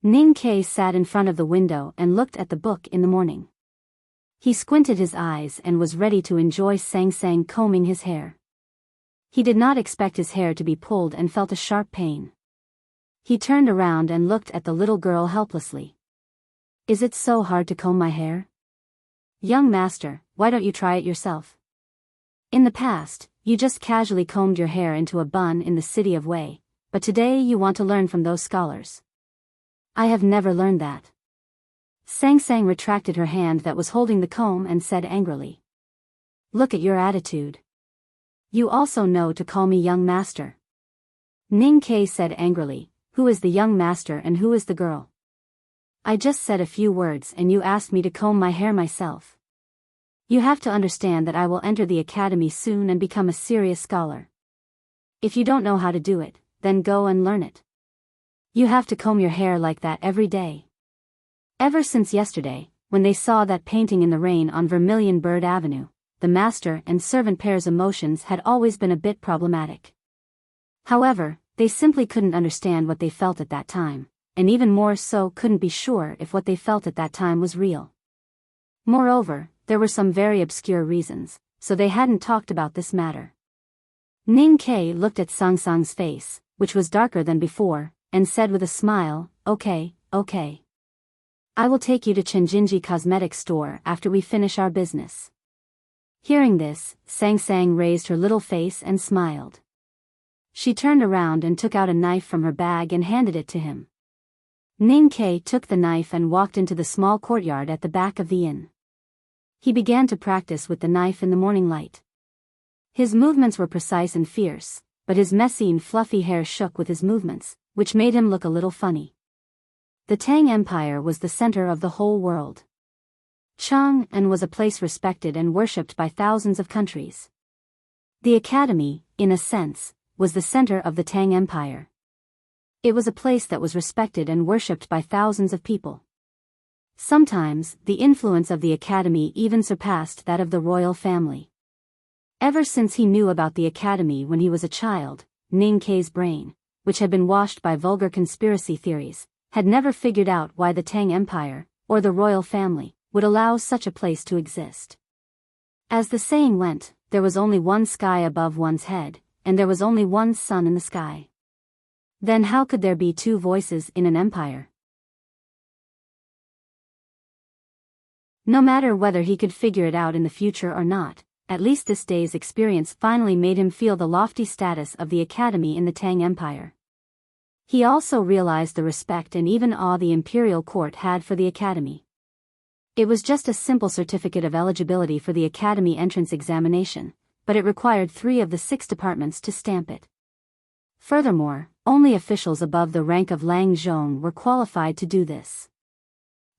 Ning Ke sat in front of the window and looked at the book in the morning. He squinted his eyes and was ready to enjoy Sang Sang combing his hair. He did not expect his hair to be pulled and felt a sharp pain. He turned around and looked at the little girl helplessly. Is it so hard to comb my hair? Young master, why don't you try it yourself? In the past, you just casually combed your hair into a bun in the city of Wei, but today you want to learn from those scholars. I have never learned that. Sang Sang retracted her hand that was holding the comb and said angrily. Look at your attitude. You also know to call me young master. Ning Ke said angrily, who is the young master and who is the girl? I just said a few words and you asked me to comb my hair myself. You have to understand that I will enter the academy soon and become a serious scholar. If you don't know how to do it, then go and learn it. You have to comb your hair like that every day. Ever since yesterday, when they saw that painting in the rain on Vermilion Bird Avenue, the master and servant pair's emotions had always been a bit problematic. However, they simply couldn't understand what they felt at that time, and even more so couldn't be sure if what they felt at that time was real. Moreover, there were some very obscure reasons, so they hadn't talked about this matter. Ning Ke looked at Sang Sang's face, which was darker than before, and said with a smile, okay. I will take you to Chenjinji Cosmetics Store after we finish our business. Hearing this, Sang Sang raised her little face and smiled. She turned around and took out a knife from her bag and handed it to him. Ning Ke took the knife and walked into the small courtyard at the back of the inn. He began to practice with the knife in the morning light. His movements were precise and fierce, but his messy and fluffy hair shook with his movements, which made him look a little funny. The Tang Empire was the center of the whole world. Chang'an was a place respected and worshipped by thousands of countries. The academy, in a sense, was the center of the Tang Empire. It was a place that was respected and worshipped by thousands of people. Sometimes, the influence of the academy even surpassed that of the royal family. Ever since he knew about the academy when he was a child, Ning Kei's brain, which had been washed by vulgar conspiracy theories, had never figured out why the Tang Empire, or the royal family, would allow such a place to exist. As the saying went, there was only one sky above one's head, and there was only one sun in the sky. Then how could there be two voices in an empire? No matter whether he could figure it out in the future or not, at least this day's experience finally made him feel the lofty status of the academy in the Tang Empire. He also realized the respect and even awe the imperial court had for the academy. It was just a simple certificate of eligibility for the academy entrance examination, but it required 3 of the 6 departments to stamp it. Furthermore, only officials above the rank of Lang Zhong were qualified to do this.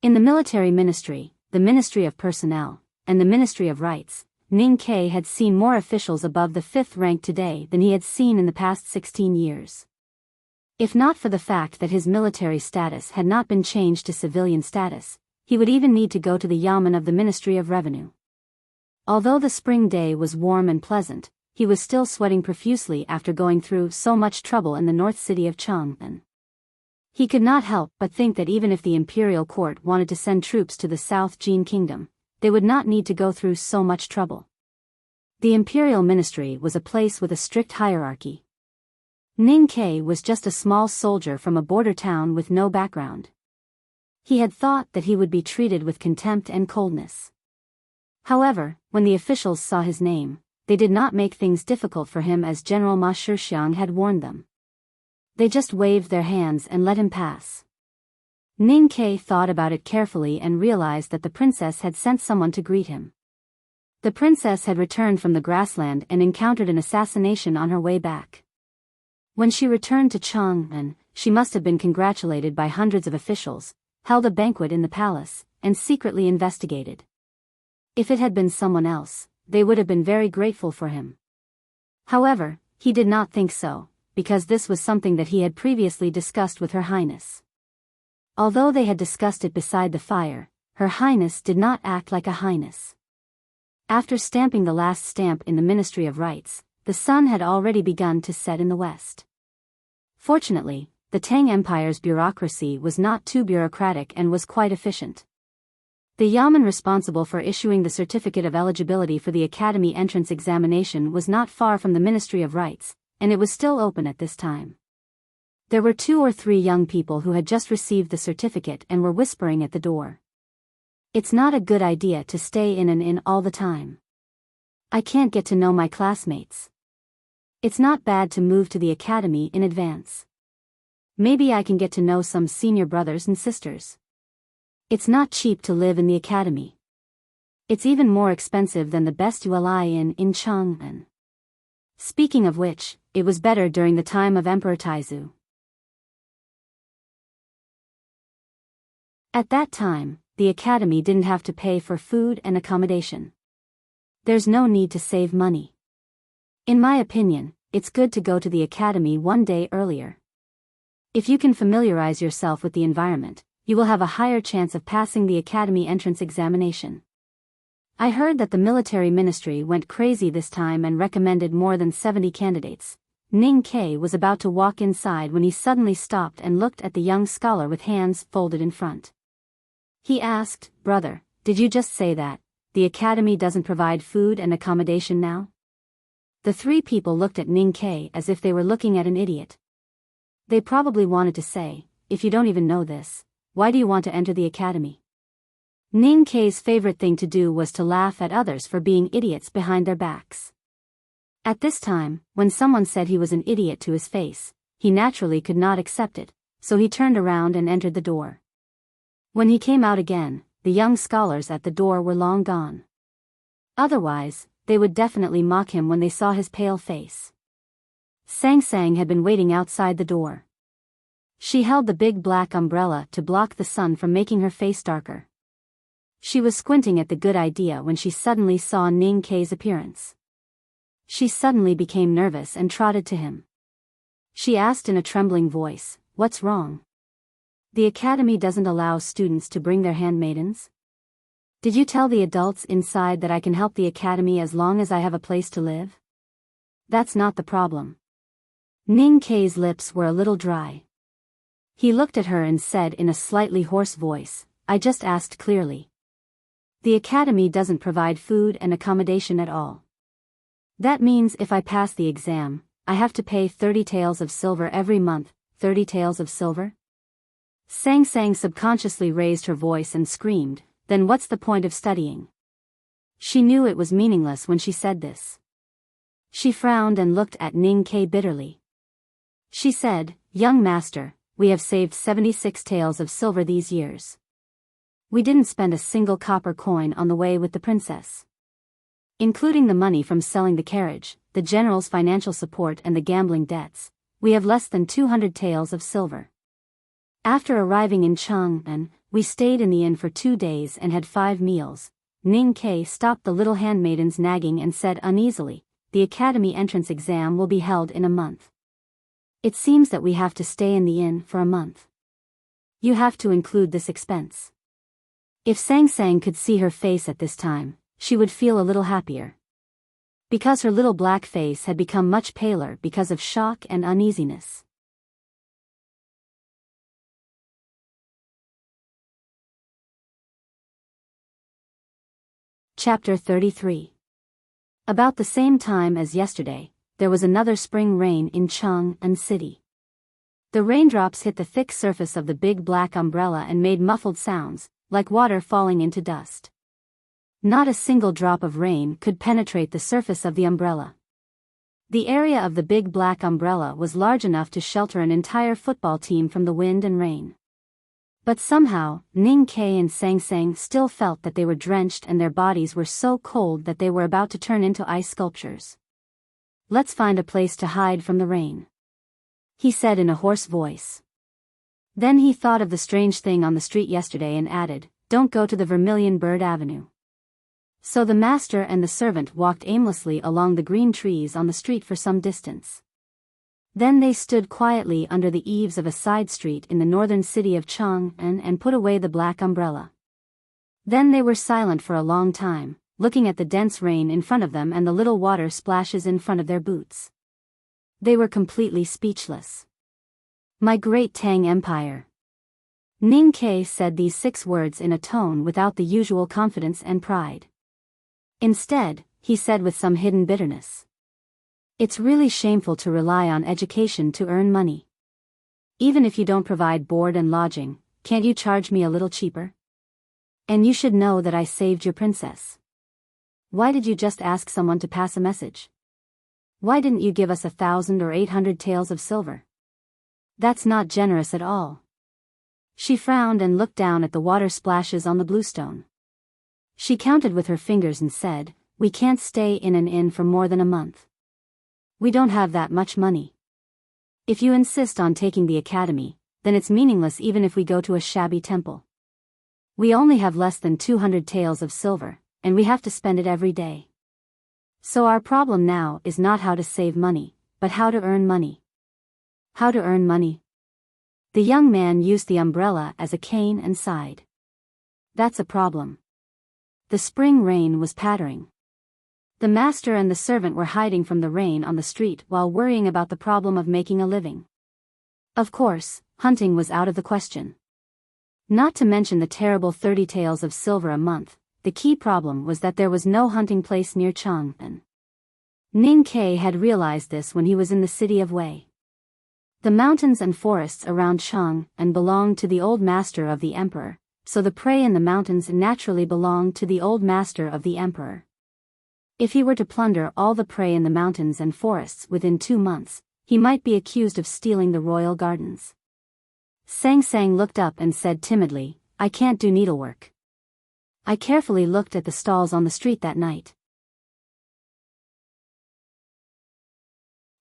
In the military ministry, the Ministry of Personnel, and the Ministry of Rights, Ning Kei had seen more officials above the 5th rank today than he had seen in the past 16 years. If not for the fact that his military status had not been changed to civilian status, he would even need to go to the Yamen of the Ministry of Revenue. Although the spring day was warm and pleasant, he was still sweating profusely after going through so much trouble in the north city of Chang'an. He could not help but think that even if the imperial court wanted to send troops to the South Jin Kingdom, they would not need to go through so much trouble. The imperial ministry was a place with a strict hierarchy. Ning Kei was just a small soldier from a border town with no background. He had thought that he would be treated with contempt and coldness. However, when the officials saw his name, they did not make things difficult for him as General Ma Shixiang had warned them. They just waved their hands and let him pass. Ning Kei thought about it carefully and realized that the princess had sent someone to greet him. The princess had returned from the grassland and encountered an assassination on her way back. When she returned to Chang'an, she must have been congratulated by hundreds of officials, held a banquet in the palace, and secretly investigated. If it had been someone else, they would have been very grateful for him. However, he did not think so, because this was something that he had previously discussed with Her Highness. Although they had discussed it beside the fire, Her Highness did not act like a highness. After stamping the last stamp in the Ministry of Rights, the sun had already begun to set in the west. Fortunately, the Tang Empire's bureaucracy was not too bureaucratic and was quite efficient. The Yamen responsible for issuing the certificate of eligibility for the academy entrance examination was not far from the Ministry of Rights, and it was still open at this time. There were 2 or 3 young people who had just received the certificate and were whispering at the door. It's not a good idea to stay in an inn all the time. I can't get to know my classmates. It's not bad to move to the academy in advance. Maybe I can get to know some senior brothers and sisters. It's not cheap to live in the academy. It's even more expensive than the best ULI inn in Chang'an. Speaking of which, it was better during the time of Emperor Taizu. At that time, the academy didn't have to pay for food and accommodation. There's no need to save money. In my opinion, it's good to go to the academy one day earlier. If you can familiarize yourself with the environment, you will have a higher chance of passing the academy entrance examination. I heard that the military ministry went crazy this time and recommended more than 70 candidates. Ning Kei was about to walk inside when he suddenly stopped and looked at the young scholar with hands folded in front. He asked, "Brother, did you just say that the academy doesn't provide food and accommodation now?" The 3 people looked at Ning Kei as if they were looking at an idiot. They probably wanted to say, "If you don't even know this, why do you want to enter the academy?" Ning Kei's favorite thing to do was to laugh at others for being idiots behind their backs. At this time, when someone said he was an idiot to his face, he naturally could not accept it, so he turned around and entered the door. When he came out again, the young scholars at the door were long gone. Otherwise, they would definitely mock him when they saw his pale face. Sang Sang had been waiting outside the door. She held the big black umbrella to block the sun from making her face darker. She was squinting at the good idea when she suddenly saw Ning Kei's appearance. She suddenly became nervous and trotted to him. She asked in a trembling voice, "What's wrong? The academy doesn't allow students to bring their handmaidens?" Did you tell the adults inside that I can help the academy as long as I have a place to live? That's not the problem. Ning Kei's lips were a little dry. He looked at her and said in a slightly hoarse voice, I just asked clearly. The academy doesn't provide food and accommodation at all. That means if I pass the exam, I have to pay 30 taels of silver every month. 30 taels of silver? Sang Sang subconsciously raised her voice and screamed, then what's the point of studying? She knew it was meaningless when she said this. She frowned and looked at Ning Kei bitterly. She said, Young master, we have saved 76 taels of silver these years. We didn't spend a single copper coin on the way with the princess. Including the money from selling the carriage, the general's financial support and the gambling debts, we have less than 200 taels of silver. After arriving in Chang'an, we stayed in the inn for 2 days and had 5 meals. Ning Kei stopped the little handmaiden's nagging and said uneasily, the academy entrance exam will be held in a month. It seems that we have to stay in the inn for a month. You have to include this expense. If Sang Sang could see her face at this time, she would feel a little happier. Because her little black face had become much paler because of shock and uneasiness. Chapter 33. About the same time as yesterday, there was another spring rain in Chang'an City. The raindrops hit the thick surface of the big black umbrella and made muffled sounds, like water falling into dust. Not a single drop of rain could penetrate the surface of the umbrella. The area of the big black umbrella was large enough to shelter an entire football team from the wind and rain. But somehow, Ning Kei and Sang Sang still felt that they were drenched and their bodies were so cold that they were about to turn into ice sculptures. Let's find a place to hide from the rain, he said in a hoarse voice. Then he thought of the strange thing on the street yesterday and added, don't go to the Vermilion Bird Avenue. So the master and the servant walked aimlessly along the green trees on the street for some distance. Then they stood quietly under the eaves of a side street in the northern city of Chang'an and put away the black umbrella. Then they were silent for a long time, looking at the dense rain in front of them and the little water splashes in front of their boots. They were completely speechless. My great Tang Empire. Ning Kei said these 6 words in a tone without the usual confidence and pride. Instead, he said with some hidden bitterness. It's really shameful to rely on education to earn money. Even if you don't provide board and lodging, can't you charge me a little cheaper? And you should know that I saved your princess. Why did you just ask someone to pass a message? Why didn't you give us 1,000 or 800 taels of silver? That's not generous at all. She frowned and looked down at the water splashes on the bluestone. She counted with her fingers and said, we can't stay in an inn for more than a month. We don't have that much money. If you insist on taking the academy, then it's meaningless even if we go to a shabby temple. We only have less than 200 taels of silver, and we have to spend it every day. So our problem now is not how to save money, but how to earn money. How to earn money? The young man used the umbrella as a cane and sighed. That's a problem. The spring rain was pattering. The master and the servant were hiding from the rain on the street while worrying about the problem of making a living. Of course, hunting was out of the question. Not to mention the terrible 30 taels of silver a month, the key problem was that there was no hunting place near Chang'an. Ning Kei had realized this when he was in the city of Wei. The mountains and forests around Chang'an belonged to the old master of the emperor, so the prey in the mountains naturally belonged to the old master of the emperor. If he were to plunder all the prey in the mountains and forests within 2 months, he might be accused of stealing the royal gardens. Sang Sang looked up and said timidly, I can't do needlework. I carefully looked at the stalls on the street that night.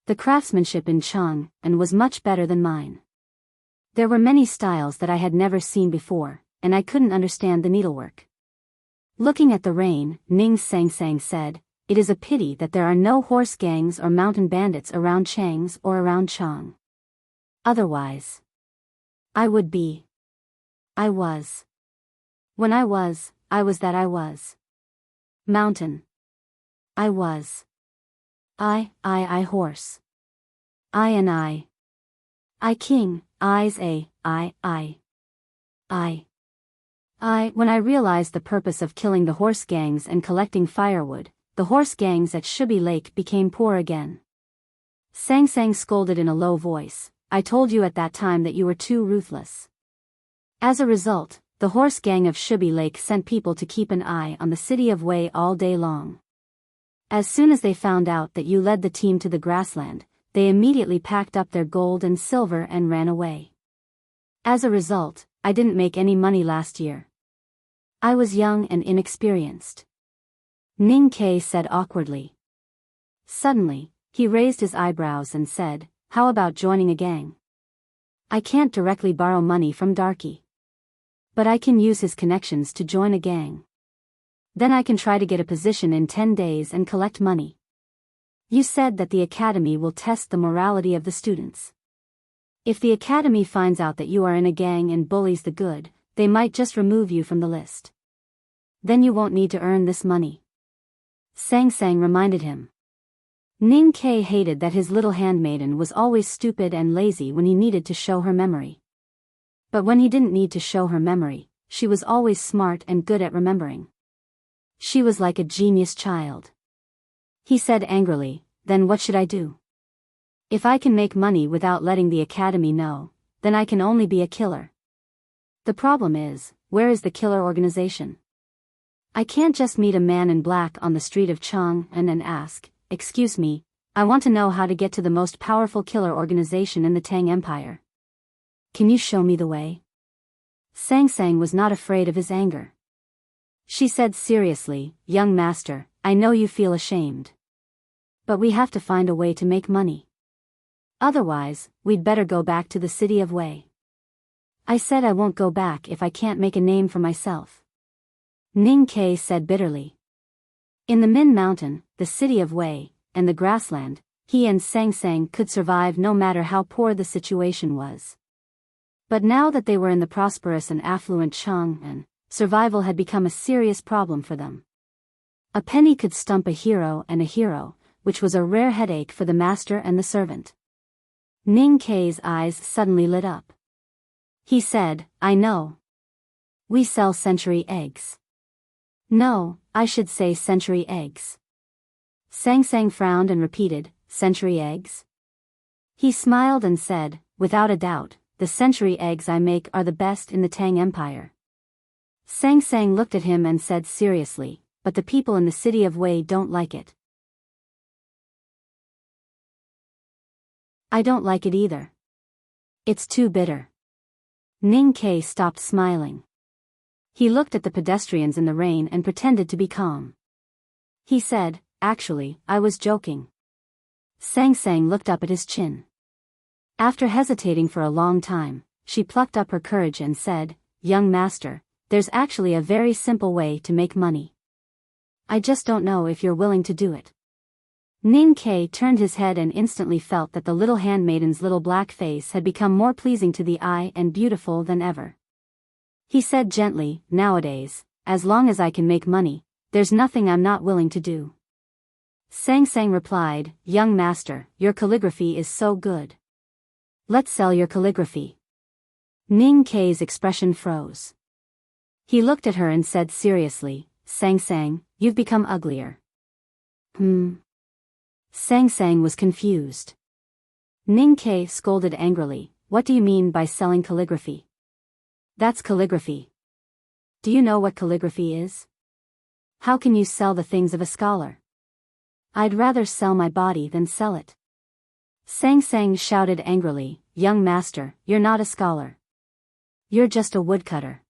The craftsmanship in Chang'an was much better than mine. There were many styles that I had never seen before, and I couldn't understand the needlework. Looking at the rain, Ning Sang Sang said, it is a pity that there are no horse gangs or mountain bandits around Chang's or around Chang. Otherwise, I was. When I was I was that I was. Mountain. I was. I horse. I king, I. When I realized the purpose of killing the horse gangs and collecting firewood, the horse gangs at Shubi Lake became poor again. Sang Sang scolded in a low voice, I told you at that time that you were too ruthless. As a result, the horse gang of Shubi Lake sent people to keep an eye on the city of Wei all day long. As soon as they found out that you led the team to the grassland, they immediately packed up their gold and silver and ran away. As a result, I didn't make any money last year. I was young and inexperienced. Ning Ke said awkwardly. Suddenly, he raised his eyebrows and said, how about joining a gang? I can't directly borrow money from Darky. But I can use his connections to join a gang. Then I can try to get a position in 10 days and collect money. You said that the academy will test the morality of the students. If the academy finds out that you are in a gang and bullies the good, they might just remove you from the list. Then you won't need to earn this money. Sang Sang reminded him. Ning Ke hated that his little handmaiden was always stupid and lazy when he needed to show her memory. But when he didn't need to show her memory, she was always smart and good at remembering. She was like a genius child. He said angrily, then what should I do? If I can make money without letting the academy know, then I can only be a killer. The problem is, where is the killer organization? I can't just meet a man in black on the street of Chang'an and ask, excuse me, I want to know how to get to the most powerful killer organization in the Tang Empire. Can you show me the way? Sang Sang was not afraid of his anger. She said seriously, young master, I know you feel ashamed. But we have to find a way to make money. Otherwise, we'd better go back to the city of Wei. I said I won't go back if I can't make a name for myself. Ning Ke said bitterly. In the Min Mountain, the city of Wei, and the grassland, he and Sang Sang could survive no matter how poor the situation was. But now that they were in the prosperous and affluent Chang'an, survival had become a serious problem for them. A penny could stump a hero, which was a rare headache for the master and the servant. Ning Ke's eyes suddenly lit up. He said, I know. We sell century eggs. No, I should say century eggs. Sang Sang frowned and repeated, century eggs? He smiled and said, without a doubt, the century eggs I make are the best in the Tang Empire. Sang Sang looked at him and said seriously, but the people in the city of Wei don't like it. I don't like it either. It's too bitter. Ning Ke stopped smiling. He looked at the pedestrians in the rain and pretended to be calm. He said, actually, I was joking. Sang Sang looked up at his chin. After hesitating for a long time, she plucked up her courage and said, young master, there's actually a very simple way to make money. I just don't know if you're willing to do it. Ning Ke turned his head and instantly felt that the little handmaiden's little black face had become more pleasing to the eye and beautiful than ever. He said gently, nowadays, as long as I can make money, there's nothing I'm not willing to do. Sang Sang replied, young master, your calligraphy is so good. Let's sell your calligraphy. Ning Ke's expression froze. He looked at her and said seriously, Sang Sang, you've become uglier. Sang Sang was confused. Ning Ke scolded angrily, what do you mean by selling calligraphy? That's calligraphy. Do you know what calligraphy is? How can you sell the things of a scholar? I'd rather sell my body than sell it. Sang Sang shouted angrily, young master, you're not a scholar. You're just a woodcutter.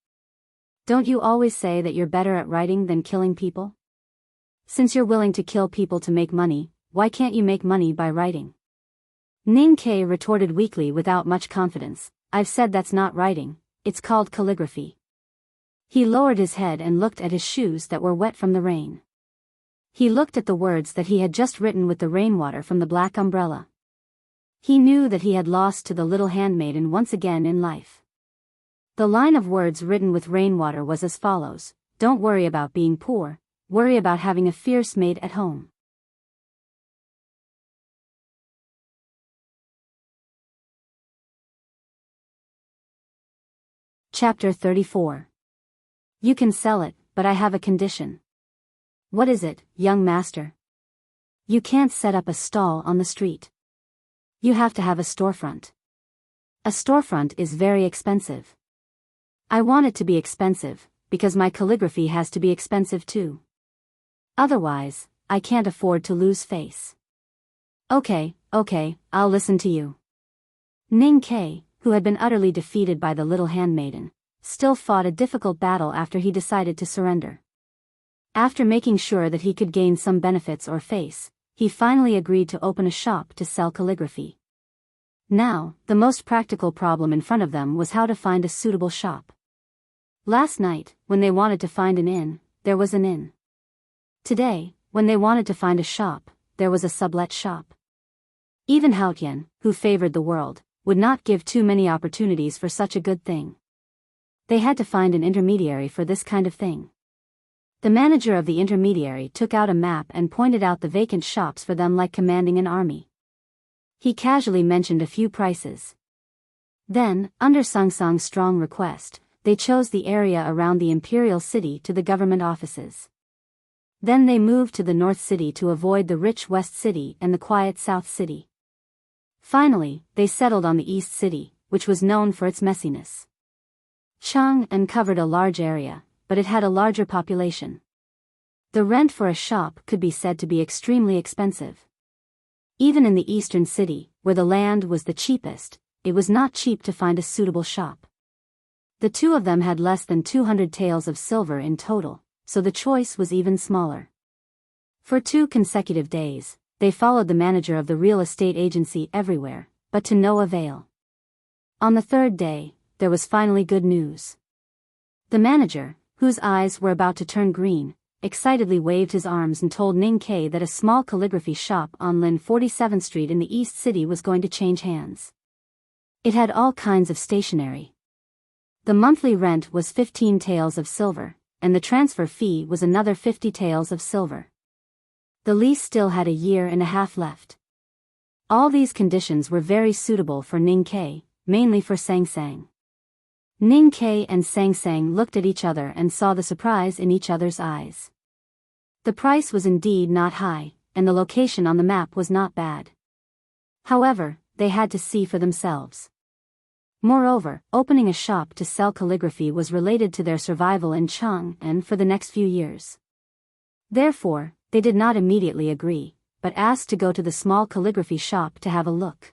Don't you always say that you're better at writing than killing people? Since you're willing to kill people to make money, why can't you make money by writing? Ning Ke retorted weakly without much confidence, I've said that's not writing, it's called calligraphy. He lowered his head and looked at his shoes that were wet from the rain. He looked at the words that he had just written with the rainwater from the black umbrella. He knew that he had lost to the little handmaiden once again in life. The line of words written with rainwater was as follows, don't worry about being poor, worry about having a fierce maid at home. Chapter 34. You can sell it, but I have a condition. What is it, young master? You can't set up a stall on the street. You have to have a storefront. A storefront is very expensive. I want it to be expensive, because my calligraphy has to be expensive too. Otherwise, I can't afford to lose face. Okay, I'll listen to you. Ning Ke, who had been utterly defeated by the little handmaiden, still fought a difficult battle after he decided to surrender. After making sure that he could gain some benefits or face, he finally agreed to open a shop to sell calligraphy. Now, the most practical problem in front of them was how to find a suitable shop. Last night, when they wanted to find an inn, there was an inn. Today, when they wanted to find a shop, there was a sublet shop. Even Haotian, who favored the world, would not give too many opportunities for such a good thing. They had to find an intermediary for this kind of thing. The manager of the intermediary took out a map and pointed out the vacant shops for them like commanding an army. He casually mentioned a few prices. Then, under Sung Sung's strong request, they chose the area around the imperial city to the government offices. Then they moved to the north city to avoid the rich west city and the quiet south city. Finally, they settled on the east city, which was known for its messiness. Chang'an covered a large area, but it had a larger population. The rent for a shop could be said to be extremely expensive. Even in the eastern city, where the land was the cheapest, it was not cheap to find a suitable shop. The two of them had less than 200 taels of silver in total, so the choice was even smaller. For 2 consecutive days, they followed the manager of the real estate agency everywhere, but to no avail. On the 3rd day, there was finally good news. The manager, whose eyes were about to turn green, excitedly waved his arms and told Ning Ke that a small calligraphy shop on Lin 47th Street in the East City was going to change hands. It had all kinds of stationery. The monthly rent was 15 taels of silver, and the transfer fee was another 50 taels of silver. The lease still had a year and a half left. All these conditions were very suitable for Ning Ke, mainly for Sang Sang. Ning Ke and Sang Sang looked at each other and saw the surprise in each other's eyes. The price was indeed not high, and the location on the map was not bad. However, they had to see for themselves. Moreover, opening a shop to sell calligraphy was related to their survival in Chang'an for the next few years. Therefore, they did not immediately agree, but asked to go to the small calligraphy shop to have a look.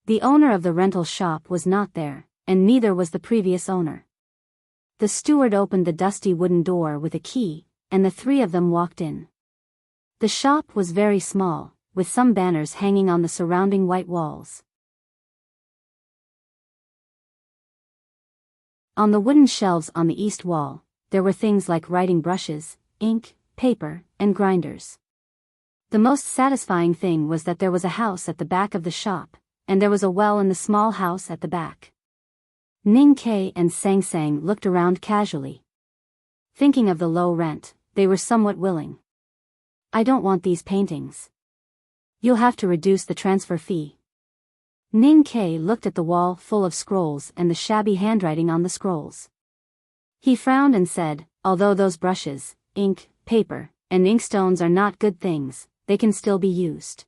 The owner of the rental shop was not there, and neither was the previous owner. The steward opened the dusty wooden door with a key, and the 3 of them walked in. The shop was very small, with some banners hanging on the surrounding white walls. On the wooden shelves on the east wall, there were things like writing brushes, ink, paper, and grinders. The most satisfying thing was that there was a house at the back of the shop, and there was a well in the small house at the back. Ning Ke and Sang Sang looked around casually. Thinking of the low rent, they were somewhat willing. I don't want these paintings. You'll have to reduce the transfer fee. Ning Ke looked at the wall full of scrolls and the shabby handwriting on the scrolls. He frowned and said, although those brushes, ink, paper, and inkstones are not good things, they can still be used.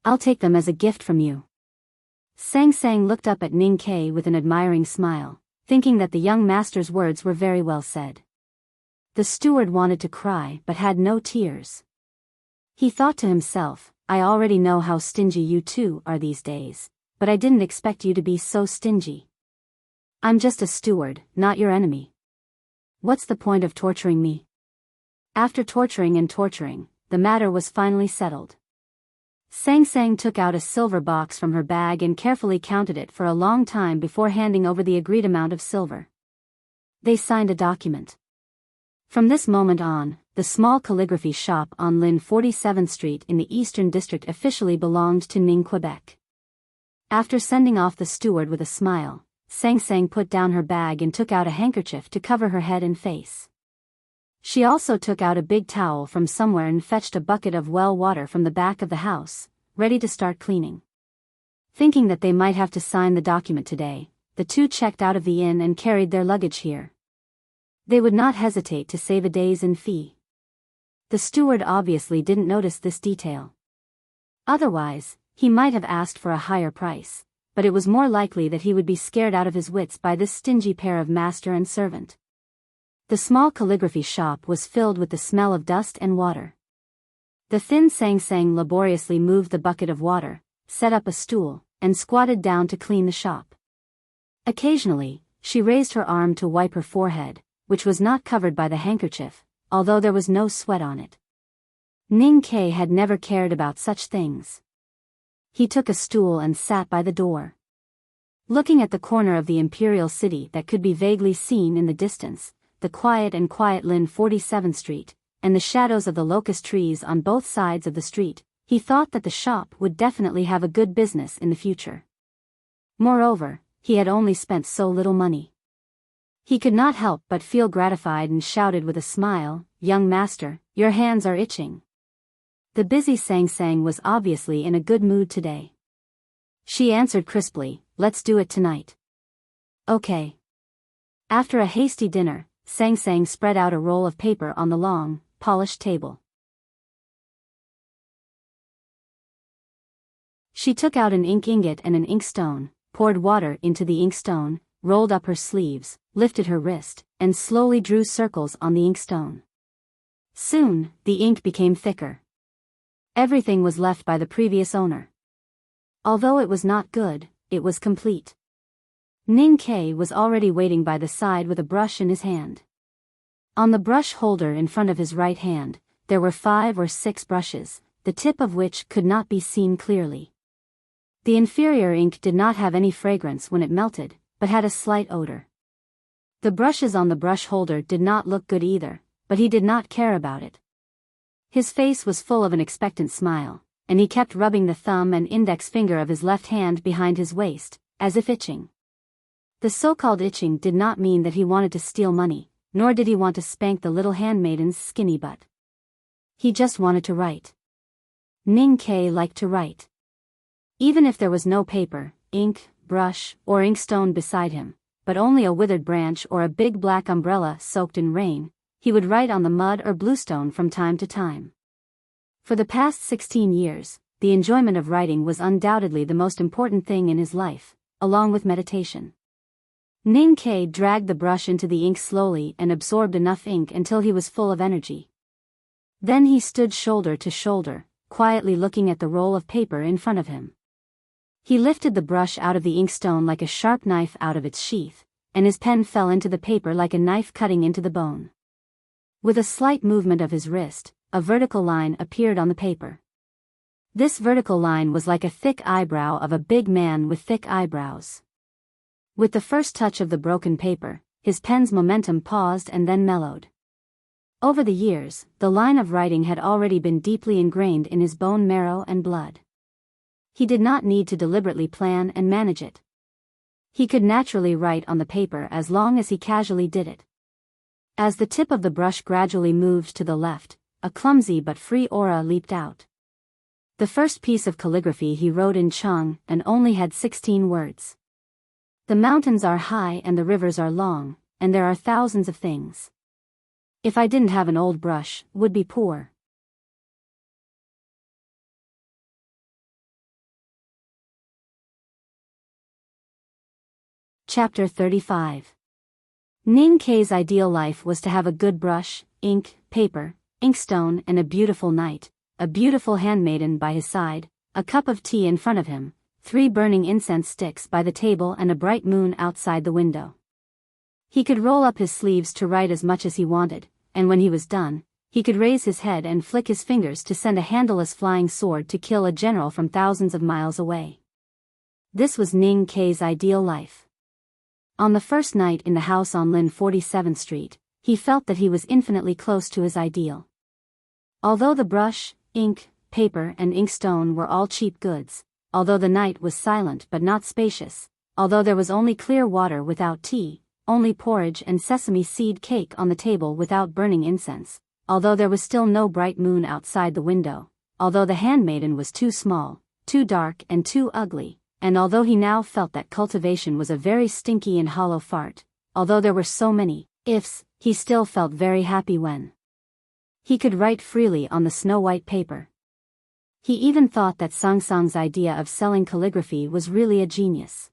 I'll take them as a gift from you. Sang Sang looked up at Ning Ke with an admiring smile, thinking that the young master's words were very well said. The steward wanted to cry but had no tears. He thought to himself, I already know how stingy you two are these days, but I didn't expect you to be so stingy. I'm just a steward, not your enemy. What's the point of torturing me? After torturing and torturing, the matter was finally settled. Sang Sang took out a silver box from her bag and carefully counted it for a long time before handing over the agreed amount of silver. They signed a document. From this moment on, the small calligraphy shop on Lin 47th Street in the Eastern District officially belonged to Ning Quebec. After sending off the steward with a smile, Sang Sang put down her bag and took out a handkerchief to cover her head and face. She also took out a big towel from somewhere and fetched a bucket of well water from the back of the house, ready to start cleaning. Thinking that they might have to sign the document today, the two checked out of the inn and carried their luggage here. They would not hesitate to save a day's inn fee. The steward obviously didn't notice this detail. Otherwise, he might have asked for a higher price, but it was more likely that he would be scared out of his wits by this stingy pair of master and servant. The small calligraphy shop was filled with the smell of dust and water. The thin Sang laboriously moved the bucket of water, set up a stool, and squatted down to clean the shop. Occasionally, she raised her arm to wipe her forehead, which was not covered by the handkerchief, although there was no sweat on it. Ning Kei had never cared about such things. He took a stool and sat by the door. Looking at the corner of the imperial city that could be vaguely seen in the distance, the quiet Lin 47th Street, and the shadows of the locust trees on both sides of the street, he thought that the shop would definitely have a good business in the future. Moreover, he had only spent so little money. He could not help but feel gratified and shouted with a smile, "Young master, your hands are itching." The busy Sang was obviously in a good mood today. She answered crisply, "Let's do it tonight." Okay. After a hasty dinner, Sang spread out a roll of paper on the long, polished table. She took out an ink ingot and an inkstone, poured water into the inkstone, rolled up her sleeves, lifted her wrist, and slowly drew circles on the inkstone. Soon, the ink became thicker. Everything was left by the previous owner. Although it was not good, it was complete. Ning Kei was already waiting by the side with a brush in his hand. On the brush holder in front of his right hand, there were 5 or 6 brushes, the tip of which could not be seen clearly. The inferior ink did not have any fragrance when it melted, but had a slight odor. The brushes on the brush holder did not look good either, but he did not care about it. His face was full of an expectant smile, and he kept rubbing the thumb and index finger of his left hand behind his waist, as if itching. The so-called itching did not mean that he wanted to steal money, nor did he want to spank the little handmaiden's skinny butt. He just wanted to write. Ning Kei liked to write. Even if there was no paper, ink, brush, or inkstone beside him, but only a withered branch or a big black umbrella soaked in rain, he would write on the mud or bluestone from time to time. For the past 16 years, the enjoyment of writing was undoubtedly the most important thing in his life, along with meditation. Ning Kei dragged the brush into the ink slowly and absorbed enough ink until he was full of energy. Then he stood shoulder to shoulder, quietly looking at the roll of paper in front of him. He lifted the brush out of the inkstone like a sharp knife out of its sheath, and his pen fell into the paper like a knife cutting into the bone. With a slight movement of his wrist, a vertical line appeared on the paper. This vertical line was like a thick eyebrow of a big man with thick eyebrows. With the first touch of the broken paper, his pen's momentum paused and then mellowed. Over the years, the line of writing had already been deeply ingrained in his bone marrow and blood. He did not need to deliberately plan and manage it. He could naturally write on the paper as long as he casually did it. As the tip of the brush gradually moved to the left, a clumsy but free aura leaped out. The first piece of calligraphy he wrote in Chang and only had 16 words. The mountains are high and the rivers are long, and there are thousands of things. If I didn't have an old brush, would be poor. Chapter 35. Ning Kei's ideal life was to have a good brush, ink, paper, inkstone and a beautiful knight, a beautiful handmaiden by his side, a cup of tea in front of him, 3 burning incense sticks by the table and a bright moon outside the window. He could roll up his sleeves to write as much as he wanted, and when he was done, he could raise his head and flick his fingers to send a handleless flying sword to kill a general from thousands of miles away. This was Ning Kei's ideal life. On the first night in the house on Lin 47th Street, he felt that he was infinitely close to his ideal. Although the brush, ink, paper and inkstone were all cheap goods, although the night was silent but not spacious, although there was only clear water without tea, only porridge and sesame seed cake on the table without burning incense, although there was still no bright moon outside the window, although the handmaiden was too small, too dark and too ugly, and although he now felt that cultivation was a very stinky and hollow fart, although there were so many ifs, he still felt very happy when he could write freely on the snow-white paper. He even thought that Sang Sang's idea of selling calligraphy was really a genius.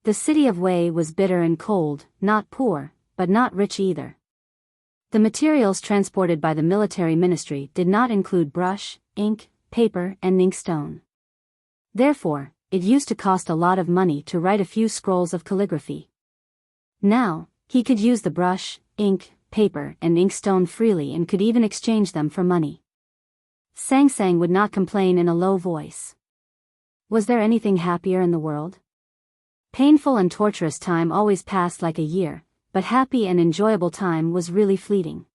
The city of Wei was bitter and cold, not poor, but not rich either. The materials transported by the military ministry did not include brush, ink, paper, and inkstone. Therefore, it used to cost a lot of money to write a few scrolls of calligraphy. Now, he could use the brush, ink, paper, and inkstone freely and could even exchange them for money. Sang Sang would not complain in a low voice. Was there anything happier in the world? Painful and torturous time always passed like a year, but happy and enjoyable time was really fleeting.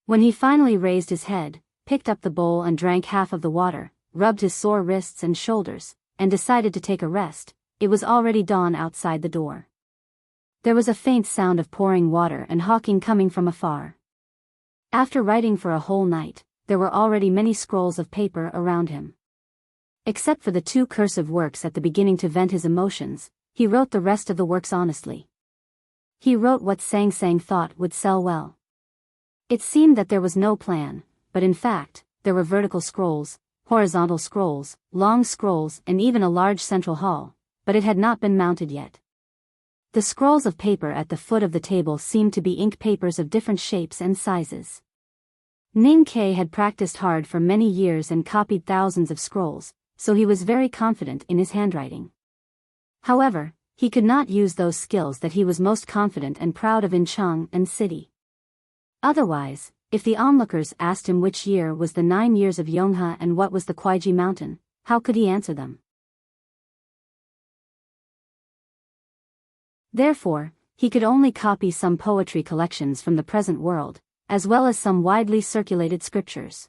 When he finally raised his head, picked up the bowl and drank half of the water, rubbed his sore wrists and shoulders, and decided to take a rest, it was already dawn outside the door. There was a faint sound of pouring water and hawking coming from afar. After writing for a whole night, there were already many scrolls of paper around him. Except for the 2 cursive works at the beginning to vent his emotions, he wrote the rest of the works honestly. He wrote what Sang Sang thought would sell well. It seemed that there was no plan, but in fact, there were vertical scrolls, horizontal scrolls, long scrolls, and even a large central hall, but it had not been mounted yet. The scrolls of paper at the foot of the table seemed to be ink papers of different shapes and sizes. Ning Ke had practiced hard for many years and copied thousands of scrolls, so he was very confident in his handwriting. However, he could not use those skills that he was most confident and proud of in Chang and city. Otherwise, if the onlookers asked him which year was the 9 years of Yonghe and what was the Kuaiji mountain, how could he answer them? Therefore, he could only copy some poetry collections from the present world, as well as some widely circulated scriptures.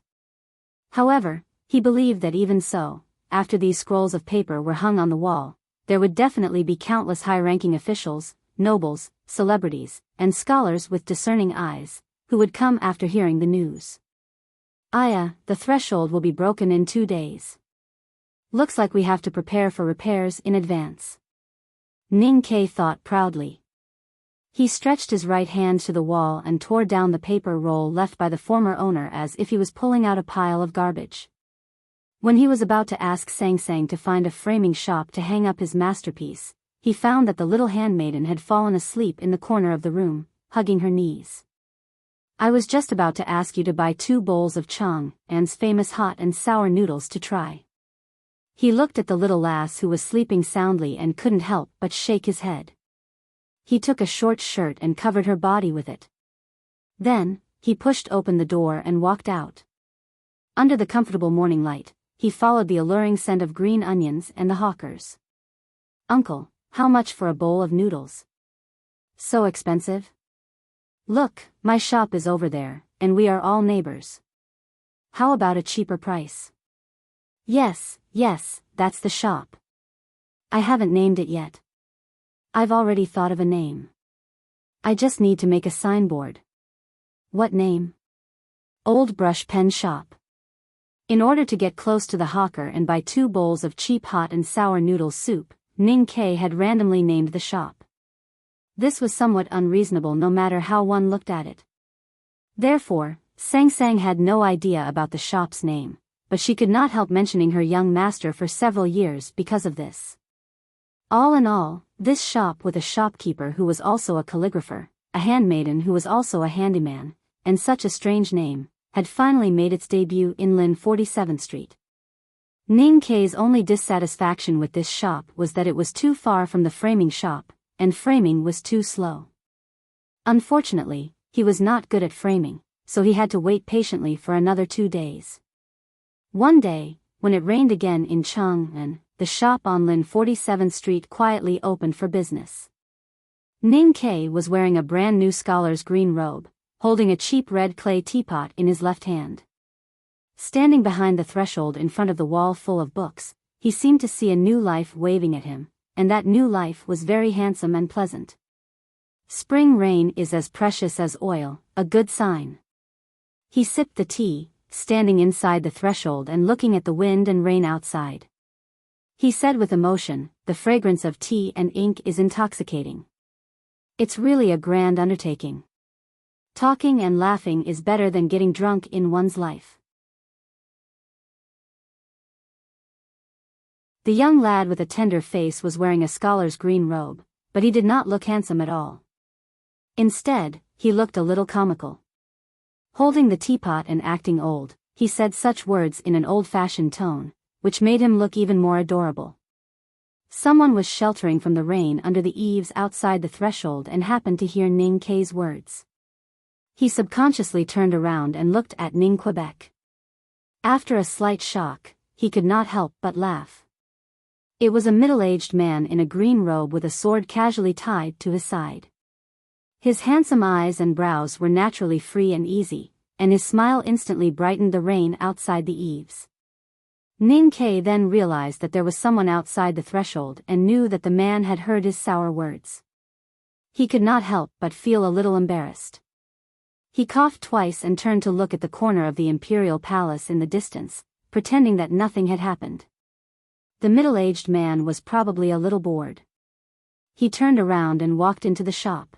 However, he believed that even so, after these scrolls of paper were hung on the wall, there would definitely be countless high-ranking officials, nobles, celebrities, and scholars with discerning eyes, who would come after hearing the news. Aya, the threshold will be broken in 2 days. Looks like we have to prepare for repairs in advance. Ning Ke thought proudly. He stretched his right hand to the wall and tore down the paper roll left by the former owner as if he was pulling out a pile of garbage. When he was about to ask Sang Sang to find a framing shop to hang up his masterpiece, he found that the little handmaiden had fallen asleep in the corner of the room, hugging her knees. I was just about to ask you to buy 2 bowls of Chang An's famous hot and sour noodles to try. He looked at the little lass who was sleeping soundly and couldn't help but shake his head. He took a short shirt and covered her body with it. Then, he pushed open the door and walked out. Under the comfortable morning light, he followed the alluring scent of green onions and the hawkers. Uncle, how much for a bowl of noodles? So expensive? Look, my shop is over there, and we are all neighbors. How about a cheaper price? Yes, that's the shop. I haven't named it yet. I've already thought of a name. I just need to make a signboard. What name? Old Brush Pen Shop. In order to get close to the hawker and buy 2 bowls of cheap hot and sour noodle soup, Ning Ke had randomly named the shop. This was somewhat unreasonable no matter how one looked at it. Therefore, Sang Sang had no idea about the shop's name, but she could not help mentioning her young master for several years because of this. All in all, this shop with a shopkeeper who was also a calligrapher, a handmaiden who was also a handyman, and such a strange name, had finally made its debut in Lin 47th Street. Ning Ke's only dissatisfaction with this shop was that it was too far from the framing shop, and framing was too slow. Unfortunately, he was not good at framing, so he had to wait patiently for another 2 days. One day, when it rained again in Chang'an, the shop on Lin 47th Street quietly opened for business. Ning Ke was wearing a brand new scholar's green robe, holding a cheap red clay teapot in his left hand. Standing behind the threshold in front of the wall full of books, he seemed to see a new life waving at him, and that new life was very handsome and pleasant. Spring rain is as precious as oil, a good sign. He sipped the tea, standing inside the threshold and looking at the wind and rain outside. He said with emotion, the fragrance of tea and ink is intoxicating. It's really a grand undertaking. Talking and laughing is better than getting drunk in one's life. The young lad with a tender face was wearing a scholar's green robe, but he did not look handsome at all. Instead, he looked a little comical. Holding the teapot and acting old, he said such words in an old-fashioned tone, which made him look even more adorable. Someone was sheltering from the rain under the eaves outside the threshold and happened to hear Ning Kei's words. He subconsciously turned around and looked at Ning Quebec. After a slight shock, he could not help but laugh. It was a middle-aged man in a green robe with a sword casually tied to his side. His handsome eyes and brows were naturally free and easy, and his smile instantly brightened the rain outside the eaves. Ning Kei then realized that there was someone outside the threshold and knew that the man had heard his sour words. He could not help but feel a little embarrassed. He coughed twice and turned to look at the corner of the imperial palace in the distance, pretending that nothing had happened. The middle-aged man was probably a little bored. He turned around and walked into the shop.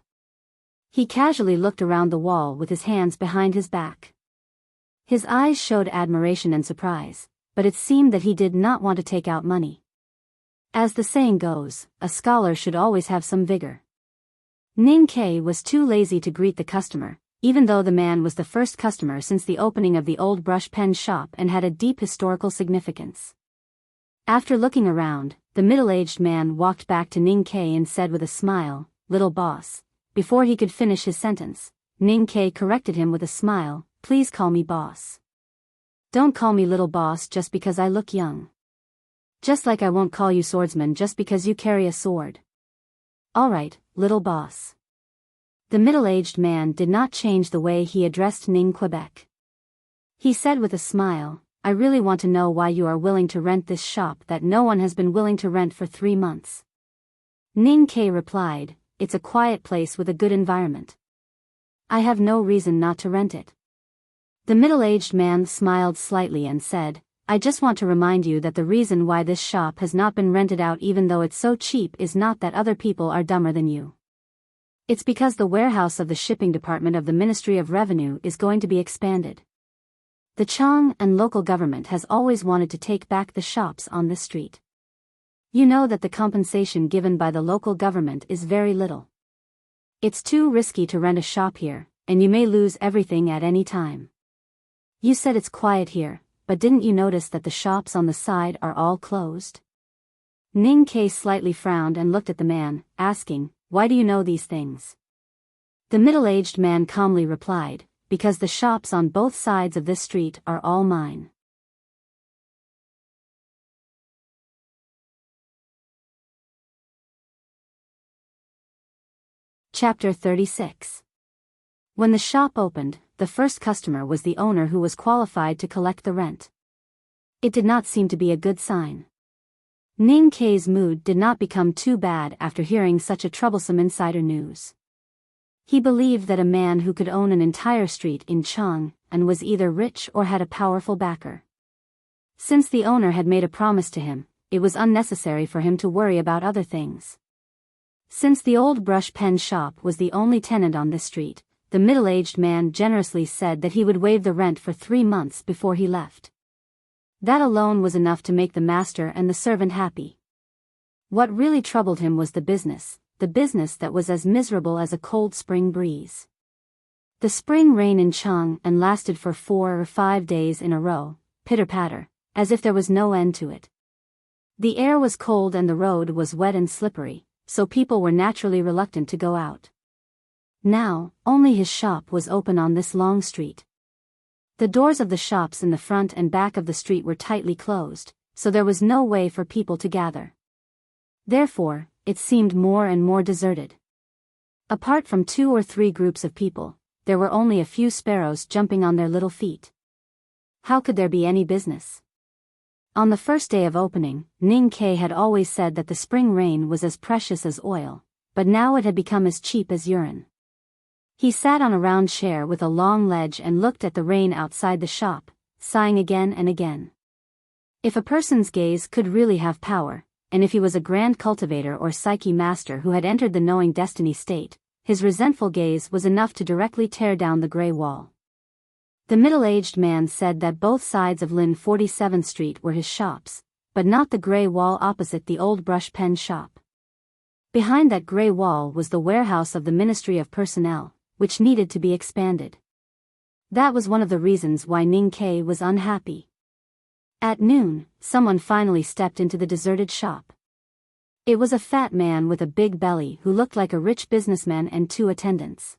He casually looked around the wall with his hands behind his back. His eyes showed admiration and surprise, but it seemed that he did not want to take out money. As the saying goes, a scholar should always have some vigor. Ning Kei was too lazy to greet the customer, even though the man was the first customer since the opening of the old brush pen shop and had a deep historical significance. After looking around, the middle-aged man walked back to Ning Kei and said with a smile, "Little boss." Before he could finish his sentence, Ning Kei corrected him with a smile, "Please call me boss. Don't call me little boss just because I look young. Just like I won't call you swordsman just because you carry a sword. Alright, little boss." The middle-aged man did not change the way he addressed Ning Quebec. He said with a smile, "I really want to know why you are willing to rent this shop that no one has been willing to rent for 3 months. Ning Kei replied, "It's a quiet place with a good environment. I have no reason not to rent it." The middle-aged man smiled slightly and said, "I just want to remind you that the reason why this shop has not been rented out even though it's so cheap is not that other people are dumber than you. It's because the warehouse of the shipping department of the Ministry of Revenue is going to be expanded. The Chang and local government has always wanted to take back the shops on this street. You know that the compensation given by the local government is very little. It's too risky to rent a shop here, and you may lose everything at any time. You said it's quiet here, but didn't you notice that the shops on the side are all closed?" Ning Kei slightly frowned and looked at the man, asking, "Why do you know these things?" The middle-aged man calmly replied, "Because the shops on both sides of this street are all mine." Chapter 36. When the shop opened, the first customer was the owner who was qualified to collect the rent. It did not seem to be a good sign. Ning Kei's mood did not become too bad after hearing such a troublesome insider news. He believed that a man who could own an entire street in Chang and was either rich or had a powerful backer. Since the owner had made a promise to him, it was unnecessary for him to worry about other things. Since the old brush pen shop was the only tenant on this street, the middle-aged man generously said that he would waive the rent for 3 months before he left. That alone was enough to make the master and the servant happy. What really troubled him was the business that was as miserable as a cold spring breeze. The spring rain in Chang and lasted for 4 or 5 days in a row, pitter-patter, as if there was no end to it. The air was cold and the road was wet and slippery, so people were naturally reluctant to go out. Now, only his shop was open on this long street. The doors of the shops in the front and back of the street were tightly closed, so there was no way for people to gather. Therefore, it seemed more and more deserted. Apart from 2 or 3 groups of people, there were only a few sparrows jumping on their little feet. How could there be any business? On the first day of opening, Ning Kei had always said that the spring rain was as precious as oil, but now it had become as cheap as urine. He sat on a round chair with a long ledge and looked at the rain outside the shop, sighing again and again. If a person's gaze could really have power, and if he was a grand cultivator or psyche master who had entered the knowing destiny state, his resentful gaze was enough to directly tear down the gray wall. The middle-aged man said that both sides of Lin 47th Street were his shops, but not the gray wall opposite the old brush pen shop. Behind that gray wall was the warehouse of the Ministry of Personnel, which needed to be expanded. That was one of the reasons why Ning Kei was unhappy. At noon, someone finally stepped into the deserted shop. It was a fat man with a big belly who looked like a rich businessman and 2 attendants.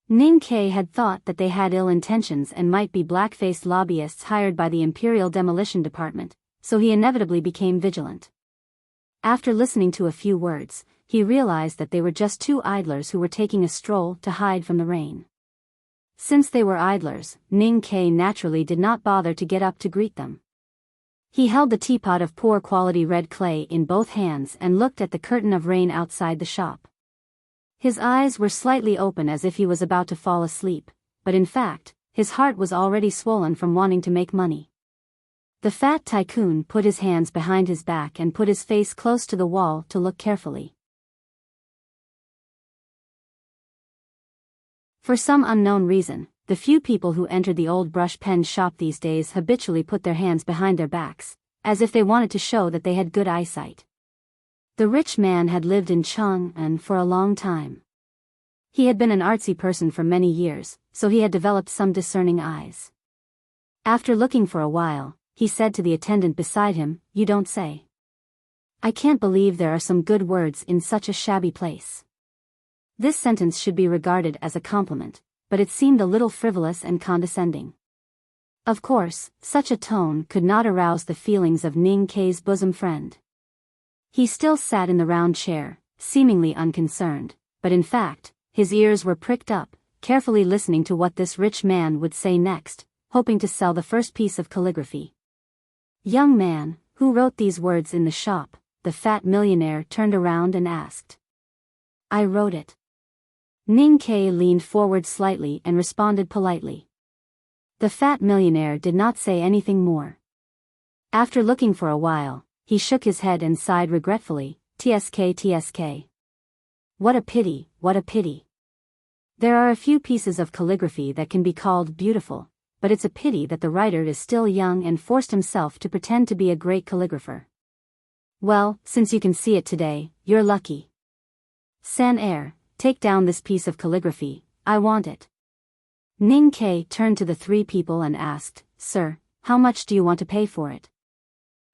Ning Kei had thought that they had ill intentions and might be black-faced lobbyists hired by the Imperial Demolition Department, so he inevitably became vigilant. After listening to a few words, he realized that they were just 2 idlers who were taking a stroll to hide from the rain. Since they were idlers, Ning Kei naturally did not bother to get up to greet them. He held the teapot of poor quality red clay in both hands and looked at the curtain of rain outside the shop. His eyes were slightly open as if he was about to fall asleep, but in fact, his heart was already swollen from wanting to make money. The fat tycoon put his hands behind his back and put his face close to the wall to look carefully. For some unknown reason, the few people who entered the old brush pen shop these days habitually put their hands behind their backs, as if they wanted to show that they had good eyesight. The rich man had lived in Chang'an for a long time. He had been an artsy person for many years, so he had developed some discerning eyes. After looking for a while, he said to the attendant beside him, "You don't say. I can't believe there are some good words in such a shabby place." This sentence should be regarded as a compliment, but it seemed a little frivolous and condescending. Of course, such a tone could not arouse the feelings of Ning Kei's bosom friend. He still sat in the round chair, seemingly unconcerned, but in fact, his ears were pricked up, carefully listening to what this rich man would say next, hoping to sell the first piece of calligraphy. "Young man, who wrote these words in the shop?" the fat millionaire turned around and asked. "I wrote it." Ning Kei leaned forward slightly and responded politely. The fat millionaire did not say anything more. After looking for a while, he shook his head and sighed regretfully, "TSK. What a pity, what a pity. There are a few pieces of calligraphy that can be called beautiful, but it's a pity that the writer is still young and forced himself to pretend to be a great calligrapher. Well, since you can see it today, you're lucky. San-air, take down this piece of calligraphy, I want it." Ning Kei turned to the 3 people and asked, "Sir, how much do you want to pay for it?"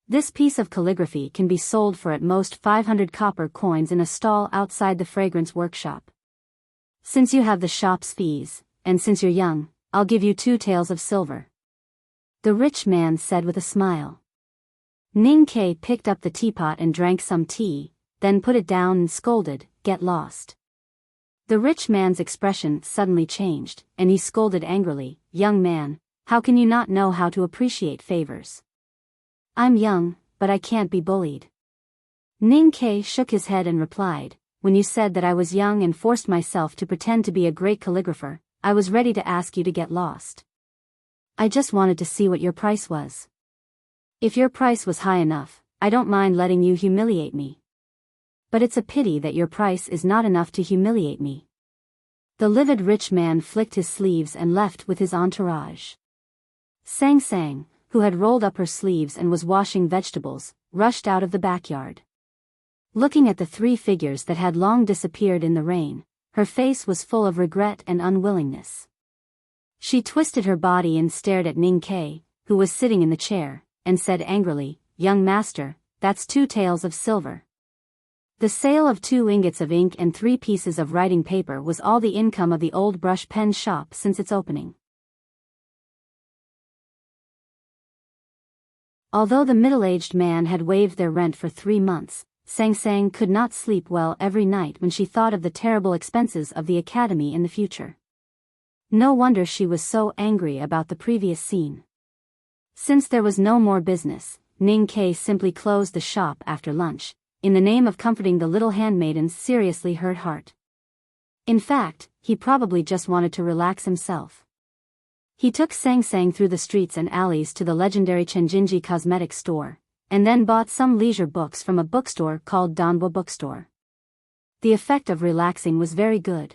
"This piece of calligraphy can be sold for at most 500 copper coins in a stall outside the fragrance workshop. Since you have the shop's fees, and since you're young, I'll give you 2 taels of silver," the rich man said with a smile. Ning Kei picked up the teapot and drank some tea, then put it down and scolded, "Get lost." The rich man's expression suddenly changed, and he scolded angrily, "Young man, how can you not know how to appreciate favors? I'm young, but I can't be bullied." Ning Kei shook his head and replied, "When you said that I was young and forced myself to pretend to be a great calligrapher, I was ready to ask you to get lost. I just wanted to see what your price was. If your price was high enough, I don't mind letting you humiliate me. But it's a pity that your price is not enough to humiliate me." The livid rich man flicked his sleeves and left with his entourage. Sang Sang, who had rolled up her sleeves and was washing vegetables, rushed out of the backyard. Looking at the 3 figures that had long disappeared in the rain, her face was full of regret and unwillingness. She twisted her body and stared at Ning Kei, who was sitting in the chair, and said angrily, "Young master, that's 2 taels of silver." The sale of 2 ingots of ink and 3 pieces of writing paper was all the income of the old brush pen shop since its opening. Although the middle-aged man had waived their rent for 3 months, Sang Sang could not sleep well every night when she thought of the terrible expenses of the academy in the future. No wonder she was so angry about the previous scene. Since there was no more business, Ning Kei simply closed the shop after lunch, in the name of comforting the little handmaiden's seriously hurt heart. In fact, he probably just wanted to relax himself. He took Sang Sang through the streets and alleys to the legendary Chenjinji cosmetics store, and then bought some leisure books from a bookstore called Danbo Bookstore. The effect of relaxing was very good.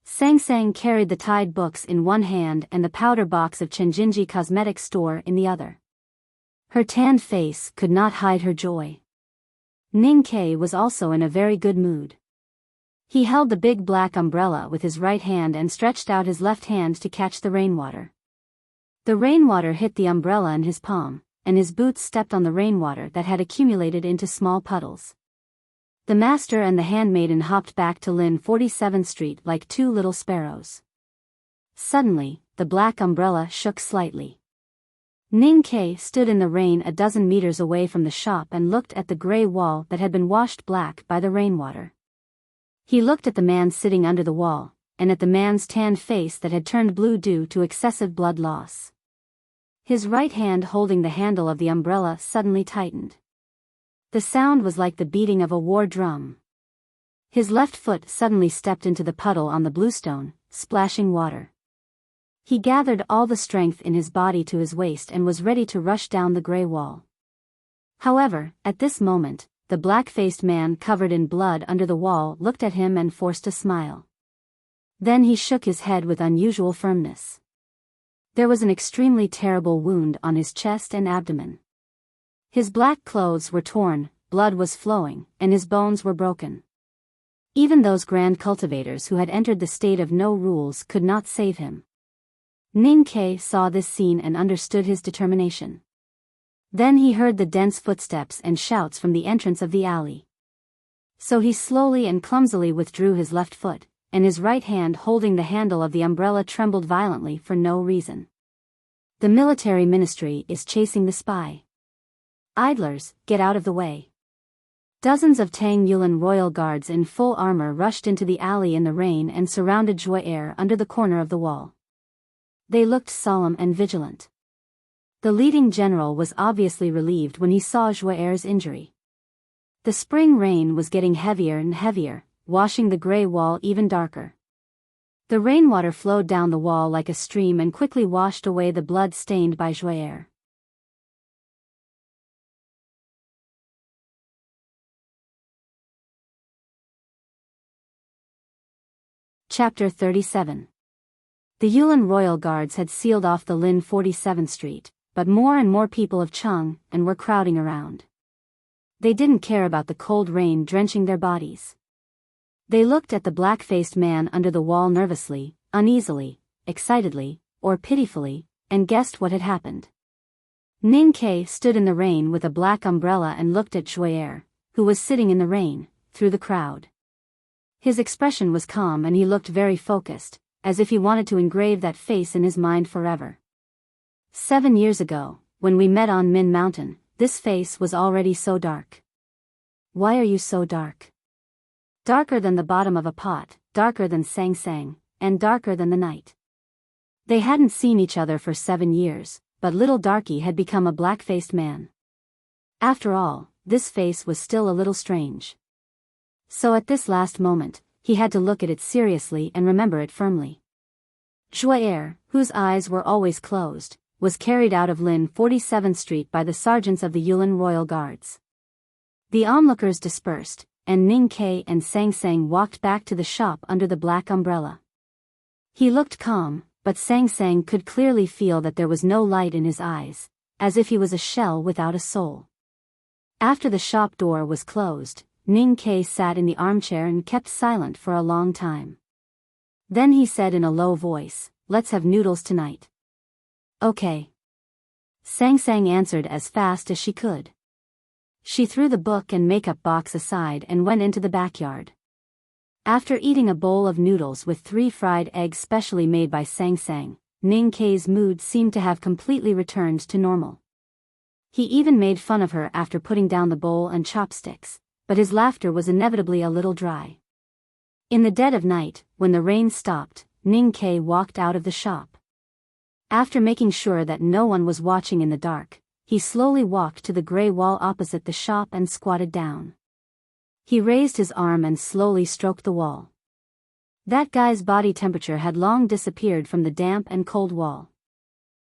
Sang Sang carried the tied books in one hand and the powder box of Chenjinji cosmetics store in the other. Her tanned face could not hide her joy. Ning Kei was also in a very good mood. He held the big black umbrella with his right hand and stretched out his left hand to catch the rainwater. The rainwater hit the umbrella in his palm, and his boots stepped on the rainwater that had accumulated into small puddles. The master and the handmaiden hopped back to Lin 47th Street like two little sparrows. Suddenly, the black umbrella shook slightly. Ning Kei stood in the rain a dozen meters away from the shop and looked at the gray wall that had been washed black by the rainwater. He looked at the man sitting under the wall, and at the man's tanned face that had turned blue due to excessive blood loss. His right hand holding the handle of the umbrella suddenly tightened. The sound was like the beating of a war drum. His left foot suddenly stepped into the puddle on the bluestone, splashing water. He gathered all the strength in his body to his waist and was ready to rush down the gray wall. However, at this moment, the black-faced man covered in blood under the wall looked at him and forced a smile. Then he shook his head with unusual firmness. There was an extremely terrible wound on his chest and abdomen. His black clothes were torn, blood was flowing, and his bones were broken. Even those grand cultivators who had entered the state of no rules could not save him. Ning Kei saw this scene and understood his determination. Then he heard the dense footsteps and shouts from the entrance of the alley. So he slowly and clumsily withdrew his left foot, and his right hand holding the handle of the umbrella trembled violently for no reason. The military ministry is chasing the spy. Idlers, get out of the way. Dozens of Tang Yulan royal guards in full armor rushed into the alley in the rain and surrounded Joyer under the corner of the wall. They looked solemn and vigilant. The leading general was obviously relieved when he saw Joyer's injury. The spring rain was getting heavier and heavier, washing the gray wall even darker. The rainwater flowed down the wall like a stream and quickly washed away the blood stained by Joyer. Chapter 37. The Yulan royal guards had sealed off the Lin 47th Street, but more and more people of Cheng and were crowding around. They didn't care about the cold rain drenching their bodies. They looked at the black-faced man under the wall nervously, uneasily, excitedly, or pitifully, and guessed what had happened. Ning Kei stood in the rain with a black umbrella and looked at Joyer, who was sitting in the rain, through the crowd. His expression was calm and he looked very focused, as if he wanted to engrave that face in his mind forever. 7 years ago, when we met on Min Mountain, this face was already so dark. Why are you so dark? Darker than the bottom of a pot, darker than Sang Sang, and darker than the night. They hadn't seen each other for 7 years, but little Darky had become a black-faced man. After all, this face was still a little strange. So at this last moment, he had to look at it seriously and remember it firmly. Joyer, whose eyes were always closed, was carried out of Lin 47th Street by the sergeants of the Yulan Royal Guards. The onlookers dispersed, and Ning Kei and Sang Sang walked back to the shop under the black umbrella. He looked calm, but Sang Sang could clearly feel that there was no light in his eyes, as if he was a shell without a soul. After the shop door was closed, Ning Kei sat in the armchair and kept silent for a long time. Then he said in a low voice, "Let's have noodles tonight." "Okay." Sang Sang answered as fast as she could. She threw the book and makeup box aside and went into the backyard. After eating a bowl of noodles with 3 fried eggs specially made by Sang Sang, Ning Kei's mood seemed to have completely returned to normal. He even made fun of her after putting down the bowl and chopsticks, but his laughter was inevitably a little dry. In the dead of night, when the rain stopped, Ning Kei walked out of the shop. After making sure that no one was watching in the dark, he slowly walked to the gray wall opposite the shop and squatted down. He raised his arm and slowly stroked the wall. That guy's body temperature had long disappeared from the damp and cold wall.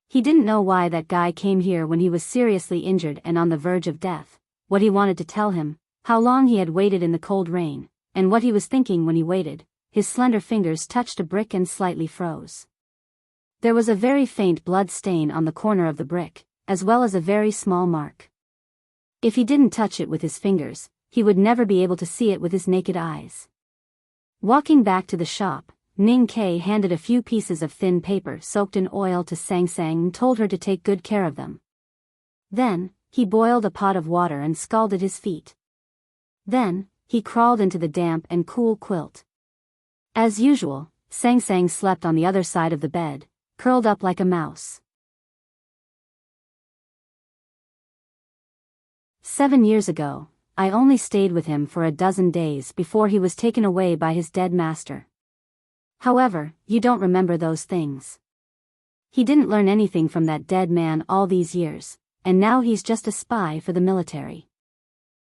He didn't know why that guy came here when he was seriously injured and on the verge of death, what he wanted to tell him, how long he had waited in the cold rain, and what he was thinking when he waited. His slender fingers touched a brick and slightly froze. There was a very faint blood stain on the corner of the brick, as well as a very small mark. If he didn't touch it with his fingers, he would never be able to see it with his naked eyes. Walking back to the shop, Ning Kei handed a few pieces of thin paper soaked in oil to Sang Sang and told her to take good care of them. Then, he boiled a pot of water and scalded his feet. Then, he crawled into the damp and cool quilt. As usual, Sang Sang slept on the other side of the bed, curled up like a mouse. 7 years ago, I only stayed with him for a dozen days before he was taken away by his dead master. However, you don't remember those things. He didn't learn anything from that dead man all these years, and now he's just a spy for the military.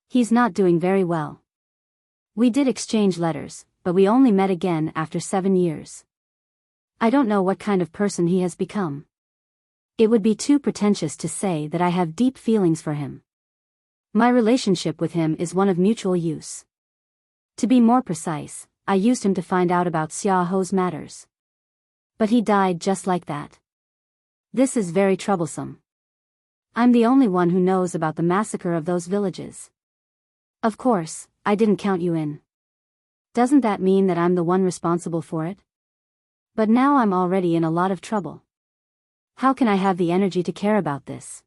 He's not doing very well. We did exchange letters, but we only met again after 7 years. I don't know what kind of person he has become. It would be too pretentious to say that I have deep feelings for him. My relationship with him is one of mutual use. To be more precise, I used him to find out about Xiaoho's matters. But he died just like that. This is very troublesome. I'm the only one who knows about the massacre of those villages. Of course, I didn't count you in. Doesn't that mean that I'm the one responsible for it? But now I'm already in a lot of trouble. How can I have the energy to care about this?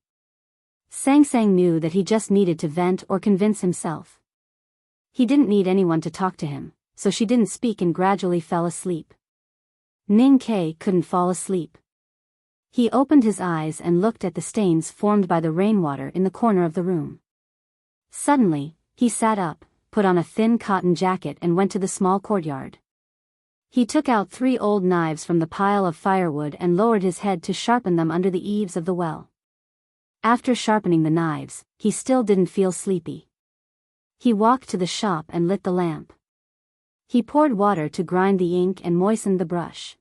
Sang Sang knew that he just needed to vent or convince himself. He didn't need anyone to talk to him, so she didn't speak and gradually fell asleep. Ning Kei couldn't fall asleep. He opened his eyes and looked at the stains formed by the rainwater in the corner of the room. Suddenly, he sat up, put on a thin cotton jacket and went to the small courtyard. He took out 3 old knives from the pile of firewood and lowered his head to sharpen them under the eaves of the well. After sharpening the knives, he still didn't feel sleepy. He walked to the shop and lit the lamp. He poured water to grind the ink and moistened the brush.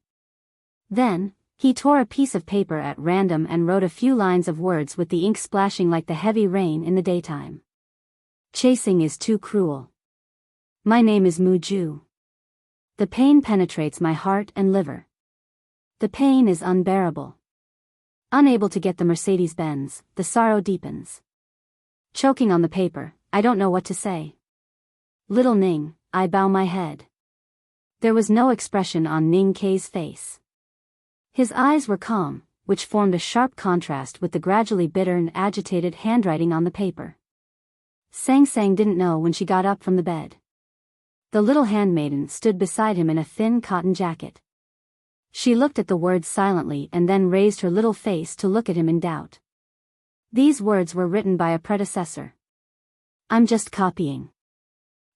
Then, he tore a piece of paper at random and wrote a few lines of words with the ink splashing like the heavy rain in the daytime. Chasing is too cruel. My name is Muju. The pain penetrates my heart and liver. The pain is unbearable. Unable to get the Mercedes-Benz, the sorrow deepens. Choking on the paper, I don't know what to say. Little Ning, I bow my head. There was no expression on Ning Kei's face. His eyes were calm, which formed a sharp contrast with the gradually bitter and agitated handwriting on the paper. Sang Sang didn't know when she got up from the bed. The little handmaiden stood beside him in a thin cotton jacket. She looked at the words silently and then raised her little face to look at him in doubt. These words were written by a predecessor. I'm just copying.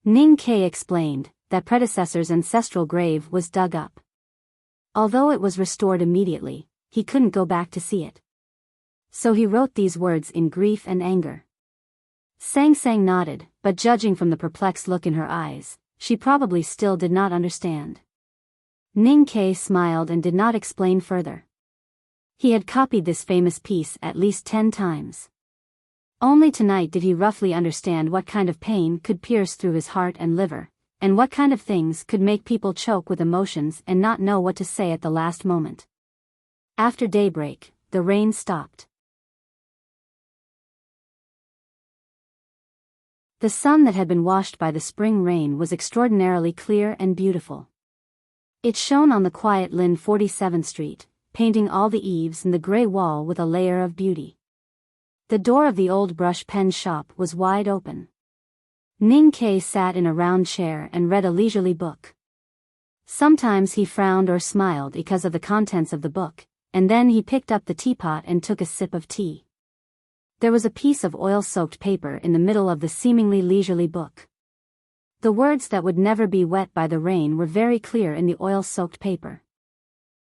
Ning Kei explained that predecessor's ancestral grave was dug up. Although it was restored immediately, he couldn't go back to see it. So he wrote these words in grief and anger. Sang Sang nodded, but judging from the perplexed look in her eyes, she probably still did not understand. Ning Kei smiled and did not explain further. He had copied this famous piece at least 10 times. Only tonight did he roughly understand what kind of pain could pierce through his heart and liver, and what kind of things could make people choke with emotions and not know what to say at the last moment. After daybreak, the rain stopped. The sun that had been washed by the spring rain was extraordinarily clear and beautiful. It shone on the quiet Lin 47th Street, painting all the eaves and the gray wall with a layer of beauty. The door of the old brush pen shop was wide open. Ning Kei sat in a round chair and read a leisurely book. Sometimes he frowned or smiled because of the contents of the book, and then he picked up the teapot and took a sip of tea. There was a piece of oil-soaked paper in the middle of the seemingly leisurely book. The words that would never be wet by the rain were very clear in the oil-soaked paper.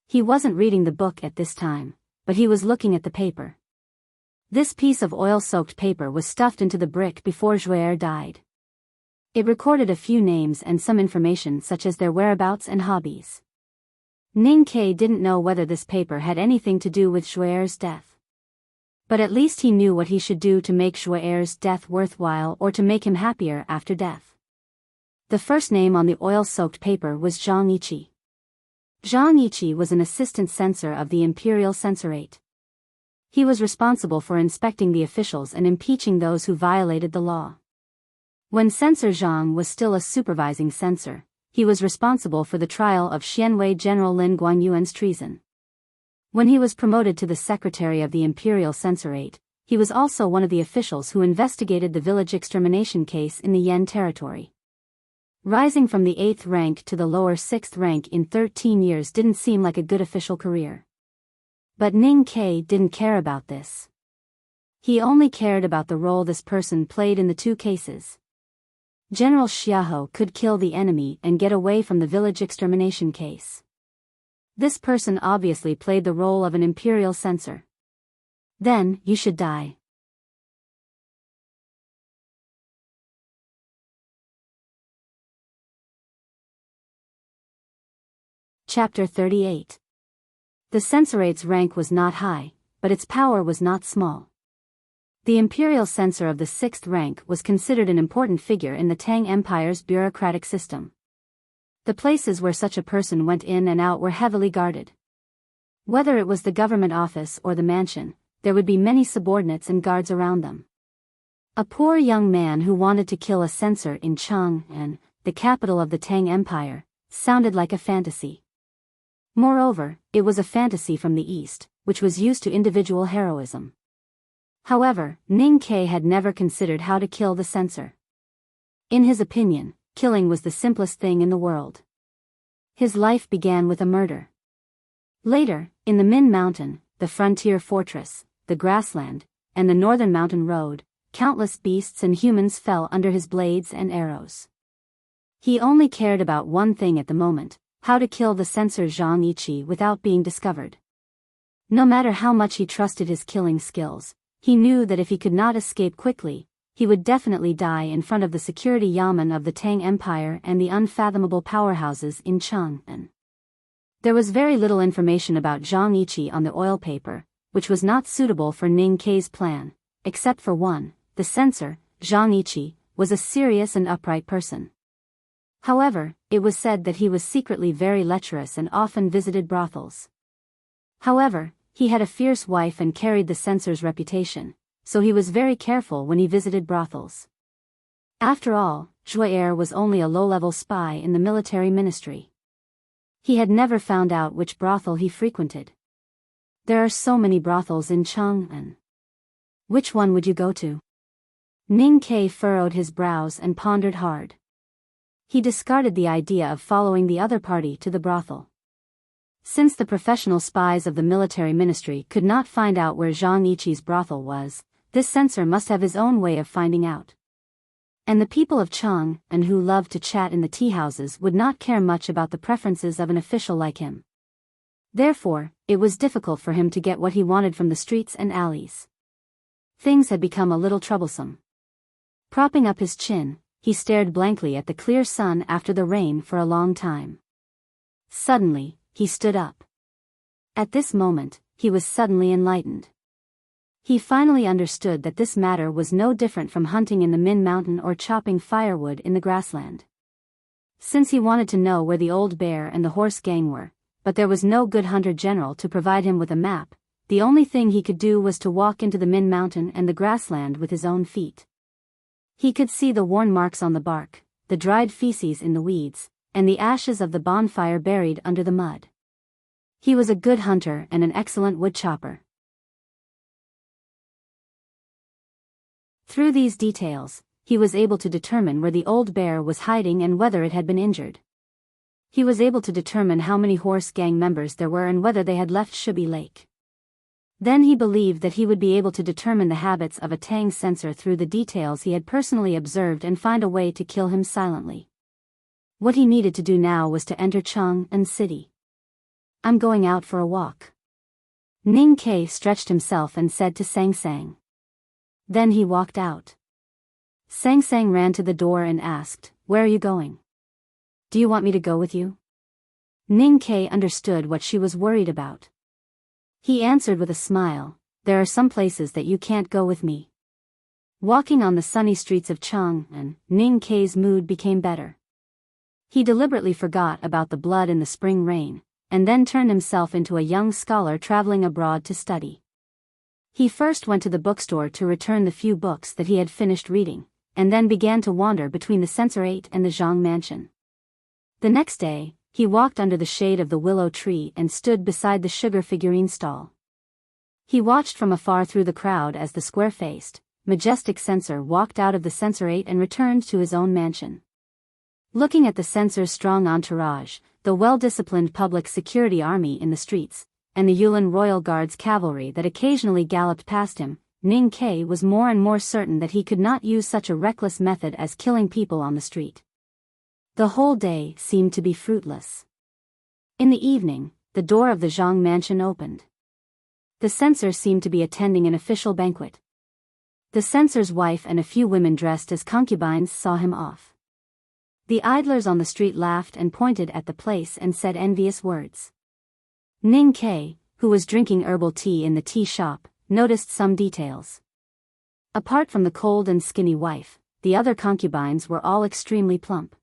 He wasn't reading the book at this time, but he was looking at the paper. This piece of oil-soaked paper was stuffed into the brick before Joer died. It recorded a few names and some information such as their whereabouts and hobbies. Ning Ke didn't know whether this paper had anything to do with Shuai's death. But at least he knew what he should do to make Shuai's death worthwhile or to make him happier after death. The first name on the oil-soaked paper was Zhang Yiqi. Zhang Yiqi was an assistant censor of the Imperial Censorate. He was responsible for inspecting the officials and impeaching those who violated the law. When Censor Zhang was still a supervising censor, he was responsible for the trial of Xianwei General Lin Guanyuan's treason. When he was promoted to the secretary of the Imperial Censorate, he was also one of the officials who investigated the village extermination case in the Yan territory. Rising from the 8th rank to the lower 6th rank in 13 years didn't seem like a good official career. But Ning Ke didn't care about this. He only cared about the role this person played in the two cases. General Xiahou could kill the enemy and get away from the village extermination case. This person obviously played the role of an imperial censor. Then, you should die. Chapter 38. The censorate's rank was not high, but its power was not small. The imperial censor of the 6th rank was considered an important figure in the Tang Empire's bureaucratic system. The places where such a person went in and out were heavily guarded. Whether it was the government office or the mansion, there would be many subordinates and guards around them. A poor young man who wanted to kill a censor in Chang'an, the capital of the Tang Empire, sounded like a fantasy. Moreover, it was a fantasy from the East, which was used to individual heroism. However, Ning Ke had never considered how to kill the censor. In his opinion, killing was the simplest thing in the world. His life began with a murder. Later, in the Min Mountain, the frontier fortress, the grassland, and the northern mountain road, countless beasts and humans fell under his blades and arrows. He only cared about one thing at the moment: how to kill the censor Zhang Yiqi without being discovered. No matter how much he trusted his killing skills, he knew that if he could not escape quickly, he would definitely die in front of the security yamen of the Tang Empire and the unfathomable powerhouses in Chang'an. There was very little information about Zhang Yiqi on the oil paper, which was not suitable for Ning Ke's plan, except for one: the censor, Zhang Yiqi, was a serious and upright person. However, it was said that he was secretly very lecherous and often visited brothels. However, he had a fierce wife and carried the censor's reputation, so he was very careful when he visited brothels. After all, Shuai was only a low-level spy in the military ministry. He had never found out which brothel he frequented. There are so many brothels in Chang'an. Which one would you go to? Ning Ke furrowed his brows and pondered hard. He discarded the idea of following the other party to the brothel. Since the professional spies of the military ministry could not find out where Zhang Yiqi's brothel was, this censor must have his own way of finding out. And the people of Chang'an who loved to chat in the tea houses would not care much about the preferences of an official like him. Therefore, it was difficult for him to get what he wanted from the streets and alleys. Things had become a little troublesome. Propping up his chin, he stared blankly at the clear sun after the rain for a long time. Suddenly, he stood up. At this moment, he was suddenly enlightened. He finally understood that this matter was no different from hunting in the Min Mountain or chopping firewood in the grassland. Since he wanted to know where the old bear and the horse gang were, but there was no good hunter general to provide him with a map, the only thing he could do was to walk into the Min Mountain and the grassland with his own feet. He could see the worn marks on the bark, the dried feces in the weeds, and the ashes of the bonfire buried under the mud. He was a good hunter and an excellent wood chopper. Through these details, he was able to determine where the old bear was hiding and whether it had been injured. He was able to determine how many horse gang members there were and whether they had left Shubi Lake. Then he believed that he would be able to determine the habits of a Tang censor through the details he had personally observed and find a way to kill him silently. What he needed to do now was to enter Chang'an City. "I'm going out for a walk." Ning Ke stretched himself and said to Sang Sang. Then he walked out. Sang Sang ran to the door and asked, "Where are you going? Do you want me to go with you?" Ning Ke understood what she was worried about. He answered with a smile, "There are some places that you can't go with me." Walking on the sunny streets of Chang'an, Ning Ke's mood became better. He deliberately forgot about the blood in the spring rain, and then turned himself into a young scholar traveling abroad to study. He first went to the bookstore to return the few books that he had finished reading, and then began to wander between the censorate and the Zhang mansion. The next day, he walked under the shade of the willow tree and stood beside the sugar figurine stall. He watched from afar through the crowd as the square-faced, majestic censor walked out of the censorate and returned to his own mansion. Looking at the censor's strong entourage, the well-disciplined public security army in the streets, and the Yulin Royal Guards cavalry that occasionally galloped past him, Ning Ke was more and more certain that he could not use such a reckless method as killing people on the street. The whole day seemed to be fruitless. In the evening, the door of the Zhang mansion opened. The censor seemed to be attending an official banquet. The censor's wife and a few women dressed as concubines saw him off. The idlers on the street laughed and pointed at the place and said envious words. Ning Ke, who was drinking herbal tea in the tea shop, noticed some details. Apart from the cold and skinny wife, the other concubines were all extremely plump.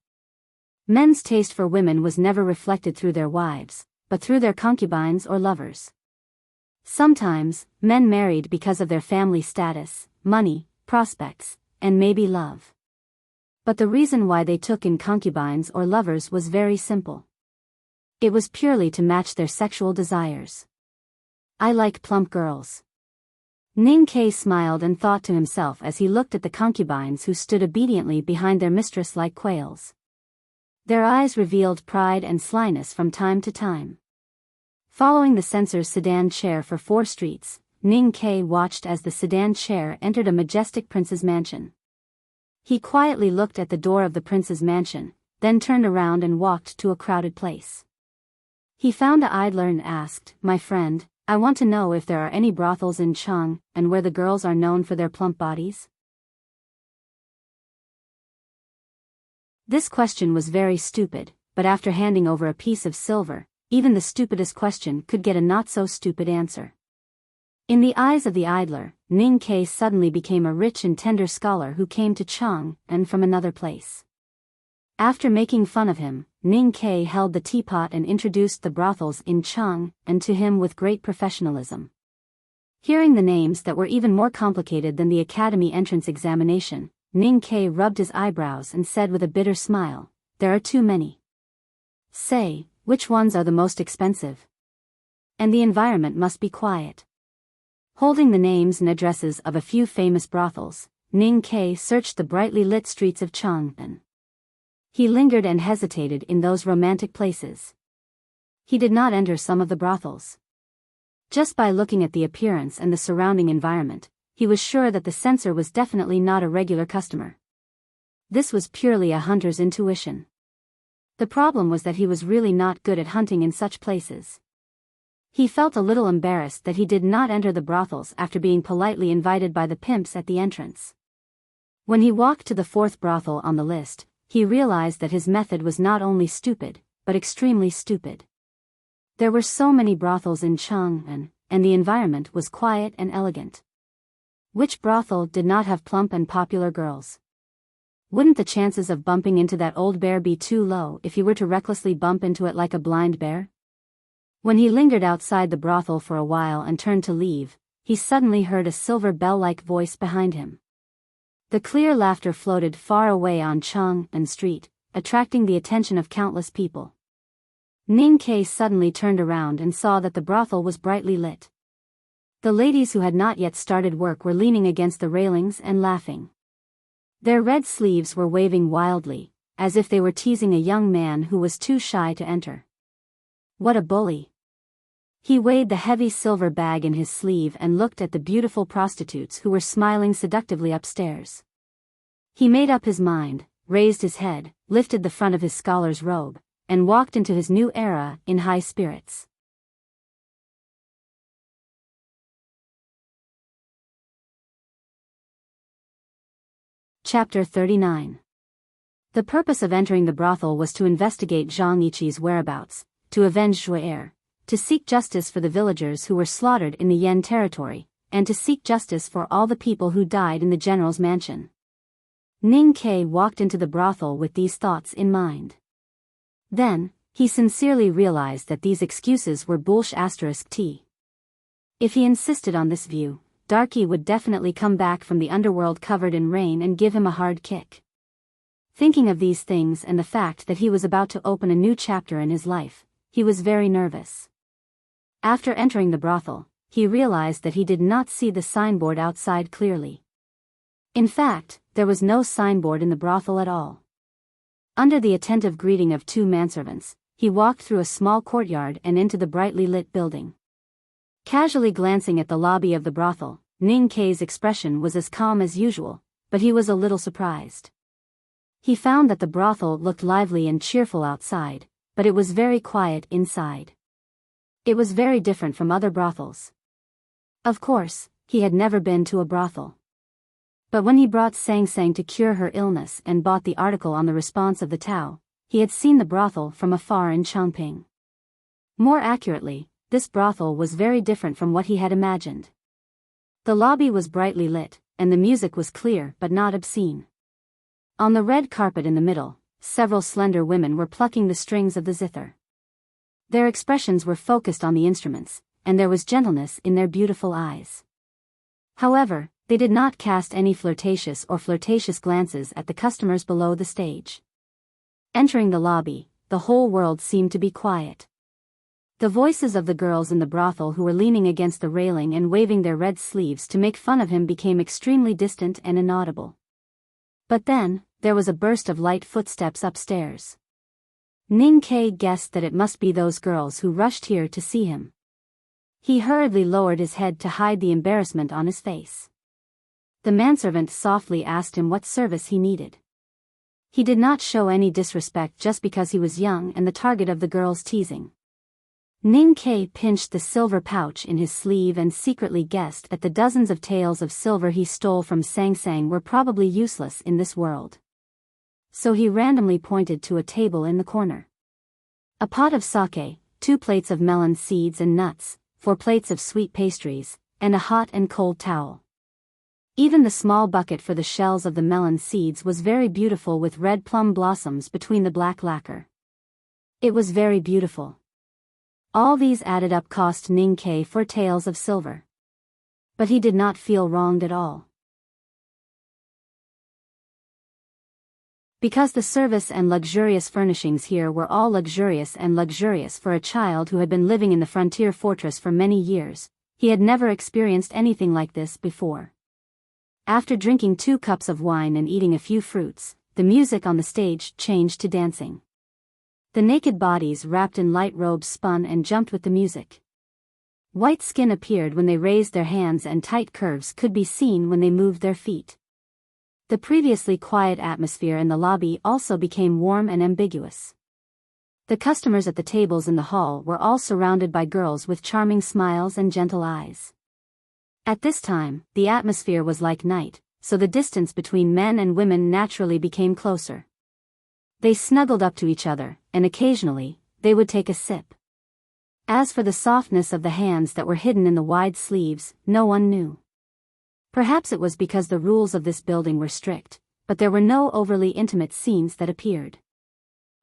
Men's taste for women was never reflected through their wives, but through their concubines or lovers. Sometimes, men married because of their family status, money, prospects, and maybe love. But the reason why they took in concubines or lovers was very simple. It was purely to match their sexual desires. "I like plump girls." Ning Ke smiled and thought to himself as he looked at the concubines who stood obediently behind their mistress like quails. Their eyes revealed pride and slyness from time to time. Following the censor's sedan chair for 4 streets, Ning Ke watched as the sedan chair entered a majestic prince's mansion. He quietly looked at the door of the prince's mansion, then turned around and walked to a crowded place. He found the idler and asked, "My friend, I want to know if there are any brothels in Chang, and where the girls are known for their plump bodies?" This question was very stupid, but after handing over a piece of silver, even the stupidest question could get a not-so-stupid answer. In the eyes of the idler, Ning Ke suddenly became a rich and tender scholar who came to Chang and from another place. After making fun of him, Ning Ke held the teapot and introduced the brothels in Chang and to him with great professionalism. Hearing the names that were even more complicated than the academy entrance examination, Ning Ke rubbed his eyebrows and said with a bitter smile, "There are too many. Say, which ones are the most expensive? And the environment must be quiet." Holding the names and addresses of a few famous brothels, Ning Ke searched the brightly lit streets of Chang'an. He lingered and hesitated in those romantic places. He did not enter some of the brothels. Just by looking at the appearance and the surrounding environment, he was sure that the censor was definitely not a regular customer. This was purely a hunter's intuition. The problem was that he was really not good at hunting in such places. He felt a little embarrassed that he did not enter the brothels after being politely invited by the pimps at the entrance. When he walked to the 4th brothel on the list, he realized that his method was not only stupid, but extremely stupid. There were so many brothels in Chang'an, and the environment was quiet and elegant. Which brothel did not have plump and popular girls? Wouldn't the chances of bumping into that old bear be too low if he were to recklessly bump into it like a blind bear? When he lingered outside the brothel for a while and turned to leave, he suddenly heard a silver bell-like voice behind him. The clear laughter floated far away on Chang'an Street, attracting the attention of countless people. Ning Ke suddenly turned around and saw that the brothel was brightly lit. The ladies who had not yet started work were leaning against the railings and laughing. Their red sleeves were waving wildly, as if they were teasing a young man who was too shy to enter. What a bully! He weighed the heavy silver bag in his sleeve and looked at the beautiful prostitutes who were smiling seductively upstairs. He made up his mind, raised his head, lifted the front of his scholar's robe, and walked into his new era in high spirits. Chapter 39. The purpose of entering the brothel was to investigate Zhang Yiqi's whereabouts, to avenge Zhu'er, to seek justice for the villagers who were slaughtered in the Yan territory, and to seek justice for all the people who died in the general's mansion. Ning Ke walked into the brothel with these thoughts in mind. Then, he sincerely realized that these excuses were bullshit. If he insisted on this view, Darky would definitely come back from the underworld covered in rain and give him a hard kick. Thinking of these things and the fact that he was about to open a new chapter in his life, he was very nervous. After entering the brothel, he realized that he did not see the signboard outside clearly. In fact, there was no signboard in the brothel at all. Under the attentive greeting of two manservants, he walked through a small courtyard and into the brightly lit building. Casually glancing at the lobby of the brothel, Ning Ke's expression was as calm as usual, but he was a little surprised. He found that the brothel looked lively and cheerful outside, but it was very quiet inside. It was very different from other brothels. Of course, he had never been to a brothel. But when he brought Sang Sang to cure her illness and bought the article on the response of the Tao, he had seen the brothel from afar in Chongping. More accurately, this brothel was very different from what he had imagined. The lobby was brightly lit, and the music was clear but not obscene. On the red carpet in the middle, several slender women were plucking the strings of the zither. Their expressions were focused on the instruments, and there was gentleness in their beautiful eyes. However, they did not cast any flirtatious glances at the customers below the stage. Entering the lobby, the whole world seemed to be quiet. The voices of the girls in the brothel who were leaning against the railing and waving their red sleeves to make fun of him became extremely distant and inaudible. But then, there was a burst of light footsteps upstairs. Ning Ke guessed that it must be those girls who rushed here to see him. He hurriedly lowered his head to hide the embarrassment on his face. The manservant softly asked him what service he needed. He did not show any disrespect just because he was young and the target of the girls' teasing. Ning Ke pinched the silver pouch in his sleeve and secretly guessed that the dozens of taels of silver he stole from Sang Sang were probably useless in this world. So he randomly pointed to a table in the corner. A pot of sake, 2 plates of melon seeds and nuts, 4 plates of sweet pastries, and a hot and cold towel. Even the small bucket for the shells of the melon seeds was very beautiful with red plum blossoms between the black lacquer. It was very beautiful. All these added up cost Ning Ke 4 taels of silver. But he did not feel wronged at all. Because the service and luxurious furnishings here were all luxurious for a child who had been living in the frontier fortress for many years, he had never experienced anything like this before. After drinking 2 cups of wine and eating a few fruits, the music on the stage changed to dancing. The naked bodies wrapped in light robes spun and jumped with the music. White skin appeared when they raised their hands and tight curves could be seen when they moved their feet. The previously quiet atmosphere in the lobby also became warm and ambiguous. The customers at the tables in the hall were all surrounded by girls with charming smiles and gentle eyes. At this time, the atmosphere was like night, so the distance between men and women naturally became closer. They snuggled up to each other, and occasionally, they would take a sip. As for the softness of the hands that were hidden in the wide sleeves, no one knew. Perhaps it was because the rules of this building were strict, but there were no overly intimate scenes that appeared.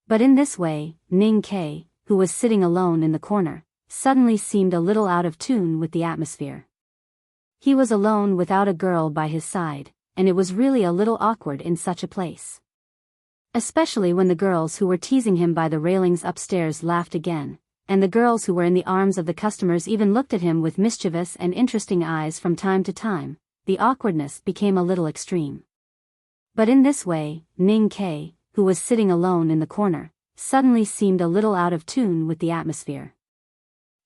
But in this way, Ning Ke, who was sitting alone in the corner, suddenly seemed a little out of tune with the atmosphere. He was alone without a girl by his side, and it was really a little awkward in such a place. Especially when the girls who were teasing him by the railings upstairs laughed again, and the girls who were in the arms of the customers even looked at him with mischievous and interesting eyes from time to time, the awkwardness became a little extreme. But in this way, Ning Ke, who was sitting alone in the corner, suddenly seemed a little out of tune with the atmosphere.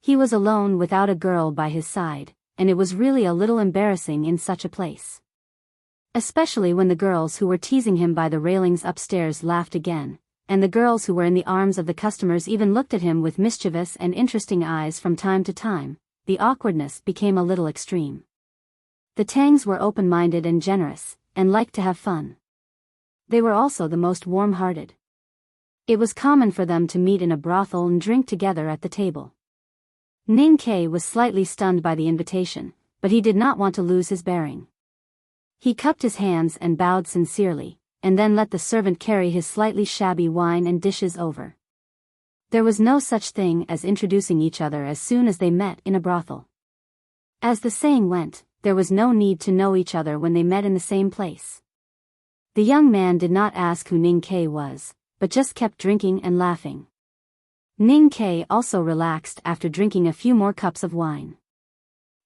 He was alone without a girl by his side, and it was really a little embarrassing in such a place. Especially when the girls who were teasing him by the railings upstairs laughed again, and the girls who were in the arms of the customers even looked at him with mischievous and interesting eyes from time to time, the awkwardness became a little extreme. The Tangs were open-minded and generous, and liked to have fun. They were also the most warm-hearted. It was common for them to meet in a brothel and drink together at the table. Ning Ke was slightly stunned by the invitation, but he did not want to lose his bearing. He cupped his hands and bowed sincerely, and then let the servant carry his slightly shabby wine and dishes over. There was no such thing as introducing each other as soon as they met in a brothel. As the saying went, there was no need to know each other when they met in the same place. The young man did not ask who Ning Ke was, but just kept drinking and laughing. Ning Ke also relaxed after drinking a few more cups of wine.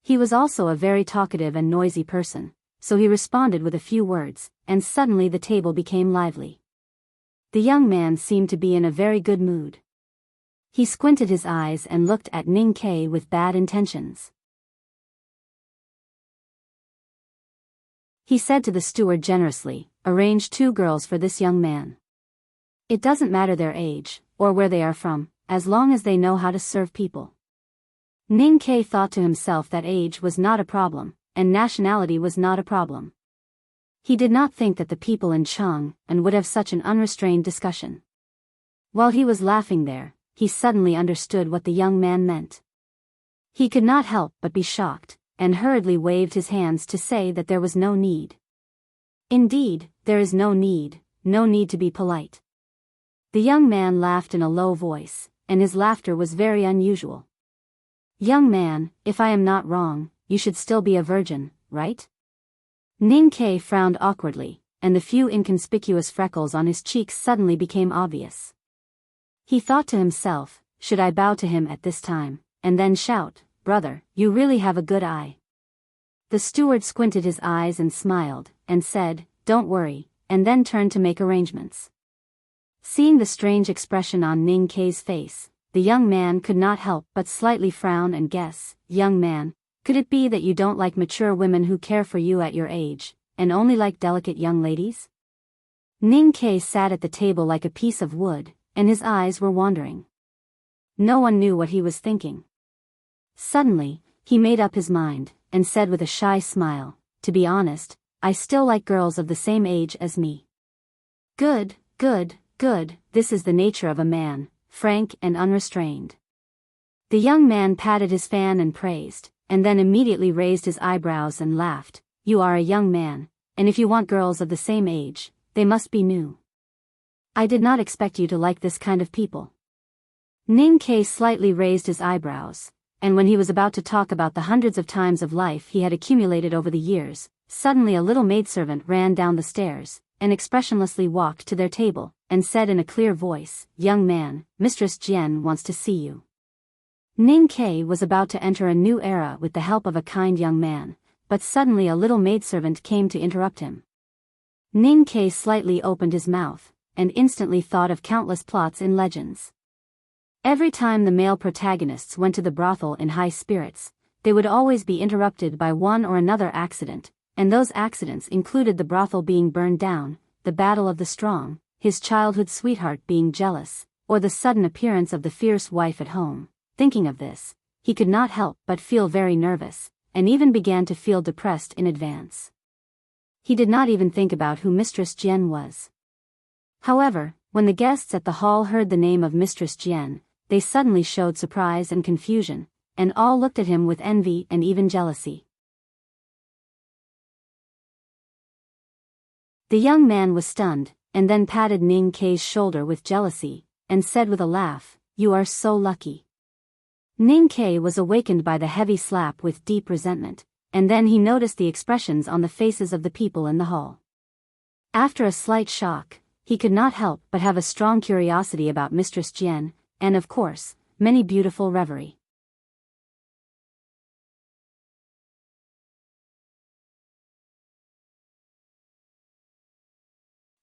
He was also a very talkative and noisy person, so he responded with a few words, and suddenly the table became lively. The young man seemed to be in a very good mood. He squinted his eyes and looked at Ning Ke with bad intentions. He said to the steward generously, "Arrange 2 girls for this young man. It doesn't matter their age, or where they are from, as long as they know how to serve people." Ning Ke thought to himself that age was not a problem, and nationality was not a problem. He did not think that the people in Chang and would have such an unrestrained discussion. While he was laughing there, he suddenly understood what the young man meant. He could not help but be shocked, and hurriedly waved his hands to say that there was no need. Indeed, there is no need to be polite. The young man laughed in a low voice, and his laughter was very unusual. "Young man, if I am not wrong, you should still be a virgin, right?" Ning Ke frowned awkwardly, and the few inconspicuous freckles on his cheeks suddenly became obvious. He thought to himself, should I bow to him at this time, and then shout, "Brother, you really have a good eye." The steward squinted his eyes and smiled, and said, "Don't worry," and then turned to make arrangements. Seeing the strange expression on Ning Ke's face, the young man could not help but slightly frown and guess, "Young man, could it be that you don't like mature women who care for you at your age, and only like delicate young ladies?" Ning Ke sat at the table like a piece of wood, and his eyes were wandering. No one knew what he was thinking. Suddenly, he made up his mind, and said with a shy smile, "To be honest, I still like girls of the same age as me." "Good, good, good, this is the nature of a man, frank and unrestrained." The young man patted his fan and praised, and then immediately raised his eyebrows and laughed, "You are a young man, and if you want girls of the same age, they must be new. I did not expect you to like this kind of people." Ning Ke slightly raised his eyebrows, and when he was about to talk about the hundreds of times of life he had accumulated over the years, suddenly a little maidservant ran down the stairs, and expressionlessly walked to their table, and said in a clear voice, "Young man, Mistress Jian wants to see you." Ning Ke was about to enter a new era with the help of a kind young man, but suddenly a little maidservant came to interrupt him. Ning Ke slightly opened his mouth, and instantly thought of countless plots in legends. Every time the male protagonists went to the brothel in high spirits, they would always be interrupted by one or another accident, and those accidents included the brothel being burned down, the battle of the strong, his childhood sweetheart being jealous, or the sudden appearance of the fierce wife at home. Thinking of this, he could not help but feel very nervous, and even began to feel depressed in advance. He did not even think about who Mistress Jian was. However, when the guests at the hall heard the name of Mistress Jian, they suddenly showed surprise and confusion, and all looked at him with envy and even jealousy. The young man was stunned, and then patted Ning Ke's shoulder with jealousy, and said with a laugh, "You are so lucky." Ning Ke was awakened by the heavy slap with deep resentment, and then he noticed the expressions on the faces of the people in the hall. After a slight shock, he could not help but have a strong curiosity about Mistress Jian, and of course, many beautiful reverie.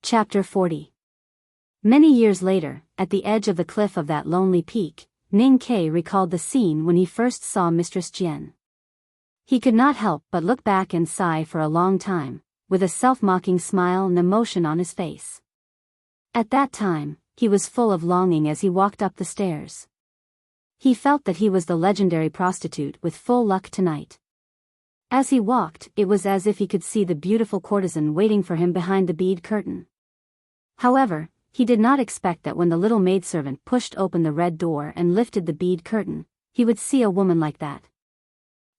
Chapter 40. Many years later, at the edge of the cliff of that lonely peak, Ning Ke recalled the scene when he first saw Mistress Jian. He could not help but look back and sigh for a long time, with a self-mocking smile and emotion on his face. At that time, he was full of longing as he walked up the stairs. He felt that he was the legendary prostitute with full luck tonight. As he walked, it was as if he could see the beautiful courtesan waiting for him behind the bead curtain. However, he did not expect that when the little maidservant pushed open the red door and lifted the bead curtain, he would see a woman like that.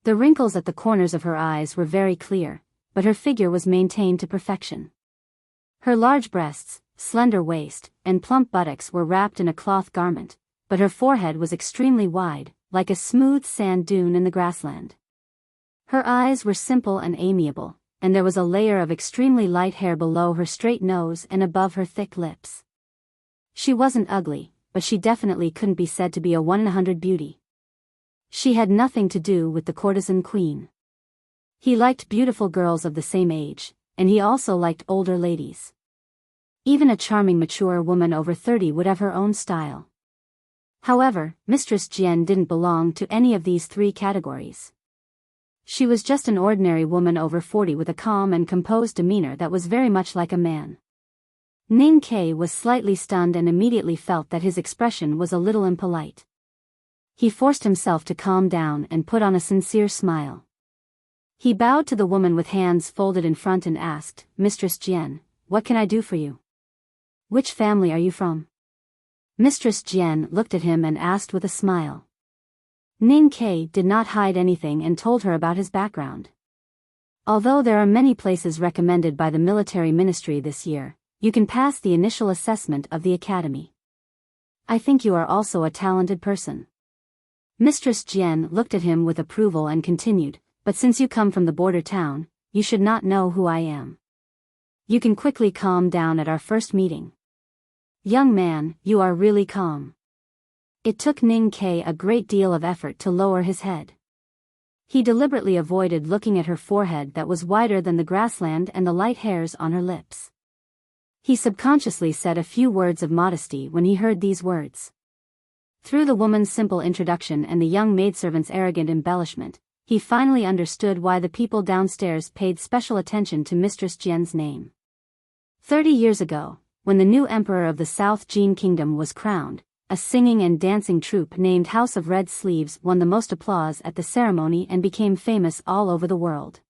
The wrinkles at the corners of her eyes were very clear, but her figure was maintained to perfection. Her large breasts, slender waist, and plump buttocks were wrapped in a cloth garment, but her forehead was extremely wide, like a smooth sand dune in the grassland. Her eyes were simple and amiable, and there was a layer of extremely light hair below her straight nose and above her thick lips. She wasn't ugly, but she definitely couldn't be said to be a 1 in 100 beauty. She had nothing to do with the courtesan queen. He liked beautiful girls of the same age, and he also liked older ladies. Even a charming mature woman over 30 would have her own style. However, Mistress Jian didn't belong to any of these 3 categories. She was just an ordinary woman over 40 with a calm and composed demeanor that was very much like a man. Ning Ke was slightly stunned and immediately felt that his expression was a little impolite. He forced himself to calm down and put on a sincere smile. He bowed to the woman with hands folded in front and asked, "Mistress Jian, what can I do for you? Which family are you from?" Mistress Jian looked at him and asked with a smile. Ning Ke did not hide anything and told her about his background. Although there are many places recommended by the military ministry this year, you can pass the initial assessment of the academy. I think you are also a talented person. Mistress Jian looked at him with approval and continued, "But since you come from the border town, you should not know who I am. You can quickly calm down at our first meeting." "Young man, you are really calm." It took Ning Ke a great deal of effort to lower his head. He deliberately avoided looking at her forehead that was wider than the grassland and the light hairs on her lips. He subconsciously said a few words of modesty when he heard these words. Through the woman's simple introduction and the young maidservant's arrogant embellishment, he finally understood why the people downstairs paid special attention to Mistress Jian's name. 30 years ago, when the new emperor of the South Jin Kingdom was crowned, a singing and dancing troupe named House of Red Sleeves won the most applause at the ceremony and became famous all over the world.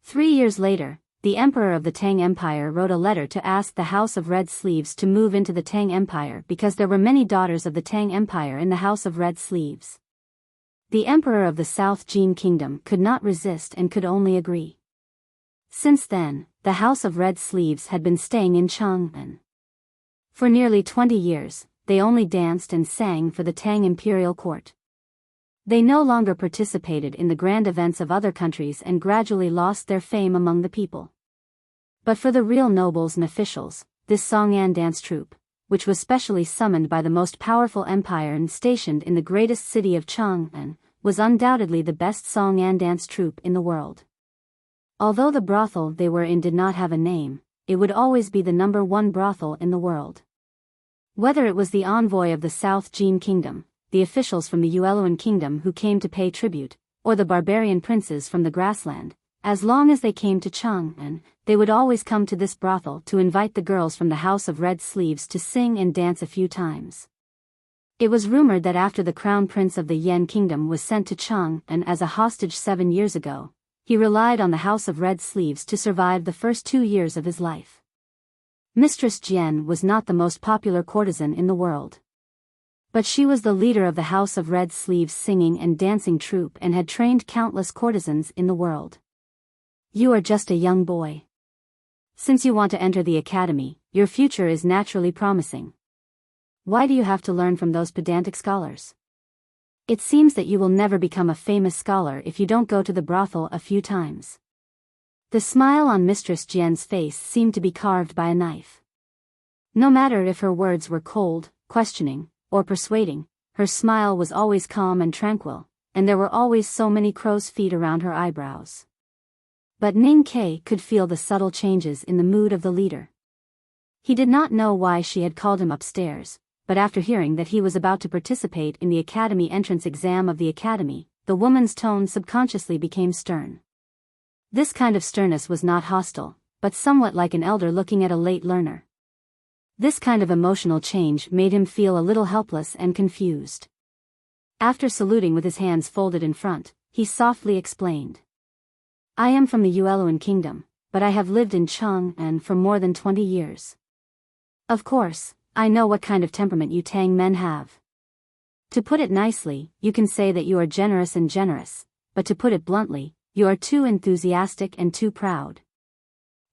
3 years later, the emperor of the Tang Empire wrote a letter to ask the House of Red Sleeves to move into the Tang Empire because there were many daughters of the Tang Empire in the House of Red Sleeves. The emperor of the South Jin Kingdom could not resist and could only agree. Since then, the House of Red Sleeves had been staying in Chang'an. For nearly 20 years, they only danced and sang for the Tang imperial court. They no longer participated in the grand events of other countries and gradually lost their fame among the people. But for the real nobles and officials, this song and dance troupe, which was specially summoned by the most powerful empire and stationed in the greatest city of Chang'an, was undoubtedly the best song and dance troupe in the world. Although the brothel they were in did not have a name, it would always be the #1 brothel in the world. Whether it was the envoy of the South Jin Kingdom, the officials from the Yueluan Kingdom who came to pay tribute, or the barbarian princes from the grassland, as long as they came to Chang'an, they would always come to this brothel to invite the girls from the House of Red Sleeves to sing and dance a few times. It was rumored that after the crown prince of the Yan Kingdom was sent to Chang'an as a hostage 7 years ago, he relied on the House of Red Sleeves to survive the first 2 years of his life. Mistress Jian was not the most popular courtesan in the world. But she was the leader of the House of Red Sleeves singing and dancing troupe and had trained countless courtesans in the world. You are just a young boy. Since you want to enter the academy, your future is naturally promising. Why do you have to learn from those pedantic scholars? It seems that you will never become a famous scholar if you don't go to the brothel a few times. The smile on Mistress Jian's face seemed to be carved by a knife. No matter if her words were cold, questioning, or persuading, her smile was always calm and tranquil, and there were always so many crow's feet around her eyebrows. But Ning Ke could feel the subtle changes in the mood of the leader. He did not know why she had called him upstairs, but after hearing that he was about to participate in the academy entrance exam of the academy, the woman's tone subconsciously became stern. This kind of sternness was not hostile, but somewhat like an elder looking at a late learner. This kind of emotional change made him feel a little helpless and confused. After saluting with his hands folded in front, he softly explained. I am from the Yueluan Kingdom, but I have lived in Chang'an for more than 20 years. Of course, I know what kind of temperament you Tang men have. To put it nicely, you can say that you are generous and generous, but to put it bluntly, you are too enthusiastic and too proud.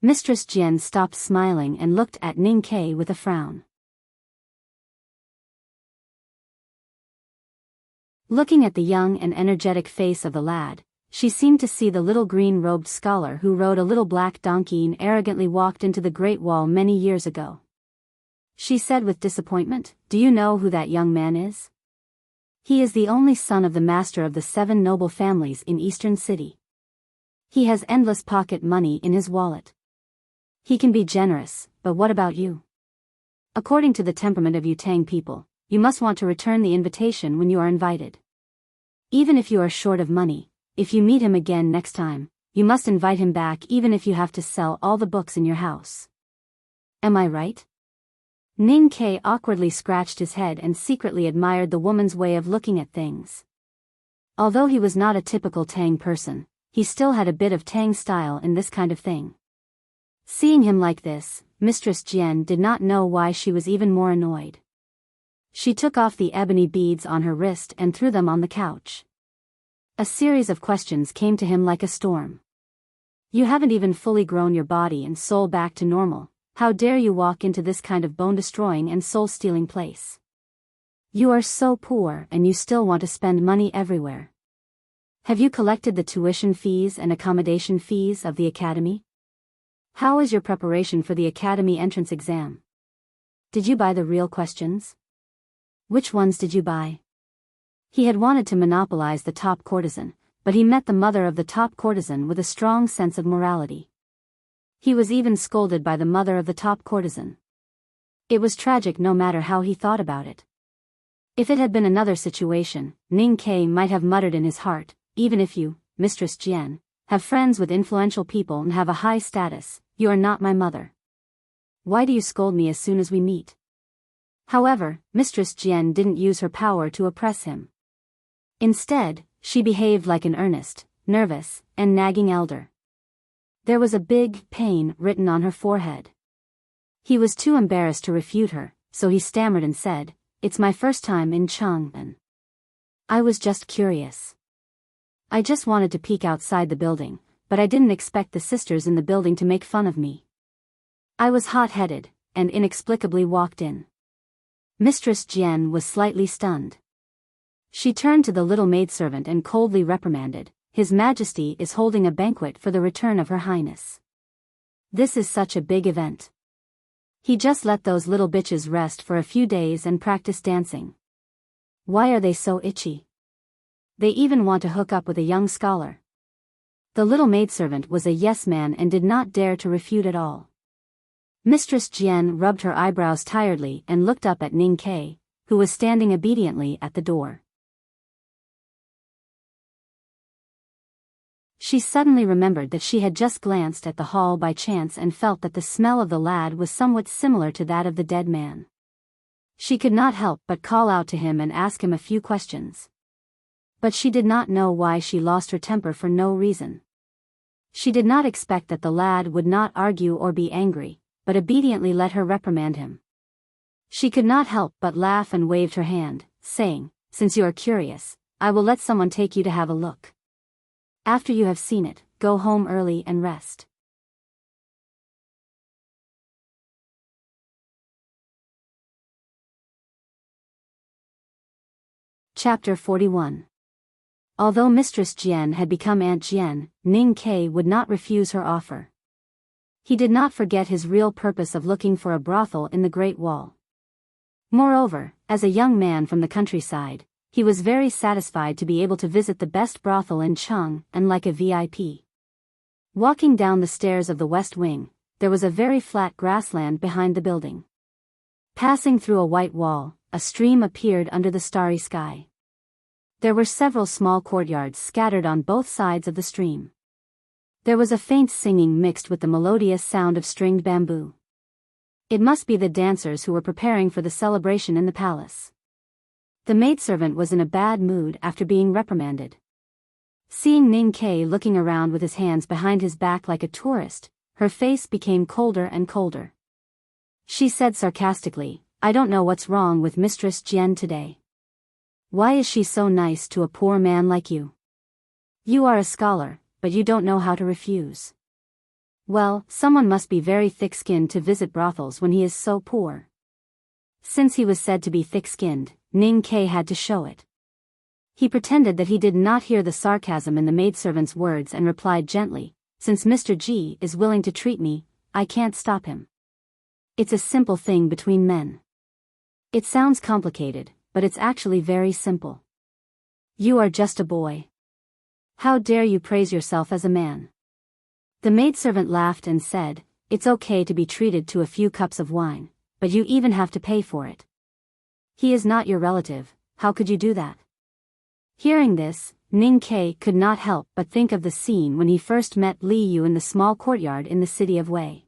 Mistress Jian stopped smiling and looked at Ning Ke with a frown. Looking at the young and energetic face of the lad, she seemed to see the little green-robed scholar who rode a little black donkey and arrogantly walked into the Great Wall many years ago. She said with disappointment, "Do you know who that young man is? He is the only son of the master of the 7 noble families in Eastern City. He has endless pocket money in his wallet. He can be generous, but what about you? According to the temperament of you Tang people, you must want to return the invitation when you are invited. Even if you are short of money, if you meet him again next time, you must invite him back even if you have to sell all the books in your house. Am I right?" Ning Ke awkwardly scratched his head and secretly admired the woman's way of looking at things. Although he was not a typical Tang person, he still had a bit of Tang style in this kind of thing. Seeing him like this, Mistress Jian did not know why she was even more annoyed. She took off the ebony beads on her wrist and threw them on the couch. A series of questions came to him like a storm. "You haven't even fully grown your body and soul back to normal. How dare you walk into this kind of bone-destroying and soul-stealing place? You are so poor and you still want to spend money everywhere. Have you collected the tuition fees and accommodation fees of the academy? How is your preparation for the academy entrance exam? Did you buy the real questions? Which ones did you buy?" He had wanted to monopolize the top courtesan, but he met the mother of the top courtesan with a strong sense of morality. He was even scolded by the mother of the top courtesan. It was tragic no matter how he thought about it. If it had been another situation, Ning Ke might have muttered in his heart, "Even if you, Mistress Jian, have friends with influential people and have a high status, you are not my mother. Why do you scold me as soon as we meet?" However, Mistress Jian didn't use her power to oppress him. Instead, she behaved like an earnest, nervous, and nagging elder. There was a big pain written on her forehead. He was too embarrassed to refute her, so he stammered and said, "It's my first time in Chang'an. I was just curious. I just wanted to peek outside the building, but I didn't expect the sisters in the building to make fun of me. I was hot-headed, and inexplicably walked in." Mistress Jian was slightly stunned. She turned to the little maidservant and coldly reprimanded, "His Majesty is holding a banquet for the return of Her Highness. This is such a big event. He just let those little bitches rest for a few days and practice dancing. Why are they so itchy? They even want to hook up with a young scholar." The little maidservant was a yes-man and did not dare to refute at all. Mistress Jian rubbed her eyebrows tiredly and looked up at Ning Ke, who was standing obediently at the door. She suddenly remembered that she had just glanced at the hall by chance and felt that the smell of the lad was somewhat similar to that of the dead man. She could not help but call out to him and ask him a few questions. But she did not know why she lost her temper for no reason. She did not expect that the lad would not argue or be angry, but obediently let her reprimand him. She could not help but laugh and waved her hand, saying, "Since you are curious, I will let someone take you to have a look. After you have seen it, go home early and rest." Chapter 41. Although Mistress Jian had become Aunt Jian, Ning Ke would not refuse her offer. He did not forget his real purpose of looking for a brothel in the Great Wall. Moreover, as a young man from the countryside, he was very satisfied to be able to visit the best brothel in Chang'an like a VIP. Walking down the stairs of the west wing, there was a very flat grassland behind the building. Passing through a white wall, a stream appeared under the starry sky. There were several small courtyards scattered on both sides of the stream. There was a faint singing mixed with the melodious sound of stringed bamboo. It must be the dancers who were preparing for the celebration in the palace. The maidservant was in a bad mood after being reprimanded. Seeing Ning Ke looking around with his hands behind his back like a tourist, her face became colder and colder. She said sarcastically, "I don't know what's wrong with Mistress Jian today. Why is she so nice to a poor man like you? You are a scholar, but you don't know how to refuse. Well, someone must be very thick-skinned to visit brothels when he is so poor." Since he was said to be thick-skinned, Ning Ke had to show it. He pretended that he did not hear the sarcasm in the maidservant's words and replied gently, "Since Mr. Ji is willing to treat me, I can't stop him. It's a simple thing between men. It sounds complicated, but it's actually very simple. You are just a boy. How dare you praise yourself as a man?" The maidservant laughed and said, "It's okay to be treated to a few cups of wine, but you even have to pay for it. He is not your relative, how could you do that?" Hearing this, Ning Ke could not help but think of the scene when he first met Li Yu in the small courtyard in the city of Wei.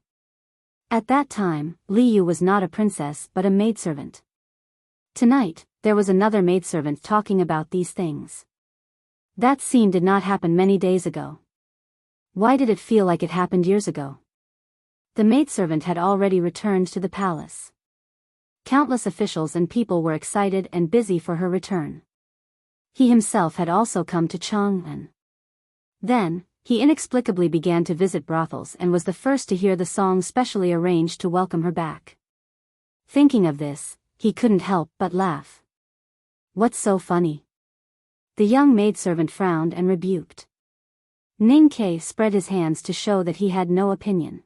At that time, Li Yu was not a princess but a maidservant. Tonight, there was another maidservant talking about these things. That scene did not happen many days ago. Why did it feel like it happened years ago? The maidservant had already returned to the palace. Countless officials and people were excited and busy for her return. He himself had also come to Chang'an. Then, he inexplicably began to visit brothels and was the first to hear the song specially arranged to welcome her back. Thinking of this, he couldn't help but laugh. What's so funny? The young maidservant frowned and rebuked. Ning Ke spread his hands to show that he had no opinion.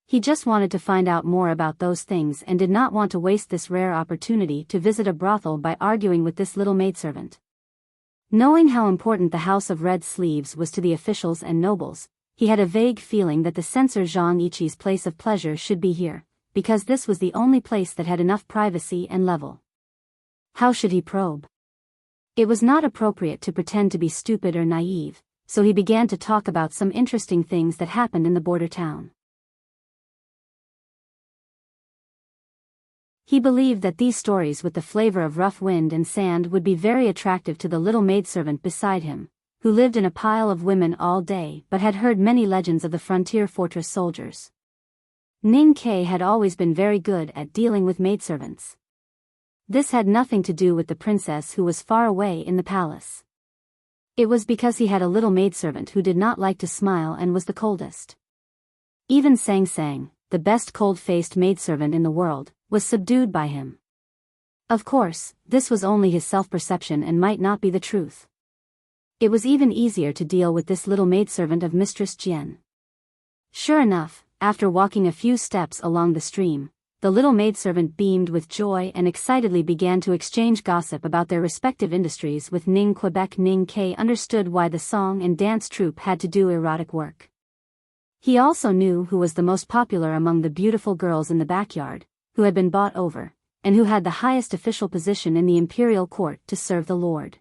He just wanted to find out more about those things and did not want to waste this rare opportunity to visit a brothel by arguing with this little maidservant. Knowing how important the House of Red Sleeves was to the officials and nobles, he had a vague feeling that the censor Zhang Yiqi's place of pleasure should be here, because this was the only place that had enough privacy and level. How should he probe? It was not appropriate to pretend to be stupid or naive, so he began to talk about some interesting things that happened in the border town. He believed that these stories with the flavor of rough wind and sand would be very attractive to the little maidservant beside him, who lived in a pile of women all day but had heard many legends of the frontier fortress soldiers. Ning Ke had always been very good at dealing with maidservants. This had nothing to do with the princess who was far away in the palace. It was because he had a little maidservant who did not like to smile and was the coldest. Even Sang Sang, the best cold-faced maidservant in the world, was subdued by him. Of course, this was only his self-perception and might not be the truth. It was even easier to deal with this little maidservant of Mistress Jian. Sure enough, after walking a few steps along the stream, the little maidservant beamed with joy and excitedly began to exchange gossip about their respective industries with Ning Quebec. Ning Ke understood why the song and dance troupe had to do erotic work. He also knew who was the most popular among the beautiful girls in the backyard, who had been bought over, and who had the highest official position in the imperial court to serve the Lord.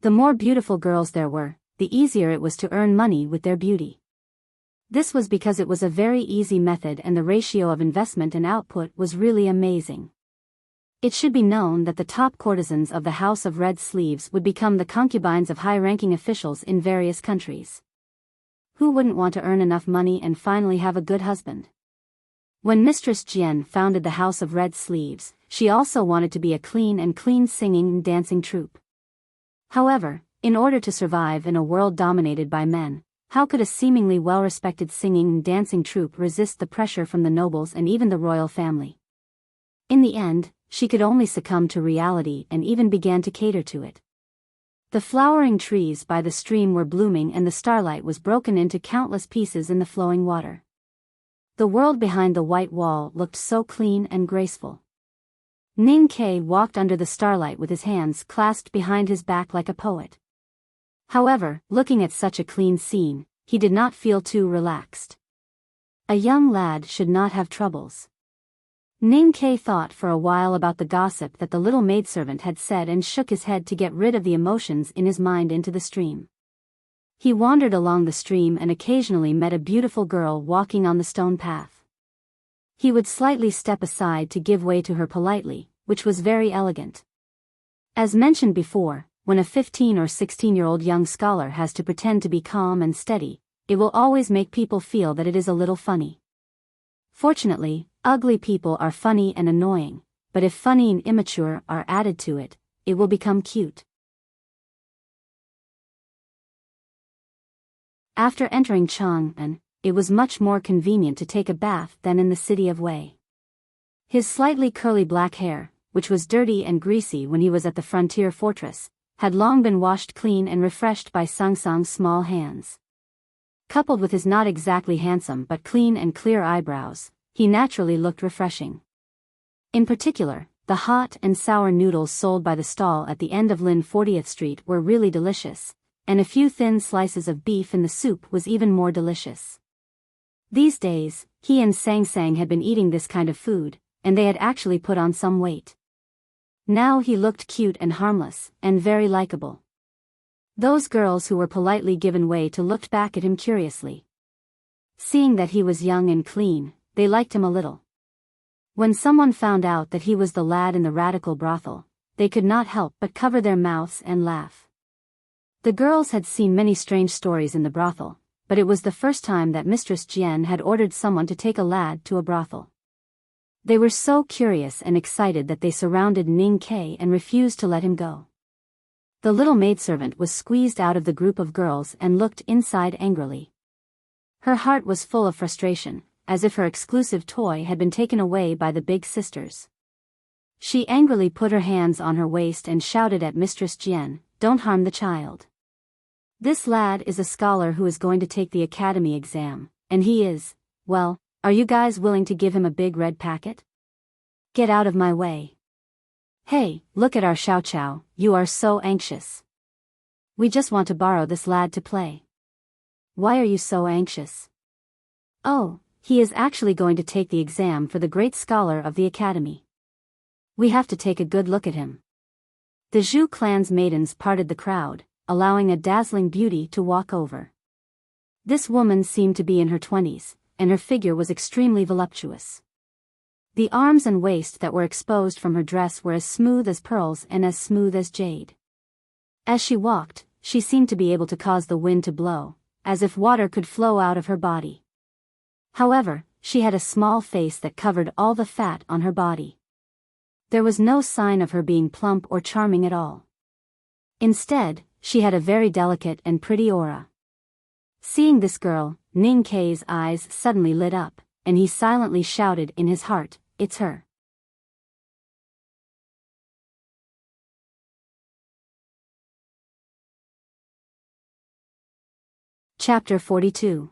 The more beautiful girls there were, the easier it was to earn money with their beauty. This was because it was a very easy method and the ratio of investment and output was really amazing. It should be known that the top courtesans of the House of Red Sleeves would become the concubines of high-ranking officials in various countries. Who wouldn't want to earn enough money and finally have a good husband? When Mistress Jian founded the House of Red Sleeves, she also wanted to be a clean singing and dancing troupe. However, in order to survive in a world dominated by men, how could a seemingly well-respected singing and dancing troupe resist the pressure from the nobles and even the royal family? In the end, she could only succumb to reality and even began to cater to it. The flowering trees by the stream were blooming and the starlight was broken into countless pieces in the flowing water. The world behind the white wall looked so clean and graceful. Ning Ke walked under the starlight with his hands clasped behind his back like a poet. However, looking at such a clean scene, he did not feel too relaxed. A young lad should not have troubles. Ning Ke thought for a while about the gossip that the little maidservant had said and shook his head to get rid of the emotions in his mind into the stream. He wandered along the stream and occasionally met a beautiful girl walking on the stone path. He would slightly step aside to give way to her politely, which was very elegant. As mentioned before, when a 15 or 16-year-old young scholar has to pretend to be calm and steady, it will always make people feel that it is a little funny. Fortunately, ugly people are funny and annoying, but if funny and immature are added to it, it will become cute. After entering Chang'an, it was much more convenient to take a bath than in the city of Wei. His slightly curly black hair, which was dirty and greasy when he was at the frontier fortress, had long been washed clean and refreshed by Sung Sung's small hands. Coupled with his not exactly handsome but clean and clear eyebrows, he naturally looked refreshing. In particular, the hot and sour noodles sold by the stall at the end of Lin 40th Street were really delicious, and a few thin slices of beef in the soup was even more delicious. These days, he and Sang Sang had been eating this kind of food, and they had actually put on some weight. Now he looked cute and harmless, and very likable. Those girls who were politely given way to looked back at him curiously. Seeing that he was young and clean, they liked him a little. When someone found out that he was the lad in the radical brothel, they could not help but cover their mouths and laugh. The girls had seen many strange stories in the brothel, but it was the first time that Mistress Jian had ordered someone to take a lad to a brothel. They were so curious and excited that they surrounded Ning Kai and refused to let him go. The little maidservant was squeezed out of the group of girls and looked inside angrily. Her heart was full of frustration, as if her exclusive toy had been taken away by the big sisters. She angrily put her hands on her waist and shouted at Mistress Jian, "Don't harm the child. This lad is a scholar who is going to take the academy exam, and he is, well, are you guys willing to give him a big red packet? Get out of my way. Hey, look at our Xiao Xiao, you are so anxious. We just want to borrow this lad to play. Why are you so anxious? Oh, he is actually going to take the exam for the great scholar of the academy. We have to take a good look at him." The Zhu clan's maidens parted the crowd, allowing a dazzling beauty to walk over. This woman seemed to be in her 20s, and her figure was extremely voluptuous. The arms and waist that were exposed from her dress were as smooth as pearls and as smooth as jade. As she walked, she seemed to be able to cause the wind to blow, as if water could flow out of her body. However, she had a small face that covered all the fat on her body. There was no sign of her being plump or charming at all. Instead, she had a very delicate and pretty aura. Seeing this girl, Ning Kai's eyes suddenly lit up, and he silently shouted in his heart, "It's her." Chapter 42.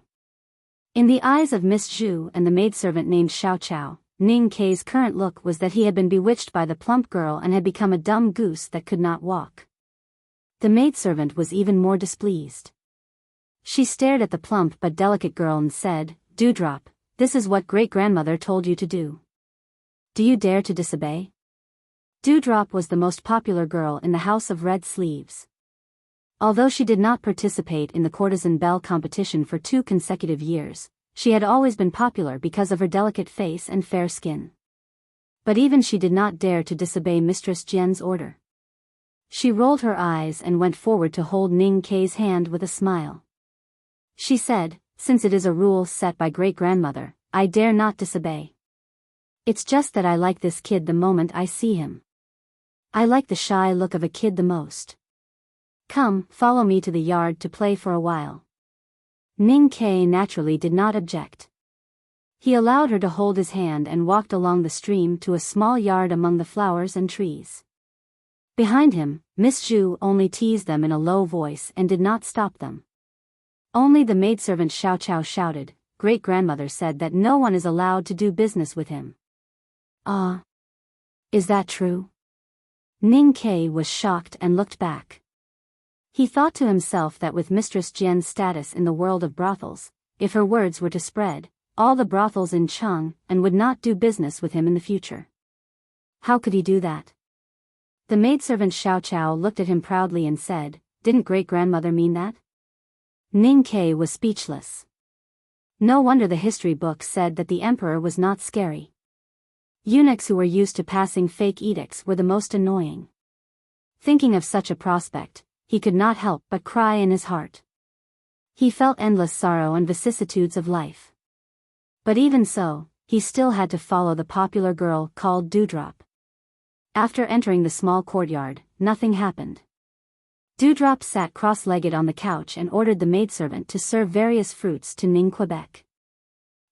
In the eyes of Miss Zhu and the maidservant named Xiao Qiao, Ning Kai's current look was that he had been bewitched by the plump girl and had become a dumb goose that could not walk. The maidservant was even more displeased. She stared at the plump but delicate girl and said, "Dewdrop, this is what great-grandmother told you to do. Do you dare to disobey?" Dewdrop was the most popular girl in the House of Red Sleeves. Although she did not participate in the courtesan bell competition for 2 consecutive years, she had always been popular because of her delicate face and fair skin. But even she did not dare to disobey Mistress Jian's order. She rolled her eyes and went forward to hold Ning Kai's hand with a smile. She said, "Since it is a rule set by great-grandmother, I dare not disobey. It's just that I like this kid the moment I see him. I like the shy look of a kid the most. Come, follow me to the yard to play for a while." Ning Kai naturally did not object. He allowed her to hold his hand and walked along the stream to a small yard among the flowers and trees. Behind him, Miss Zhu only teased them in a low voice and did not stop them. Only the maidservant Xiao Qiao shouted, "Great-grandmother said that no one is allowed to do business with him." "Ah. Is that true?" Ning Kai was shocked and looked back. He thought to himself that with Mistress Jian's status in the world of brothels, if her words were to spread, all the brothels in Chang'an would not do business with him in the future. How could he do that? The maidservant Xiao Qiao looked at him proudly and said, "Didn't great-grandmother mean that?" Ning Kai was speechless. No wonder the history book said that the emperor was not scary. Eunuchs who were used to passing fake edicts were the most annoying. Thinking of such a prospect, he could not help but cry in his heart. He felt endless sorrow and vicissitudes of life. But even so, he still had to follow the popular girl called Dewdrop. After entering the small courtyard, nothing happened. Dewdrop sat cross-legged on the couch and ordered the maidservant to serve various fruits to Ning Quebec.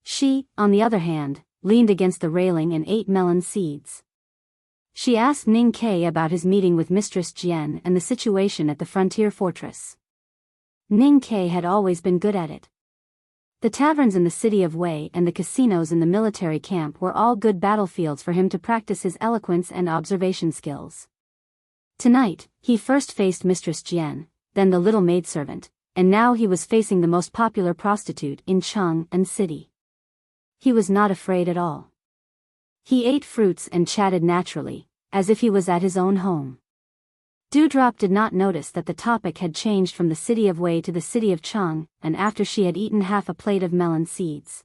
She, on the other hand, leaned against the railing and ate melon seeds. She asked Ning Ke about his meeting with Mistress Jian and the situation at the frontier fortress. Ning Ke had always been good at it. The taverns in the city of Wei and the casinos in the military camp were all good battlefields for him to practice his eloquence and observation skills. Tonight, he first faced Mistress Jian, then the little maidservant, and now he was facing the most popular prostitute in Chang'an City. He was not afraid at all. He ate fruits and chatted naturally, as if he was at his own home. Dewdrop did not notice that the topic had changed from the city of Wei to the city of Chang, and after she had eaten half a plate of melon seeds.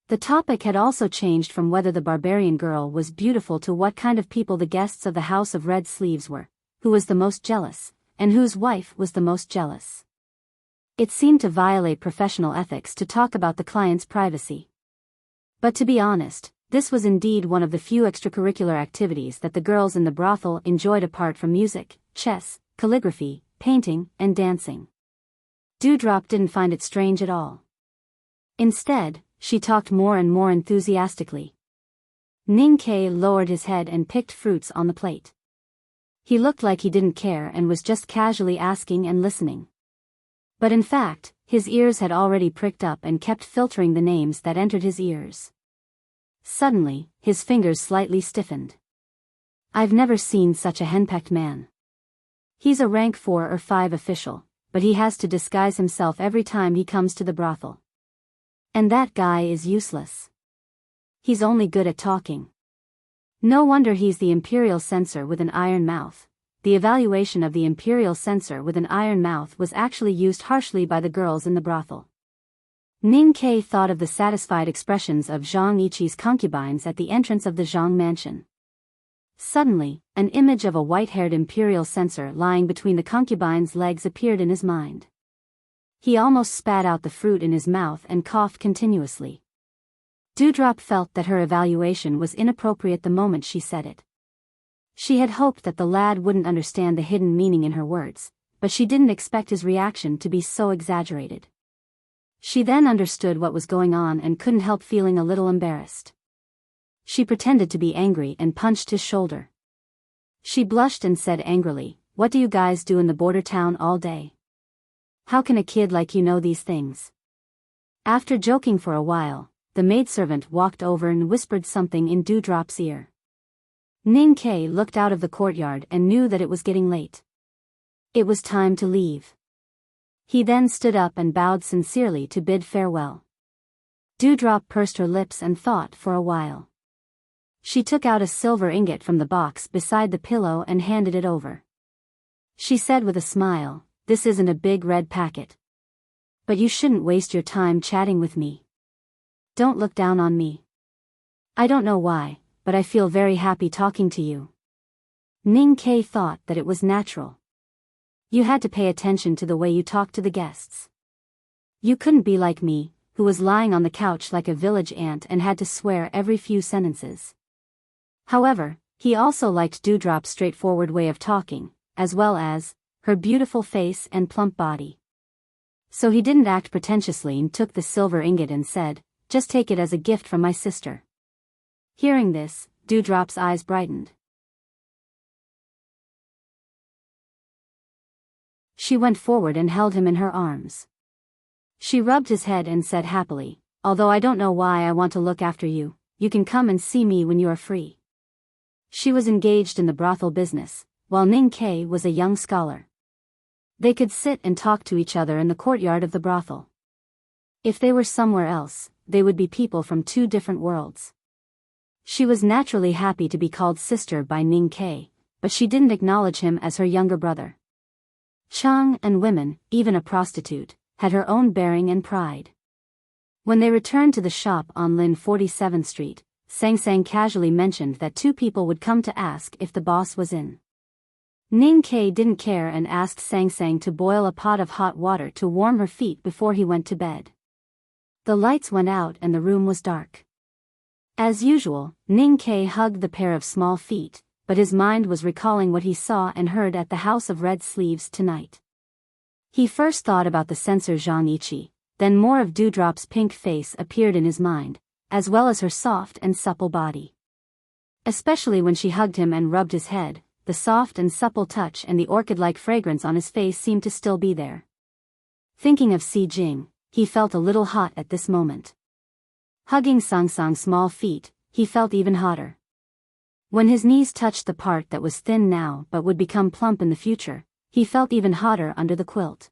The topic had also changed from whether the barbarian girl was beautiful to what kind of people the guests of the House of Red Sleeves were, who was the most jealous, and whose wife was the most jealous. It seemed to violate professional ethics to talk about the client's privacy. But to be honest, this was indeed one of the few extracurricular activities that the girls in the brothel enjoyed apart from music, chess, calligraphy, painting, and dancing. Dewdrop didn't find it strange at all. Instead, she talked more and more enthusiastically. Ning Ke lowered his head and picked fruits on the plate. He looked like he didn't care and was just casually asking and listening. But in fact, his ears had already pricked up and kept filtering the names that entered his ears. Suddenly, his fingers slightly stiffened. I've never seen such a henpecked man. He's a rank 4 or 5 official, but he has to disguise himself every time he comes to the brothel. And that guy is useless. He's only good at talking. No wonder he's the imperial censor with an iron mouth. The evaluation of the imperial censor with an iron mouth was actually used harshly by the girls in the brothel. Ning Ke thought of the satisfied expressions of Zhang Yiqi's concubines at the entrance of the Zhang mansion. Suddenly, an image of a white-haired imperial censor lying between the concubine's legs appeared in his mind. He almost spat out the fruit in his mouth and coughed continuously. Dewdrop felt that her evaluation was inappropriate the moment she said it. She had hoped that the lad wouldn't understand the hidden meaning in her words, but she didn't expect his reaction to be so exaggerated. She then understood what was going on and couldn't help feeling a little embarrassed. She pretended to be angry and punched his shoulder. She blushed and said angrily, "What do you guys do in the border town all day? How can a kid like you know these things?" After joking for a while, the maidservant walked over and whispered something in Dewdrop's ear. Ning Ke looked out of the courtyard and knew that it was getting late. It was time to leave. He then stood up and bowed sincerely to bid farewell. Dewdrop pursed her lips and thought for a while. She took out a silver ingot from the box beside the pillow and handed it over. She said with a smile, "This isn't a big red packet. But you shouldn't waste your time chatting with me. Don't look down on me. I don't know why, but I feel very happy talking to you." Ning Ke thought that it was natural. You had to pay attention to the way you talked to the guests. You couldn't be like me, who was lying on the couch like a village ant and had to swear every few sentences. However, he also liked Dewdrop's straightforward way of talking, as well as her beautiful face and plump body. So he didn't act pretentiously and took the silver ingot and said, "Just take it as a gift from my sister." Hearing this, Dewdrop's eyes brightened. She went forward and held him in her arms. She rubbed his head and said happily, "Although I don't know why I want to look after you, you can come and see me when you are free." She was engaged in the brothel business, while Ning Ke was a young scholar. They could sit and talk to each other in the courtyard of the brothel. If they were somewhere else, they would be people from 2 different worlds. She was naturally happy to be called sister by Ning Ke, but she didn't acknowledge him as her younger brother. Chang and women, even a prostitute, had her own bearing and pride. When they returned to the shop on Lin 47th Street, Sang Sang casually mentioned that 2 people would come to ask if the boss was in. Ning Ke didn't care and asked Sang Sang to boil a pot of hot water to warm her feet before he went to bed. The lights went out and the room was dark. As usual, Ning Ke hugged the pair of small feet, but his mind was recalling what he saw and heard at the House of Red Sleeves tonight. He first thought about the censor Zhang Yiqi, then more of Dewdrop's pink face appeared in his mind, as well as her soft and supple body. Especially when she hugged him and rubbed his head, the soft and supple touch and the orchid-like fragrance on his face seemed to still be there. Thinking of Si Jing, he felt a little hot at this moment. Hugging Sang Sang's small feet, he felt even hotter. When his knees touched the part that was thin now but would become plump in the future, he felt even hotter under the quilt.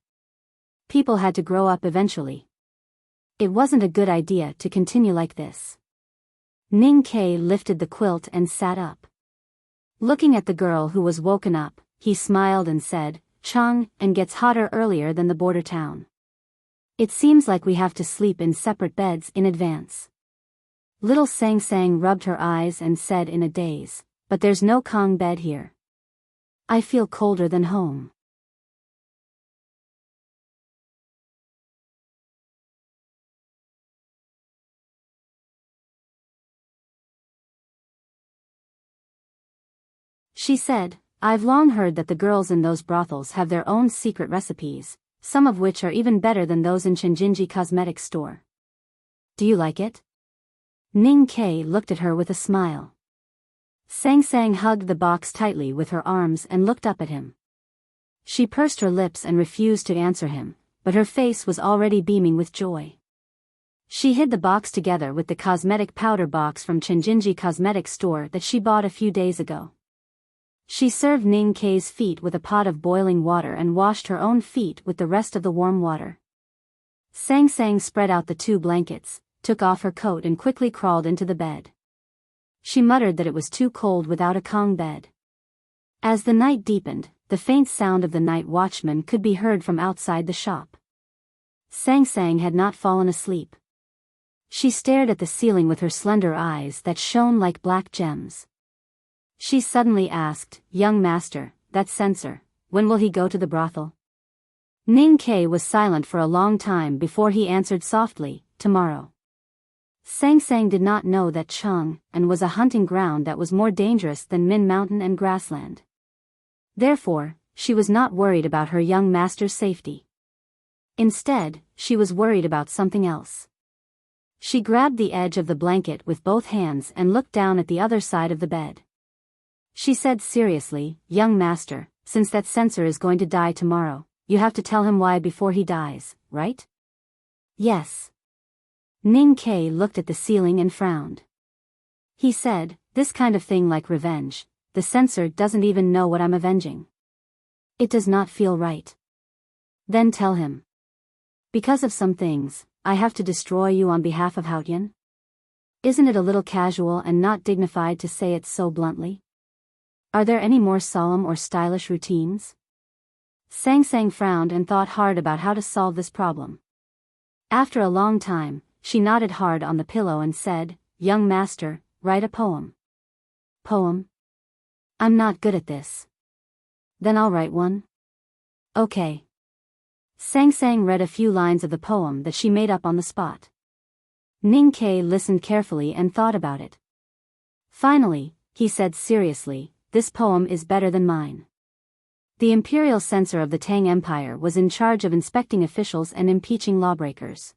People had to grow up eventually. It wasn't a good idea to continue like this. Ning Ke lifted the quilt and sat up. Looking at the girl who was woken up, he smiled and said, "Chang, and gets hotter earlier than the border town. It seems like we have to sleep in separate beds in advance." Little Sang Sang rubbed her eyes and said in a daze, "But there's no Kong bed here. I feel colder than home." She said, "I've long heard that the girls in those brothels have their own secret recipes, some of which are even better than those in Chenjinji Cosmetics store. Do you like it?" Ning Ke looked at her with a smile. Sang Sang hugged the box tightly with her arms and looked up at him. She pursed her lips and refused to answer him, but her face was already beaming with joy. She hid the box together with the cosmetic powder box from Chenjinji Cosmetics store that she bought a few days ago. She served Ning Ke's feet with a pot of boiling water and washed her own feet with the rest of the warm water. Sang Sang spread out the 2 blankets, took off her coat and quickly crawled into the bed. She muttered that it was too cold without a Kong bed. As the night deepened, the faint sound of the night watchman could be heard from outside the shop. Sang Sang had not fallen asleep. She stared at the ceiling with her slender eyes that shone like black gems. She suddenly asked, "Young master, that censor, when will he go to the brothel?" Ning Ke was silent for a long time before he answered softly, "Tomorrow." Sang Sang did not know that Chang'an was a hunting ground that was more dangerous than Min Mountain and grassland. Therefore, she was not worried about her young master's safety. Instead, she was worried about something else. She grabbed the edge of the blanket with both hands and looked down at the other side of the bed. She said seriously, "Young master, since that censor is going to die tomorrow, you have to tell him why before he dies, right?" "Yes." Ning Ke looked at the ceiling and frowned. He said, "This kind of thing like revenge, the censor doesn't even know what I'm avenging. It does not feel right." "Then tell him. Because of some things, I have to destroy you on behalf of Haotian? Isn't it a little casual and not dignified to say it so bluntly? Are there any more solemn or stylish routines?" Sang Sang frowned and thought hard about how to solve this problem. After a long time, she nodded hard on the pillow and said, "Young master, write a poem." "Poem? I'm not good at this." "Then I'll write one." "Okay." Sang Sang read a few lines of the poem that she made up on the spot. Ning Ke listened carefully and thought about it. Finally, he said seriously, "This poem is better than mine." The imperial censor of the Tang Empire was in charge of inspecting officials and impeaching lawbreakers.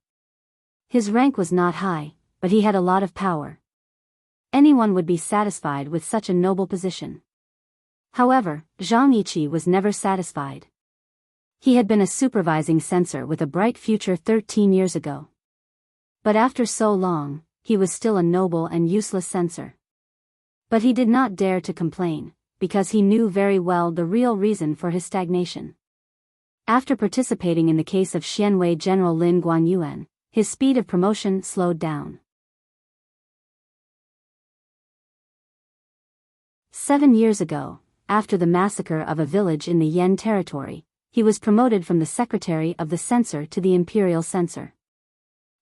His rank was not high, but he had a lot of power. Anyone would be satisfied with such a noble position. However, Zhang Yiqi was never satisfied. He had been a supervising censor with a bright future 13 years ago. But after so long, he was still a noble and useless censor. But he did not dare to complain, because he knew very well the real reason for his stagnation. After participating in the case of Xianwei General Lin Guanyuan, his speed of promotion slowed down. 7 years ago, after the massacre of a village in the Yan territory, he was promoted from the secretary of the censor to the imperial censor.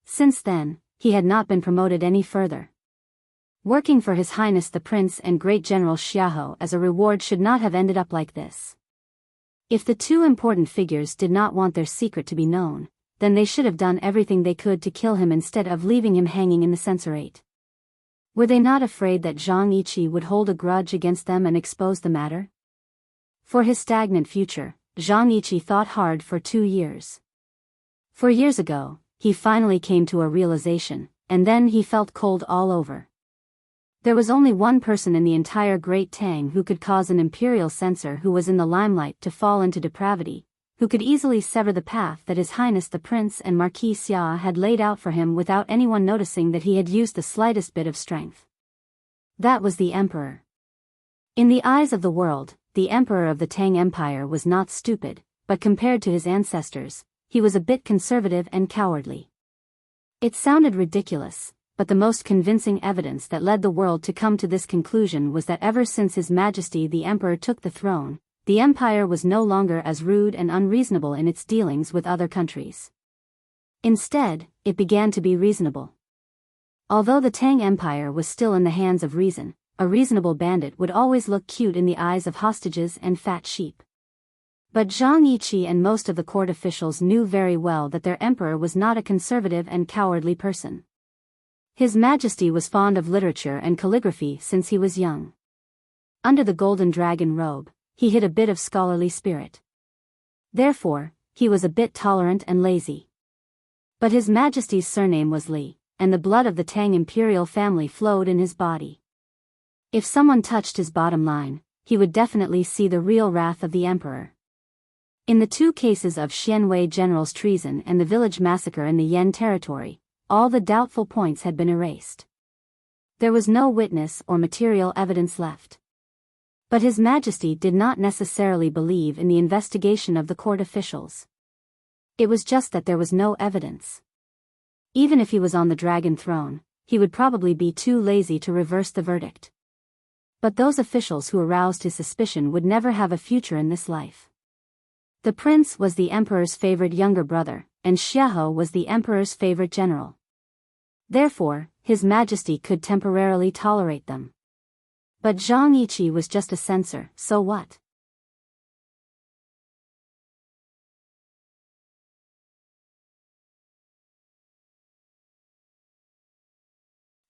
Since then, he had not been promoted any further. Working for His Highness the Prince and Great General Xiahou as a reward should not have ended up like this. If the two important figures did not want their secret to be known, then they should have done everything they could to kill him instead of leaving him hanging in the censorate. Were they not afraid that Zhang Yiqi would hold a grudge against them and expose the matter? For his stagnant future, Zhang Yiqi thought hard for 2 years. 4 years ago, he finally came to a realization, and then he felt cold all over. There was only one person in the entire Great Tang who could cause an imperial censor who was in the limelight to fall into depravity, who could easily sever the path that His Highness the Prince and Marquis Xia had laid out for him without anyone noticing that he had used the slightest bit of strength. That was the Emperor. In the eyes of the world, the Emperor of the Tang Empire was not stupid, but compared to his ancestors, he was a bit conservative and cowardly. It sounded ridiculous, but the most convincing evidence that led the world to come to this conclusion was that ever since His Majesty the Emperor took the throne, the empire was no longer as rude and unreasonable in its dealings with other countries. Instead, it began to be reasonable. Although the Tang Empire was still in the hands of reason, a reasonable bandit would always look cute in the eyes of hostages and fat sheep. But Zhang Yiqi and most of the court officials knew very well that their emperor was not a conservative and cowardly person. His Majesty was fond of literature and calligraphy since he was young. Under the golden dragon robe, he hid a bit of scholarly spirit. Therefore, he was a bit tolerant and lazy. But His Majesty's surname was Li, and the blood of the Tang imperial family flowed in his body. If someone touched his bottom line, he would definitely see the real wrath of the emperor. In the 2 cases of Xianwei general's treason and the village massacre in the Yan territory, all the doubtful points had been erased. There was no witness or material evidence left. But His Majesty did not necessarily believe in the investigation of the court officials. It was just that there was no evidence. Even if he was on the dragon throne, he would probably be too lazy to reverse the verdict. But those officials who aroused his suspicion would never have a future in this life. The prince was the emperor's favorite younger brother, and Xiahou was the emperor's favorite general. Therefore, His Majesty could temporarily tolerate them. But Zhang Yiqi was just a censor, so what?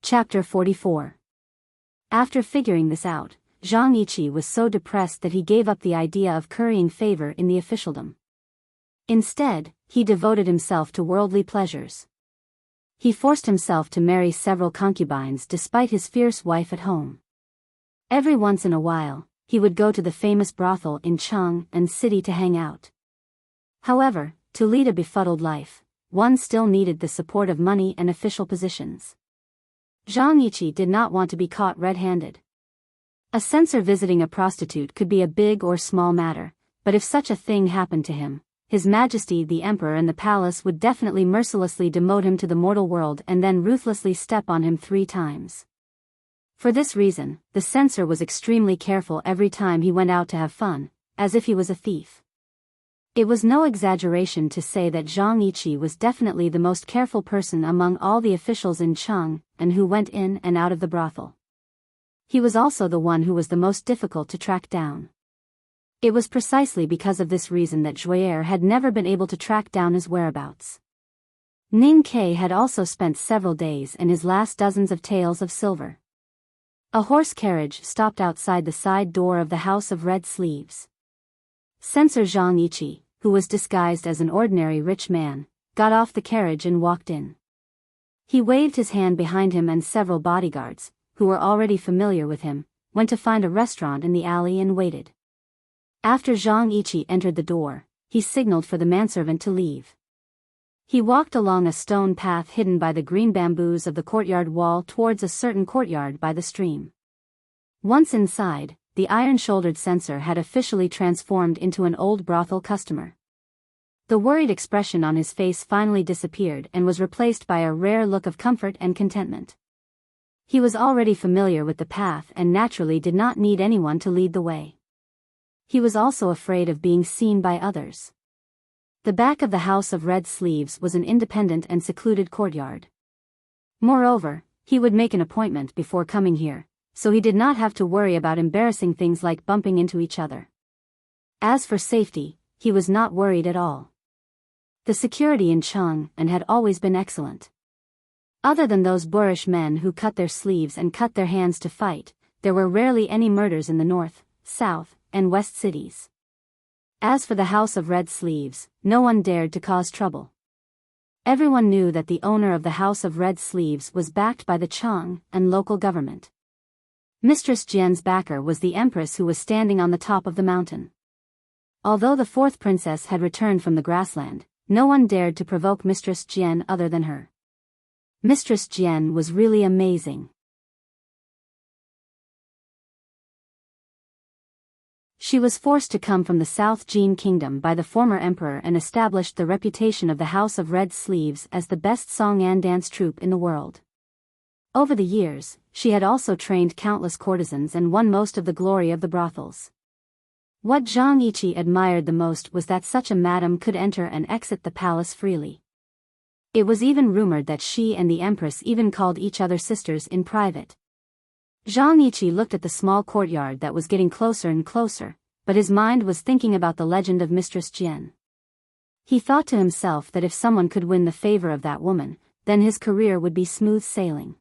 Chapter 44. After figuring this out, Zhang Yiqi was so depressed that he gave up the idea of currying favor in the officialdom. Instead, he devoted himself to worldly pleasures. He forced himself to marry several concubines despite his fierce wife at home. Every once in a while, he would go to the famous brothel in Cheng and city to hang out. However, to lead a befuddled life, one still needed the support of money and official positions. Zhang Yiqi did not want to be caught red-handed. A censor visiting a prostitute could be a big or small matter, but if such a thing happened to him, His Majesty the Emperor and the palace would definitely mercilessly demote him to the mortal world and then ruthlessly step on him 3 times. For this reason, the censor was extremely careful every time he went out to have fun, as if he was a thief. It was no exaggeration to say that Zhang Yiqi was definitely the most careful person among all the officials in Cheng, and who went in and out of the brothel. He was also the one who was the most difficult to track down. It was precisely because of this reason that Joyer had never been able to track down his whereabouts. Ning Ke had also spent several days and his last dozens of taels of silver. A horse carriage stopped outside the side door of the House of Red Sleeves. Censor Zhang Yiqi, who was disguised as an ordinary rich man, got off the carriage and walked in. He waved his hand behind him, and several bodyguards, who were already familiar with him, went to find a restaurant in the alley and waited. After Zhang Yiqi entered the door, he signaled for the manservant to leave. He walked along a stone path hidden by the green bamboos of the courtyard wall towards a certain courtyard by the stream. Once inside, the iron-shouldered censor had officially transformed into an old brothel customer. The worried expression on his face finally disappeared and was replaced by a rare look of comfort and contentment. He was already familiar with the path and naturally did not need anyone to lead the way. He was also afraid of being seen by others. The back of the House of Red Sleeves was an independent and secluded courtyard. Moreover, He would make an appointment before coming here, so he did not have to worry about embarrassing things like bumping into each other. As for safety, he was not worried at all. The security in Chang'an had always been excellent. Other than those boorish men who cut their sleeves and cut their hands to fight, there were rarely any murders in the north, south, and west cities. As for the House of Red Sleeves, no one dared to cause trouble. Everyone knew that the owner of the House of Red Sleeves was backed by the Chang'an and local government. Mistress Jian's backer was the empress who was standing on the top of the mountain. Although the fourth princess had returned from the grassland, no one dared to provoke Mistress Jian other than her. Mistress Jian was really amazing. She was forced to come from the South Jin Kingdom by the former emperor and established the reputation of the House of Red Sleeves as the best song and dance troupe in the world. Over the years, she had also trained countless courtesans and won most of the glory of the brothels. What Zhang Yiqi admired the most was that such a madam could enter and exit the palace freely. It was even rumored that she and the empress even called each other sisters in private. Zhang Yiqi looked at the small courtyard that was getting closer and closer, but his mind was thinking about the legend of Mistress Jian. He thought to himself that if someone could win the favor of that woman, then his career would be smooth sailing.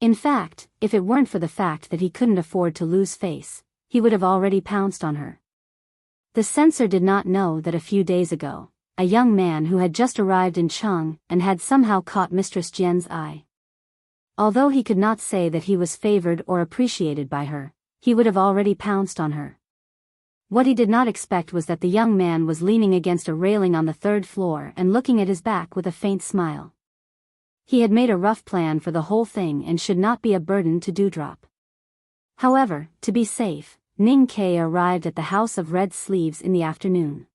In fact, if it weren't for the fact that he couldn't afford to lose face, he would have already pounced on her. The censor did not know that a few days ago, a young man who had just arrived in Chang'an and had somehow caught Mistress Jian's eye. Although he could not say that he was favored or appreciated by her, he would have already pounced on her. What he did not expect was that the young man was leaning against a railing on the third floor and looking at his back with a faint smile. He had made a rough plan for the whole thing and should not be a burden to Dewdrop. However, to be safe, Ning Ke arrived at the House of Red Sleeves in the afternoon.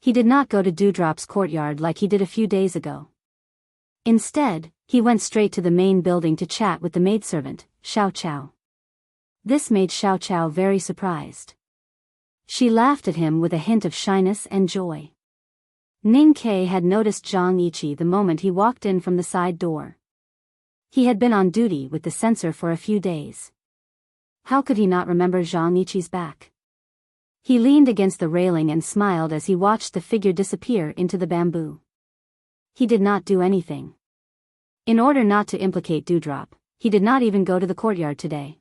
He did not go to Dewdrop's courtyard like he did a few days ago. Instead, he went straight to the main building to chat with the maidservant, Xiao Chao. This made Xiao Chao very surprised. She laughed at him with a hint of shyness and joy. Ning Ke had noticed Zhang Yiqi the moment he walked in from the side door. He had been on duty with the censor for a few days. How could he not remember Zhang Yiqi's back? He leaned against the railing and smiled as he watched the figure disappear into the bamboo. He did not do anything. In order not to implicate Dewdrop, he did not even go to the courtyard today.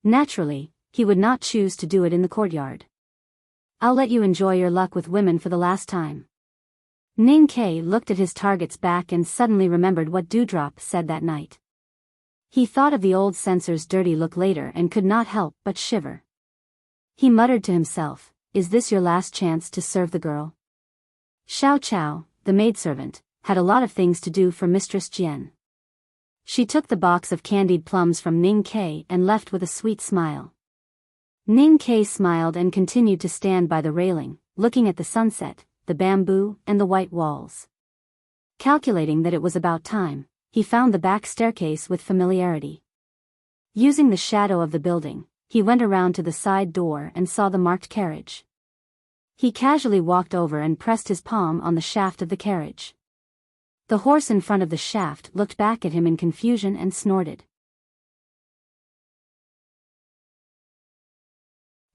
Naturally, he would not choose to do it in the courtyard. I'll let you enjoy your luck with women for the last time. Ning Ke looked at his target's back and suddenly remembered what Dewdrop said that night. He thought of the old censor's dirty look later and could not help but shiver. He muttered to himself, "Is this your last chance to serve the girl?" Xiao Chao, the maidservant, had a lot of things to do for Mistress Jian. She took the box of candied plums from Ning Ke and left with a sweet smile. Ning Ke smiled and continued to stand by the railing, looking at the sunset, the bamboo, and the white walls. Calculating that it was about time, he found the back staircase with familiarity. Using the shadow of the building, he went around to the side door and saw the marked carriage. He casually walked over and pressed his palm on the shaft of the carriage. The horse in front of the shaft looked back at him in confusion and snorted.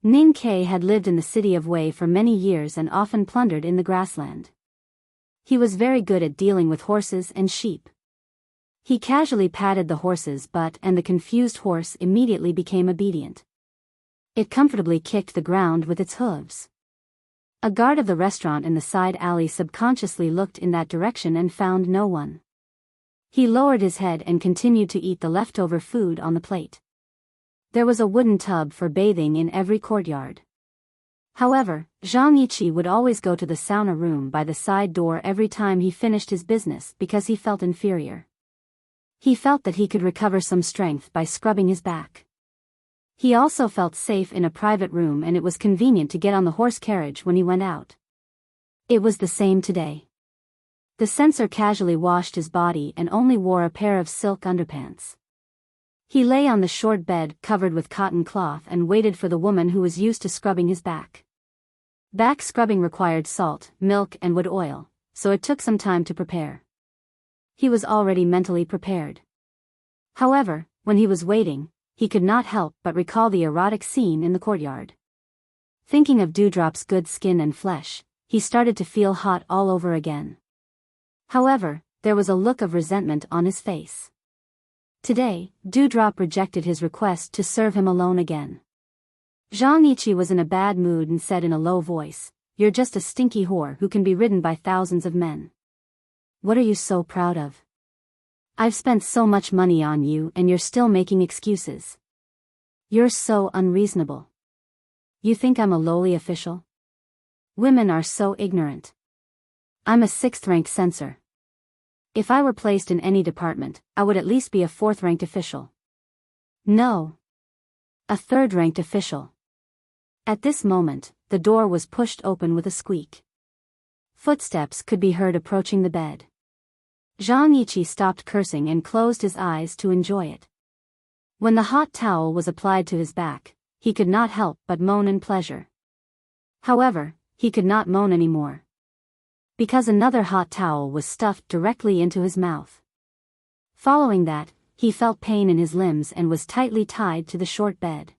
Ning Ke had lived in the city of Wei for many years and often plundered in the grassland. He was very good at dealing with horses and sheep. He casually patted the horse's butt and the confused horse immediately became obedient. It comfortably kicked the ground with its hooves. A guard of the restaurant in the side alley subconsciously looked in that direction and found no one. He lowered his head and continued to eat the leftover food on the plate. There was a wooden tub for bathing in every courtyard. However, Zhang Yiqi would always go to the sauna room by the side door every time he finished his business because he felt inferior. He felt that he could recover some strength by scrubbing his back. He also felt safe in a private room and it was convenient to get on the horse carriage when he went out. It was the same today. The censor casually washed his body and only wore a pair of silk underpants. He lay on the short bed covered with cotton cloth and waited for the woman who was used to scrubbing his back. Back scrubbing required salt, milk and wood oil, so it took some time to prepare. He was already mentally prepared. However, when he was waiting, he could not help but recall the erotic scene in the courtyard. Thinking of Dewdrop's good skin and flesh, he started to feel hot all over again. However, there was a look of resentment on his face. Today, Dewdrop rejected his request to serve him alone again. Zhang Yiqi was in a bad mood and said in a low voice, "You're just a stinky whore who can be ridden by thousands of men. What are you so proud of? I've spent so much money on you and you're still making excuses. You're so unreasonable. You think I'm a lowly official? Women are so ignorant. I'm a 6th-rank censor. If I were placed in any department, I would at least be a 4th-ranked official. No. A 3rd-ranked official." At this moment, the door was pushed open with a squeak. Footsteps could be heard approaching the bed. Zhang Yiqi stopped cursing and closed his eyes to enjoy it. When the hot towel was applied to his back, he could not help but moan in pleasure. However, he could not moan anymore, because another hot towel was stuffed directly into his mouth. Following that, he felt pain in his limbs and was tightly tied to the short bed.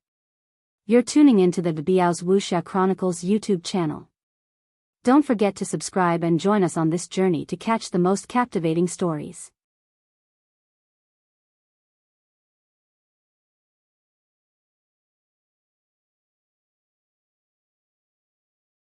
You're tuning into the Biyao's Wuxia Chronicles YouTube channel. Don't forget to subscribe and join us on this journey to catch the most captivating stories.